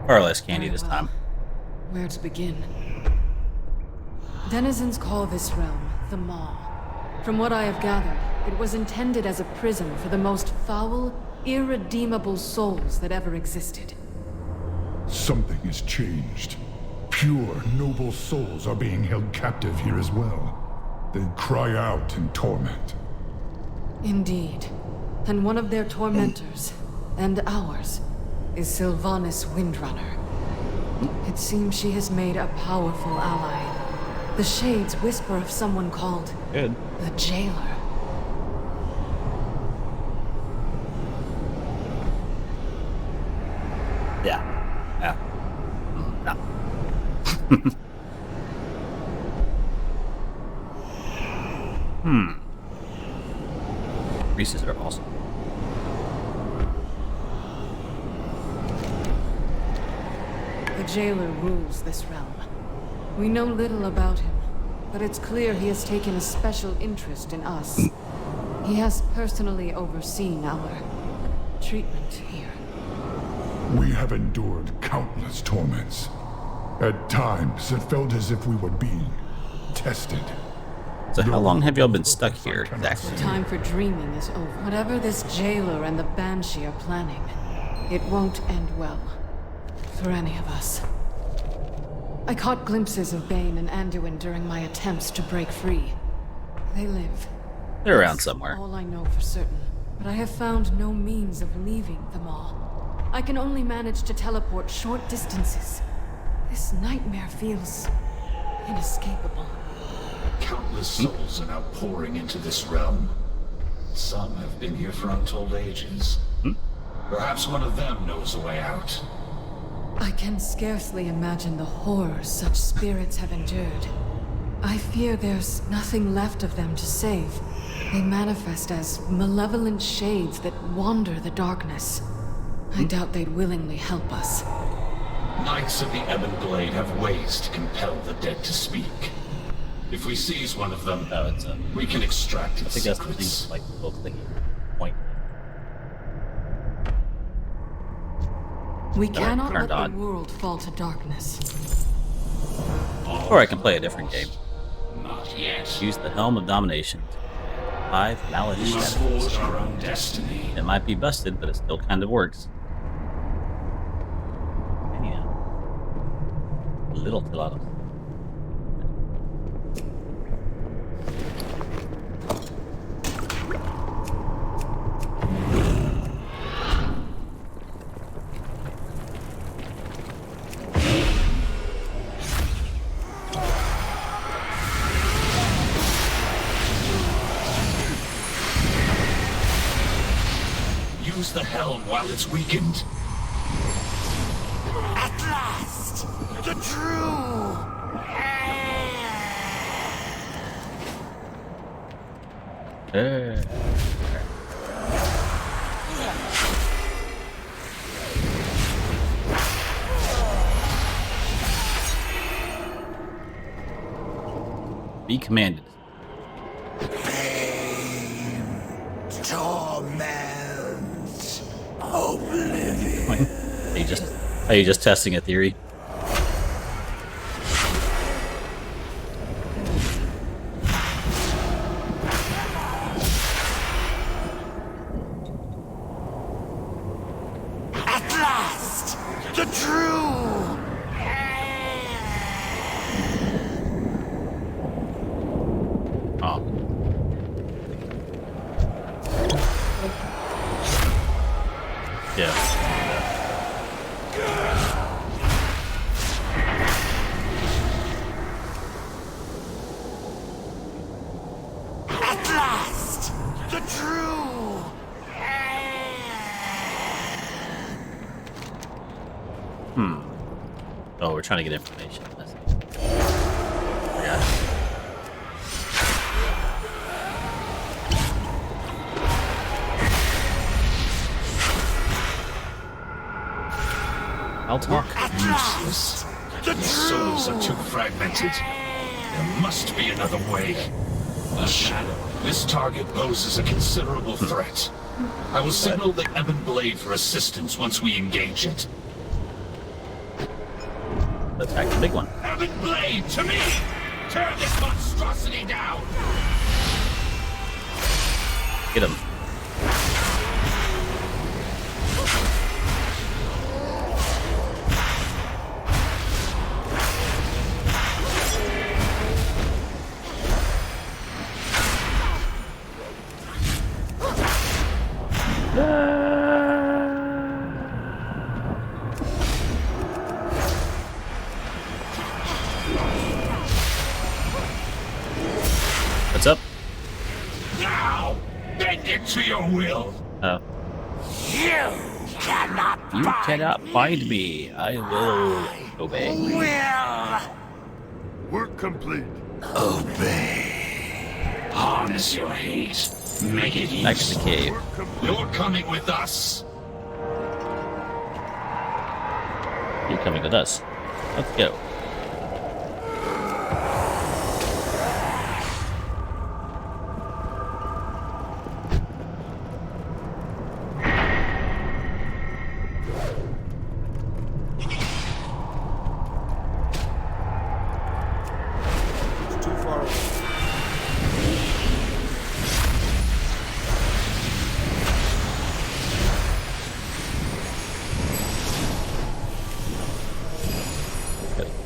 Far less candy this time.
Where to begin? Denizens call this realm the Maw. From what I have gathered, it was intended as a prison for the most foul, irredeemable souls that ever existed.
Something has changed. Pure, noble souls are being held captive here as well. They cry out in torment.
Indeed. And one of their tormentors, and ours, is Sylvanas Windrunner. It seems she has made a powerful ally. The Shades whisper of someone called
the
Jailer.
Yeah. Reese's are awesome.
The Jailer rules this realm. We know little about him, but it's clear he has taken a special interest in us. He has personally overseen our treatment here.
We have endured countless torments. At times, it felt as if we were being tested.
So how long have y'all been stuck here, exactly?
The time for dreaming is over. Whatever this Jailer and the Banshee are planning, it won't end well. For any of us. I caught glimpses of Bane and Anduin during my attempts to break free. They live.
They're around somewhere.
All I know for certain. But I have found no means of leaving them all. I can only manage to teleport short distances. This nightmare feels inescapable.
Countless souls are now pouring into this realm. Some have been here for untold ages. Perhaps one of them knows a way out.
I can scarcely imagine the horrors such spirits have endured. I fear there's nothing left of them to save. They manifest as malevolent shades that wander the darkness. I doubt they'd willingly help us.
Knights of the Ebon Blade have ways to compel the dead to speak. If we seize one of them, we can extract its
I think
secrets.
that's the thing, like the little thingy point.
We cannot let
turned
the
on.
world fall to darkness.
Or I can play a different game.
Not yet.
Use the Helm of Domination. 5 Mallet
We must
Shadows.
forge our own destiny.
It might be busted, but it still kind of works. Anyhow. Little Tilados.
Use the helm while it's weakened.
At last, the true.
Be commanded.
Torment. Oblivion.
Are you just testing a theory?
At last, the true.
Oh. Yeah.
At last, the true.
Oh, we're trying to get information. Yeah. I'll talk.
Useless. Your souls are too fragmented. There must be another way. A shadow. This target poses a considerable threat. I will signal the Ebon Blade for assistance once we engage it.
Attack the big one.
Ebon Blade, to me! Tear this monstrosity down!
Get him. What's up?
Now, bend it to your will.
Oh.
You cannot
bind me. I will obey.
Work complete.
Obey. Harness your hate. Make it easy.
Back to the cave.
You're coming with us.
You're coming with us. Let's go.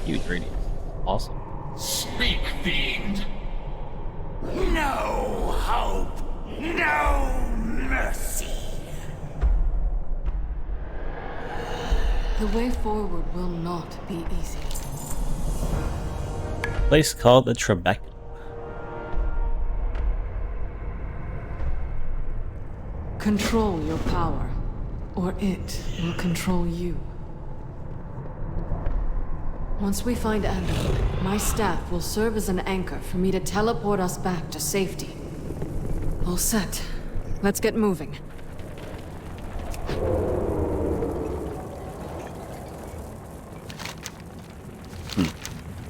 Huge radius. Awesome.
Speak, fiend.
No hope, no mercy.
The way forward will not be easy.
Place called the Trebek.
Control your power, or it will control you. Once we find Anduin, my staff will serve as an anchor for me to teleport us back to safety. All set. Let's get moving.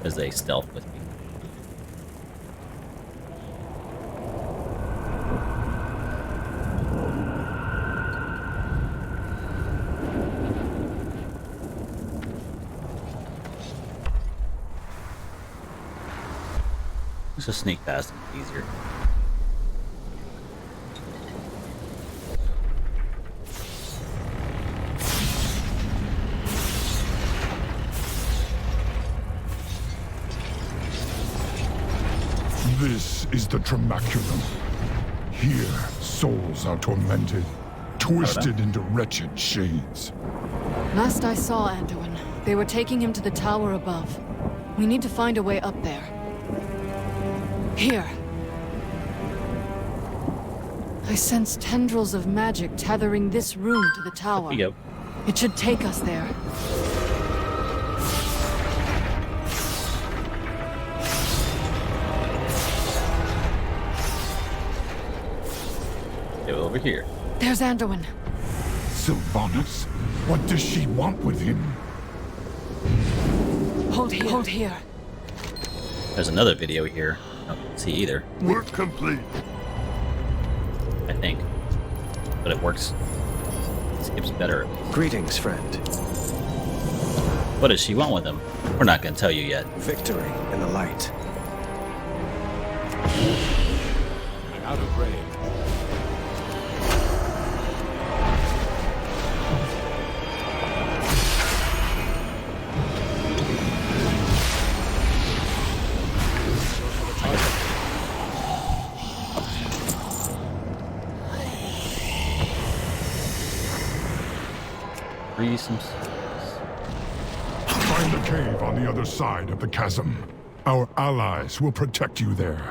As they stealth with me. Let's just sneak past them easier.
This is the Tremaculum. Here, souls are tormented, twisted into wretched shades.
Last I saw Anduin, they were taking him to the tower above. We need to find a way up there. Here. I sense tendrils of magic tethering this room to the tower.
Here you go.
It should take us there.
Go over here.
There's Anduin.
Sylvanas, what does she want with him?
Hold here. Hold here.
There's another video here. I don't see either.
Work complete.
I think. But it works. Skips better.
Greetings, friend.
What does she want with him? We're not going to tell you yet.
Victory in the light.
Out of range.
Free some.
Find the cave on the other side of the chasm. Our allies will protect you there.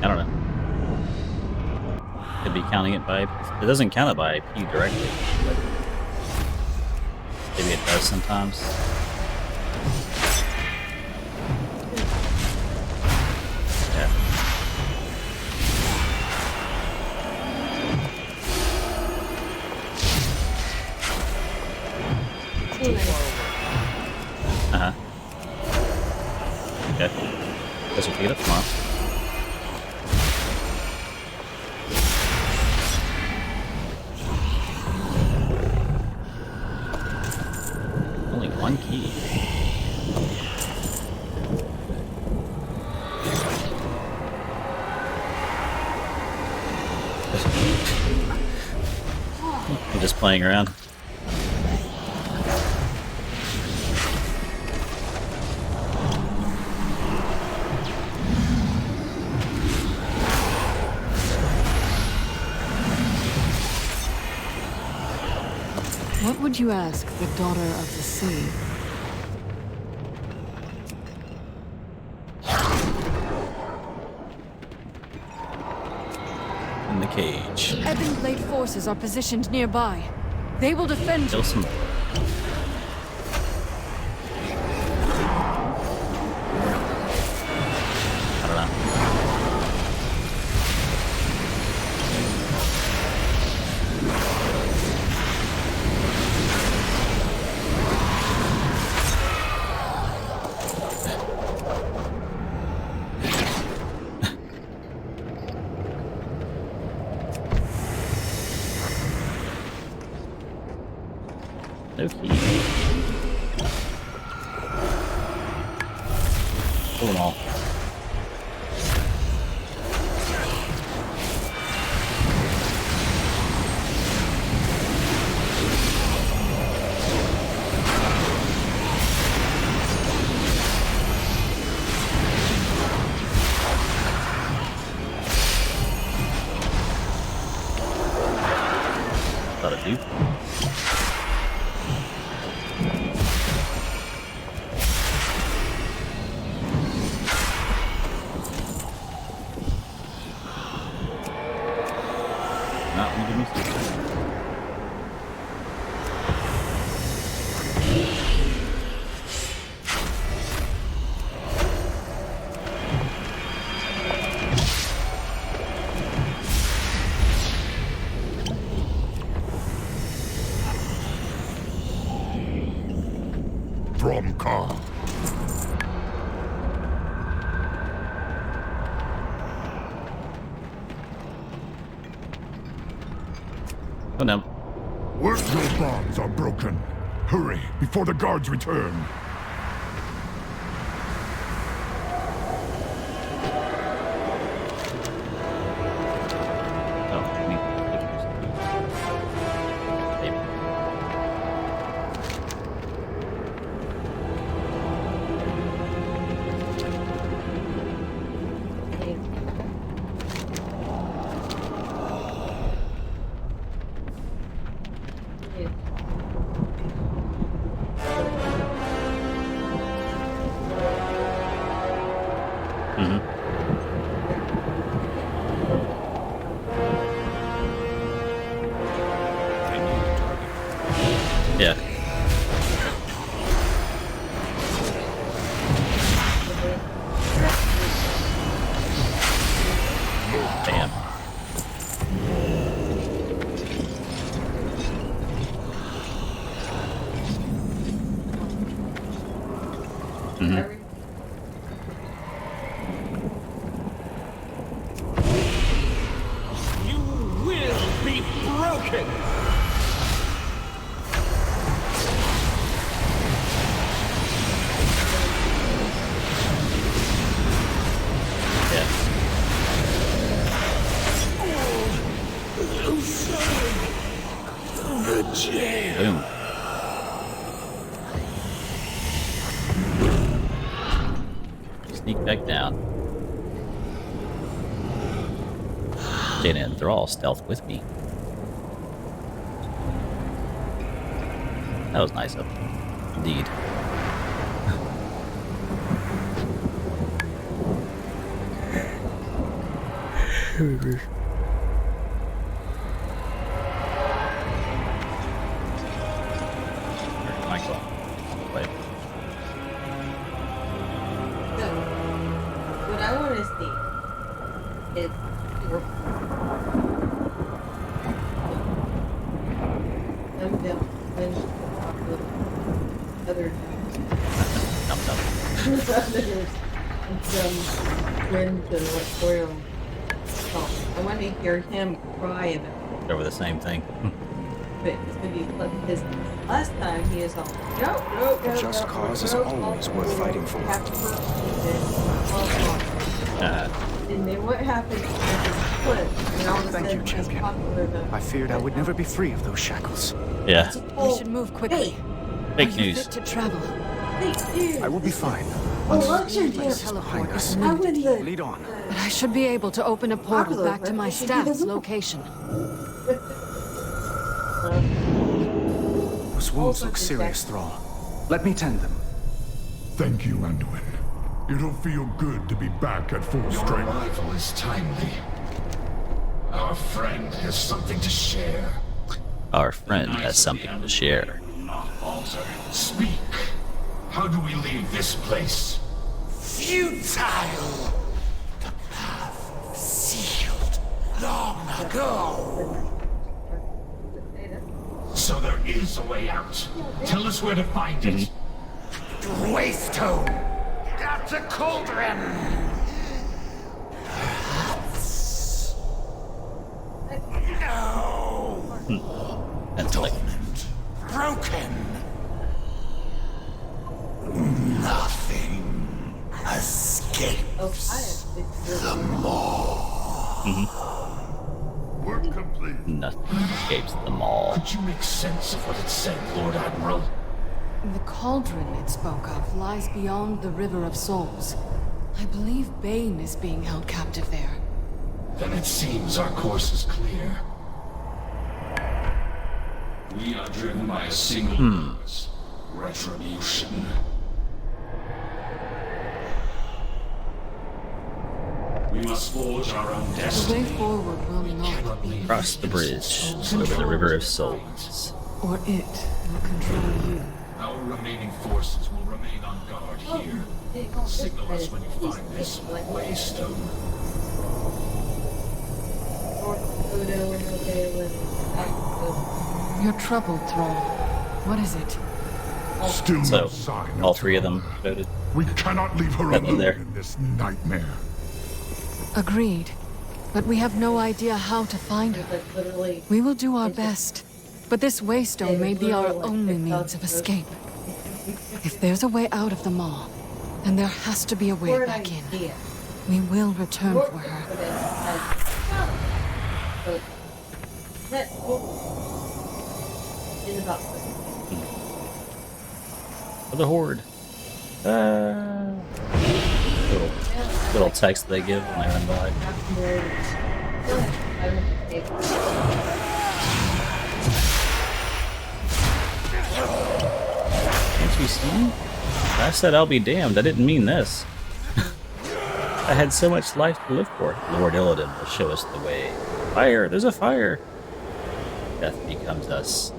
I don't know. Could be counting it by. It doesn't count it by IP directly, but maybe it does sometimes. Okay. Guess we'll pick it up tomorrow. Only one key. I'm just playing around.
What would you ask the daughter of the sea?
In the cage.
Ebon Blade forces are positioned nearby. They will defend
Kill some. I don't know. No key. Pull them all. Thought it'd do. Not gonna give me some.
Dromcar.
Oh no.
Your bonds are broken. Hurry, before the guards return.
Oh, I mean, yeah. Damn.
You will be broken!
Yeah.
The jail.
Boom. Sneak back down. Didn't enthrall stealth with me. That was nice of him. Indeed. Michael. Wait.
So, what I want to see is your I'm down when other
Dump.
others. It's twins and what Royal. Oh, I want to hear him cry about
Over the same thing.
it. Because last time he is all no.
A just cause is always worth fighting for.
And then what happened?
Thank you, champion. I feared I would never be free of those shackles.
Yeah.
We should move quickly.
Fake
Are you
news.
fit to travel?
I will be fine.
Teleport is needed.
Lead on.
But I should be able to open a portal back to my staff's location.
Those wounds look serious, Thrall. Let me tend them.
Thank you, Anduin. It'll feel good to be back at full
Your
strength.
arrival is timely. Our friend has something to share.
Our friend has something to share.
Not alter. Speak. How do we leave this place?
Futile! The path sealed long ago.
So there is a way out. Tell us where to find it.
Waystone! Dr. Cauldron! Perhaps. No!
That's like
Broken! Nothing escapes the maw.
Work complete.
nothing escapes them all.
Could you make sense of what it said, Lord Admiral?
The cauldron it spoke of lies beyond the River of Souls. I believe Bane is being held captive there.
Then it seems our course is clear. We are driven by a single purpose: retribution. We must forge our own
The way
destiny.
forward will not be
Cross the bridge over the River of Souls.
or it will control you.
Our remaining forces will remain on guard here. Signal us when you find this waystone.
You're troubled, Thrall. What is it?
Still no
So,
sign
all
of
three of them
Tamara.
voted.
We cannot leave her
Nothing
alone
there.
in this nightmare.
Agreed. But we have no idea how to find her. We will do our best. But this waystone may be our only means of escape. If there's a way out of the maw, then there has to be a way back in. We will return for her.
For the Horde. Little text they give when they run by. Can't you see? I said I'll be damned. I didn't mean this. I had so much life to live for. Lord Illidan will show us the way. Fire! There's a fire! Death becomes us.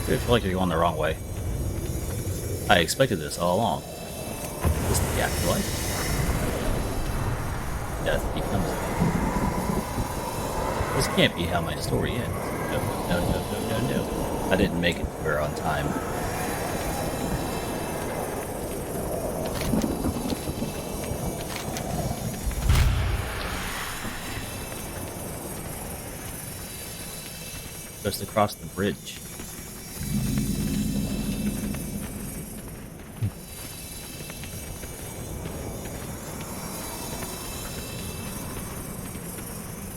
I feel like you're going the wrong way. I expected this all along. Is this the afterlife? Death becomes us. This can't be how my story ends. No. I didn't make it to her on time. Just across the bridge.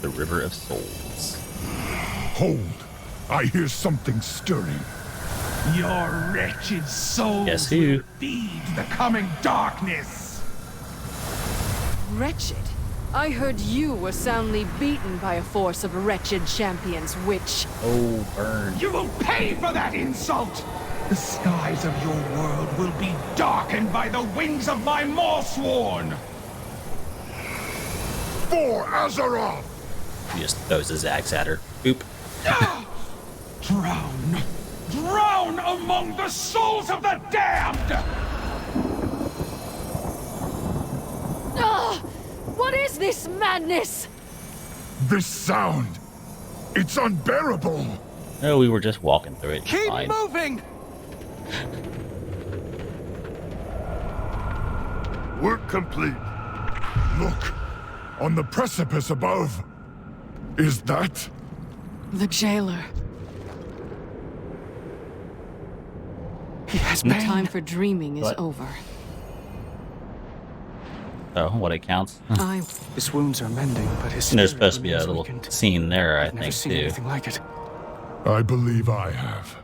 The River of Souls.
Hold! I hear something stirring.
Your wretched souls
Guess who?
will feed the coming darkness.
Wretched? I heard you were soundly beaten by a force of wretched champions, witch.
Oh, burn.
You will pay for that insult! The skies of your world will be darkened by the wings of my Morsworn!
For Azeroth!
He just throws his axe at her. Boop.
Drown! Drown among the souls of the damned!
Ah!
What is this madness?
This sound! It's unbearable!
No, we were just walking through it.
Keep
Fine.
moving!
Work complete. Look, on the precipice above. Is that?
The jailer.
He has
The
been.
time for dreaming is
What?
over.
Oh, what it counts.
His wounds are mending, but his
And there's
spirit
supposed to be a
remains
little
weakened.
scene there, I
I've never
think,
seen
too.
anything like it.
I believe I have.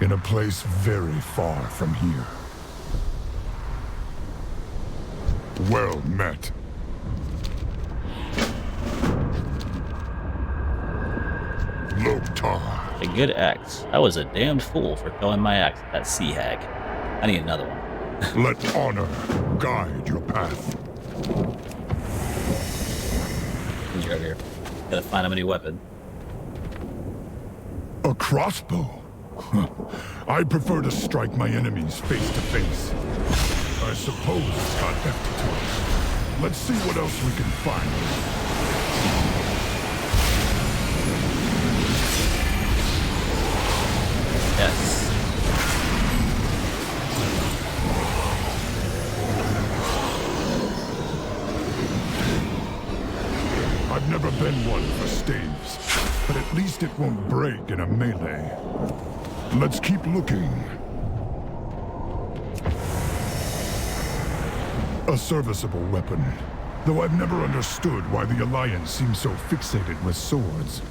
In a place very far from here. Well met. Loktar.
A good axe. I was a damned fool for throwing my axe at that sea hag. I need another one.
Let honor guide your path.
You're over here. Gotta find him a new weapon.
A crossbow? I prefer to strike my enemies face to face. I suppose it's got hefty to it. Let's see what else we can find.
Yes.
I've never been one for staves, but at least it won't break in a melee. Let's keep looking. A serviceable weapon, though I've never understood why the Alliance seems so fixated with swords.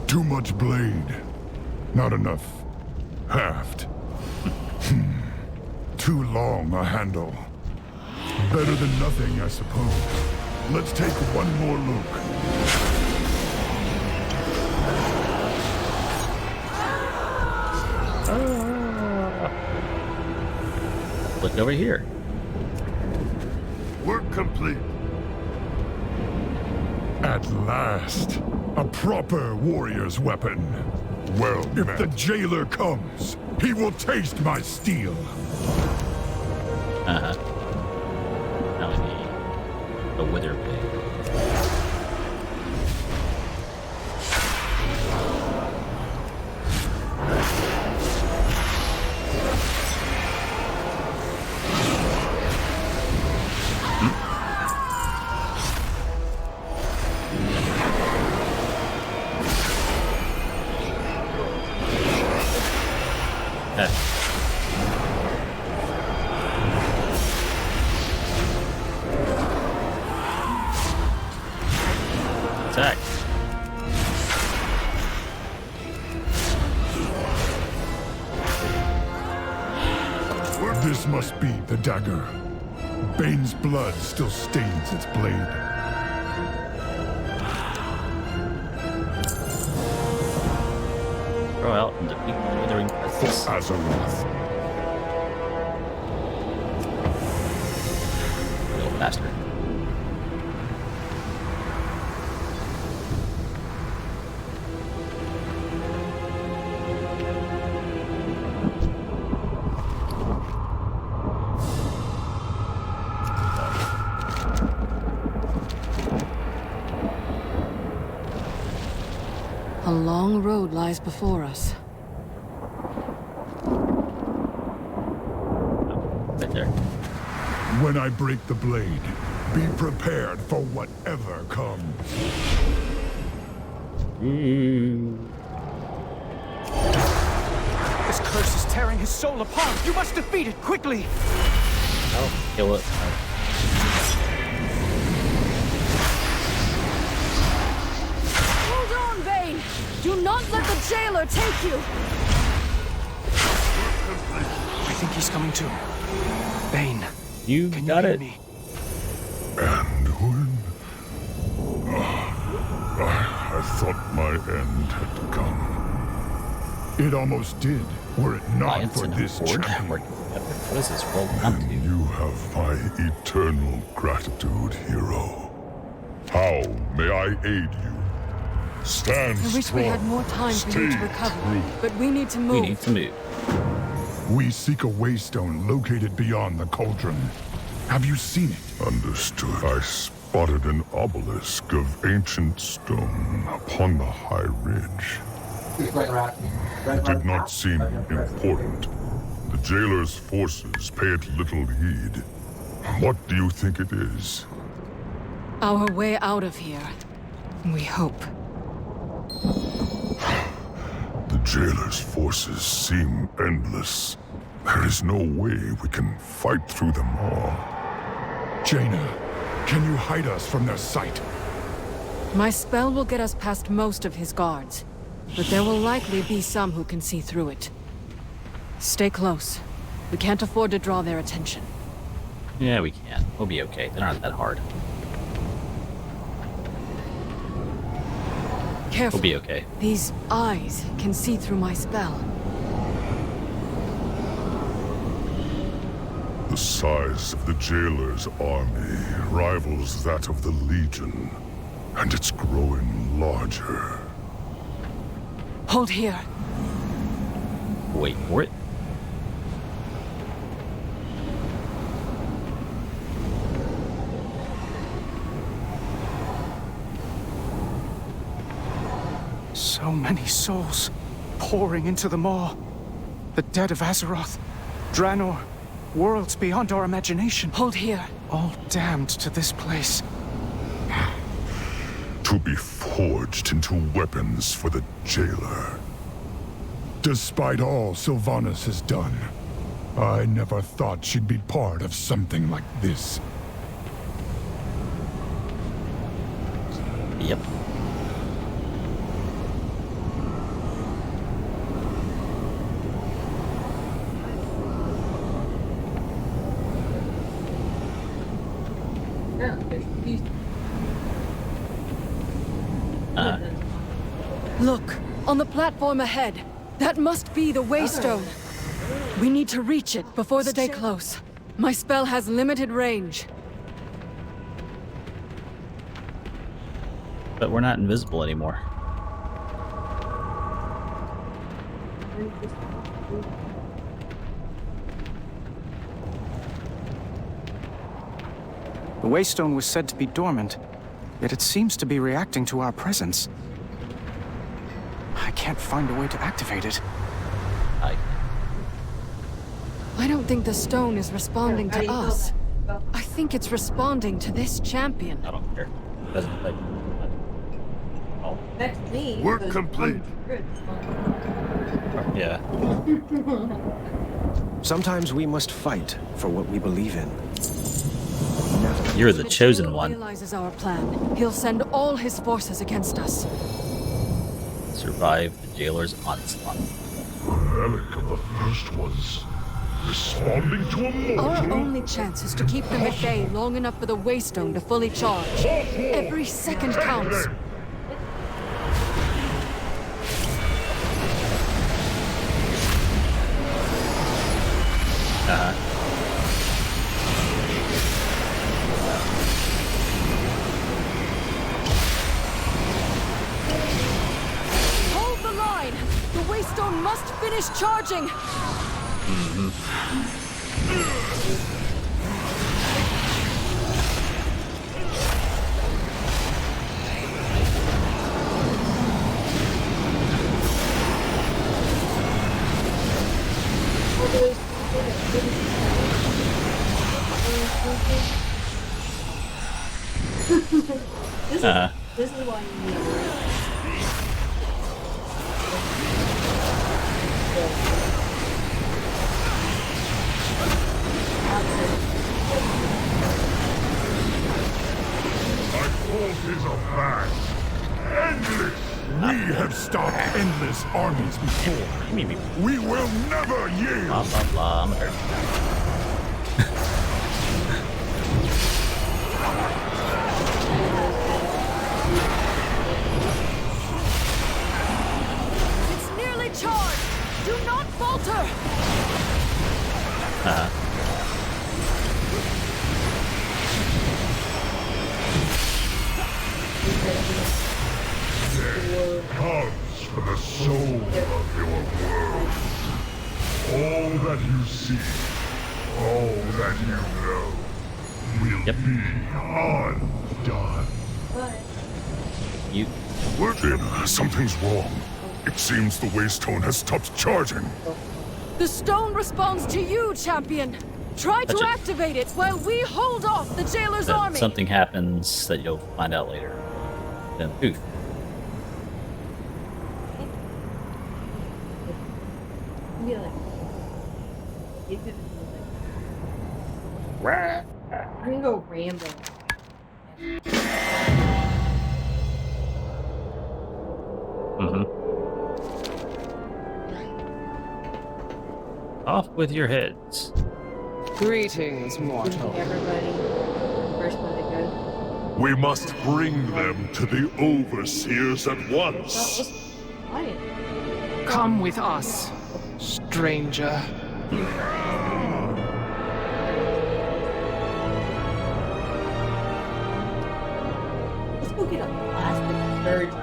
Too much blade, not enough haft. Too long a handle. Better than nothing, I suppose. Let's take one more look.
Look over here.
Work complete. At last, a proper warrior's weapon. Well, if the jailer comes, he will taste my steel.
Uh-huh. Now we need a wither blade. Attack.
This must be the dagger. Bane's blood still stains its blade.
Throw out and defeat the withering presence.
For Azeroth.
Go faster.
A long road lies before us.
Right there.
When I break the blade, be prepared for whatever comes.
This curse is tearing his soul apart. You must defeat it quickly.
I'll kill it.
Hold on, Bane! Do not let the jailer take you!
I think he's coming to. Bane,
you got it.
Me?
And when I thought my end had come. It almost did, were it not for this champion.
What is this world
And you have my eternal gratitude, hero. How may I aid you? Stand
I wish we had more time for you to recover, but we need to move.
We seek a waystone located beyond the cauldron. Have you seen it? Understood. I spotted an obelisk of ancient stone upon the high ridge. It did not seem important. The jailer's forces pay it little heed. What do you think it is?
Our way out of here. We hope.
The jailer's forces seem endless. There is no way we can fight through them all. Jaina, can you hide us from their sight?
My spell will get us past most of his guards, but there will likely be some who can see through it. Stay close. We can't afford to draw their attention.
Yeah, we can. We'll be okay. They're not that hard.
Careful.
We'll be okay.
These eyes can see through my spell.
The size of the jailer's army rivals that of the Legion, and it's growing larger.
Hold here.
Wait for it.
So many souls pouring into the maw. The dead of Azeroth, Draenor, worlds beyond our imagination.
Hold here.
All damned to this place.
To be forged into weapons for the jailer. Despite all Sylvanas has done, I never thought she'd be part of something like this.
Yep.
Look, on the platform ahead. That must be the Waystone. We need to reach it before the day close. My spell has limited range.
But we're not invisible anymore.
The Waystone was said to be dormant, yet it seems to be reacting to our presence. I can't find a way to activate it.
I don't think the stone is responding to us. I think it's responding to this champion.
I don't care. It doesn't like. Oh.
Next me.
Work complete.
Yeah.
Sometimes we must fight for what we believe in.
You're the chosen
If
one.
realizes our plan, he'll send all his forces against us.
Survive the jailer's onslaught.
Relic of the first ones. Responding to a mortal.
Our only chance is to keep them at bay long enough for the Waystone to fully charge. Every second counts. Hold the line! The Waystone must finish charging!
This is why you need
My forces are vast. Endless. We have stopped endless armies before. We will never yield.
Blah blah blah. I'm a nerd.
It's nearly charged! Do not falter!
Death comes for the soul of your world. All that you see, all that you know, will be undone.
You.
Then something's wrong. It seems the Waystone has stopped charging.
The stone responds to you, champion. Try to activate it while we hold off the jailer's army.
Something happens that you'll find out later. Then poof.
I'm gonna go rambling.
Off with your heads.
Greetings, mortal.
Everybody, first one to go.
We must bring them to the Overseers at once.
Come with us, stranger.
Let's go get a plastic surgeon.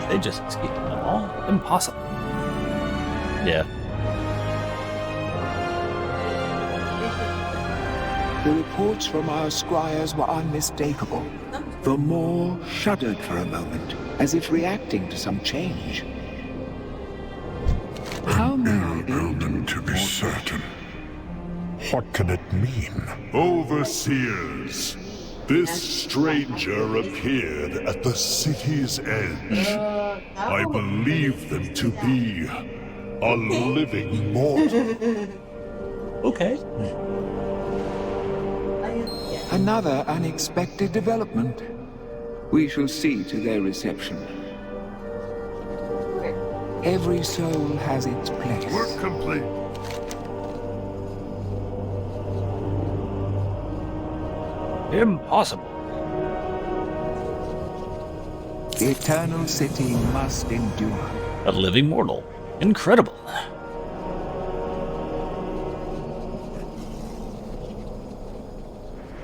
They just escaped them all? Impossible. Yeah.
The reports from our squires were unmistakable. The Moor shuddered for a moment, as if reacting to some change.
How may to be certain. What can it mean? Overseers. This stranger appeared at the city's edge. I believe them to be a living mortal.
Okay.
Another unexpected development. We shall see to their reception. Every soul has its place.
Work complete.
Impossible.
The Eternal City must endure.
A living mortal. Incredible.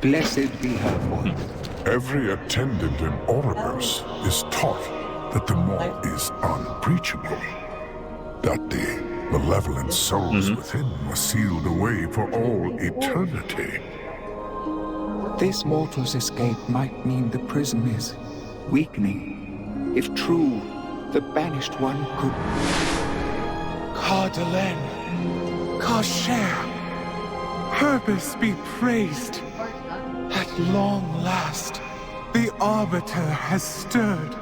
Blessed be her voice.
Every attendant in Oribus is taught that the Maw is unbreachable. That the malevolent souls within are sealed away for all eternity.
This mortal's escape might mean the prism is weakening. If true, the banished one could...
Cardelen, Kasher, purpose be praised. At long last, the Arbiter has stirred.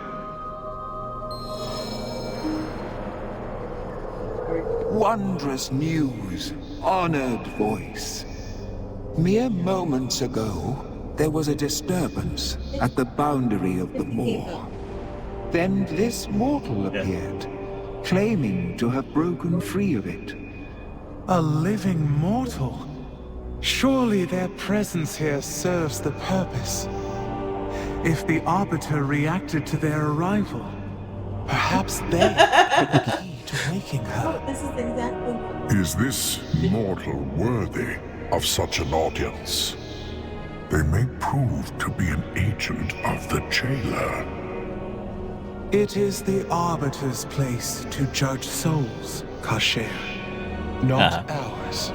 Wondrous news, honored voice. Mere moments ago, there was a disturbance at the boundary of the Moor. Then this mortal appeared, claiming to have broken free of it.
A living mortal? Surely their presence here serves the purpose. If the Arbiter reacted to their arrival, perhaps they are the key to waking her.
This is exactly.
Is this mortal worthy of such an audience? They may prove to be an agent of the jailer.
It is the Arbiter's place to judge souls, Kasher, not ours.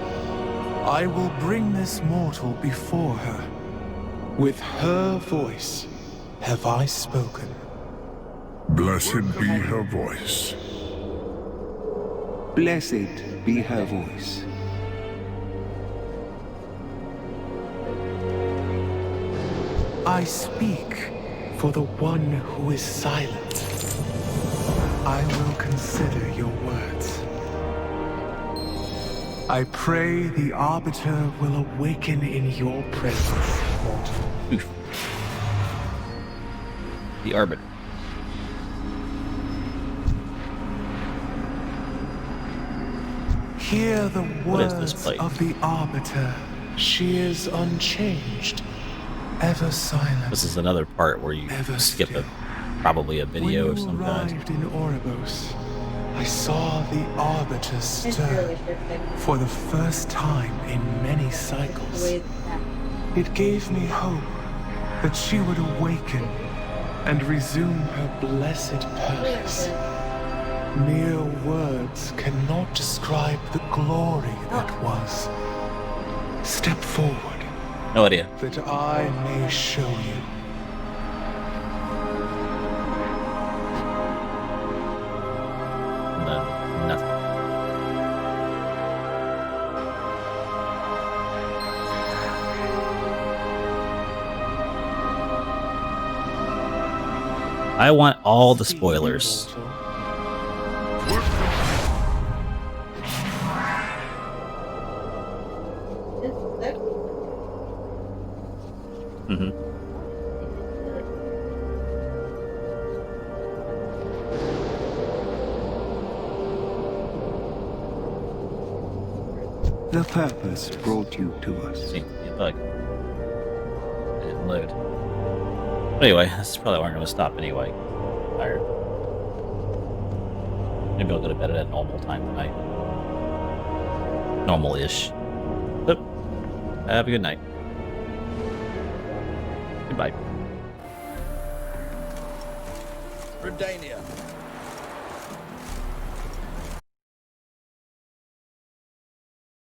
I will bring this mortal before her. With her voice have I spoken.
Blessed be her voice.
Blessed be her voice.
I speak for the one who is silent. I will consider your words. I pray the Arbiter will awaken in your presence, mortal.
Oof. The Arbiter.
Hear the
What is this
words
place?
of the Arbiter. She is unchanged, ever silent.
This is another part where you skip probably a video of some kind.
When you arrived in Oribos, I saw the Arbiter stir for the first time in many cycles. It gave me hope that she would awaken and resume her blessed purpose.
Mere words cannot describe the glory that was. Step forward.
No idea.
That I may show you.
Nothing. I want all the spoilers. Mm-hmm.
The purpose brought you to us.
See, a bug. It didn't load. Anyway, this is probably where I'm going to stop anyway. Tired. Maybe I'll go to bed at a normal time tonight. Normal-ish. But have a good night. Goodbye.
Redania.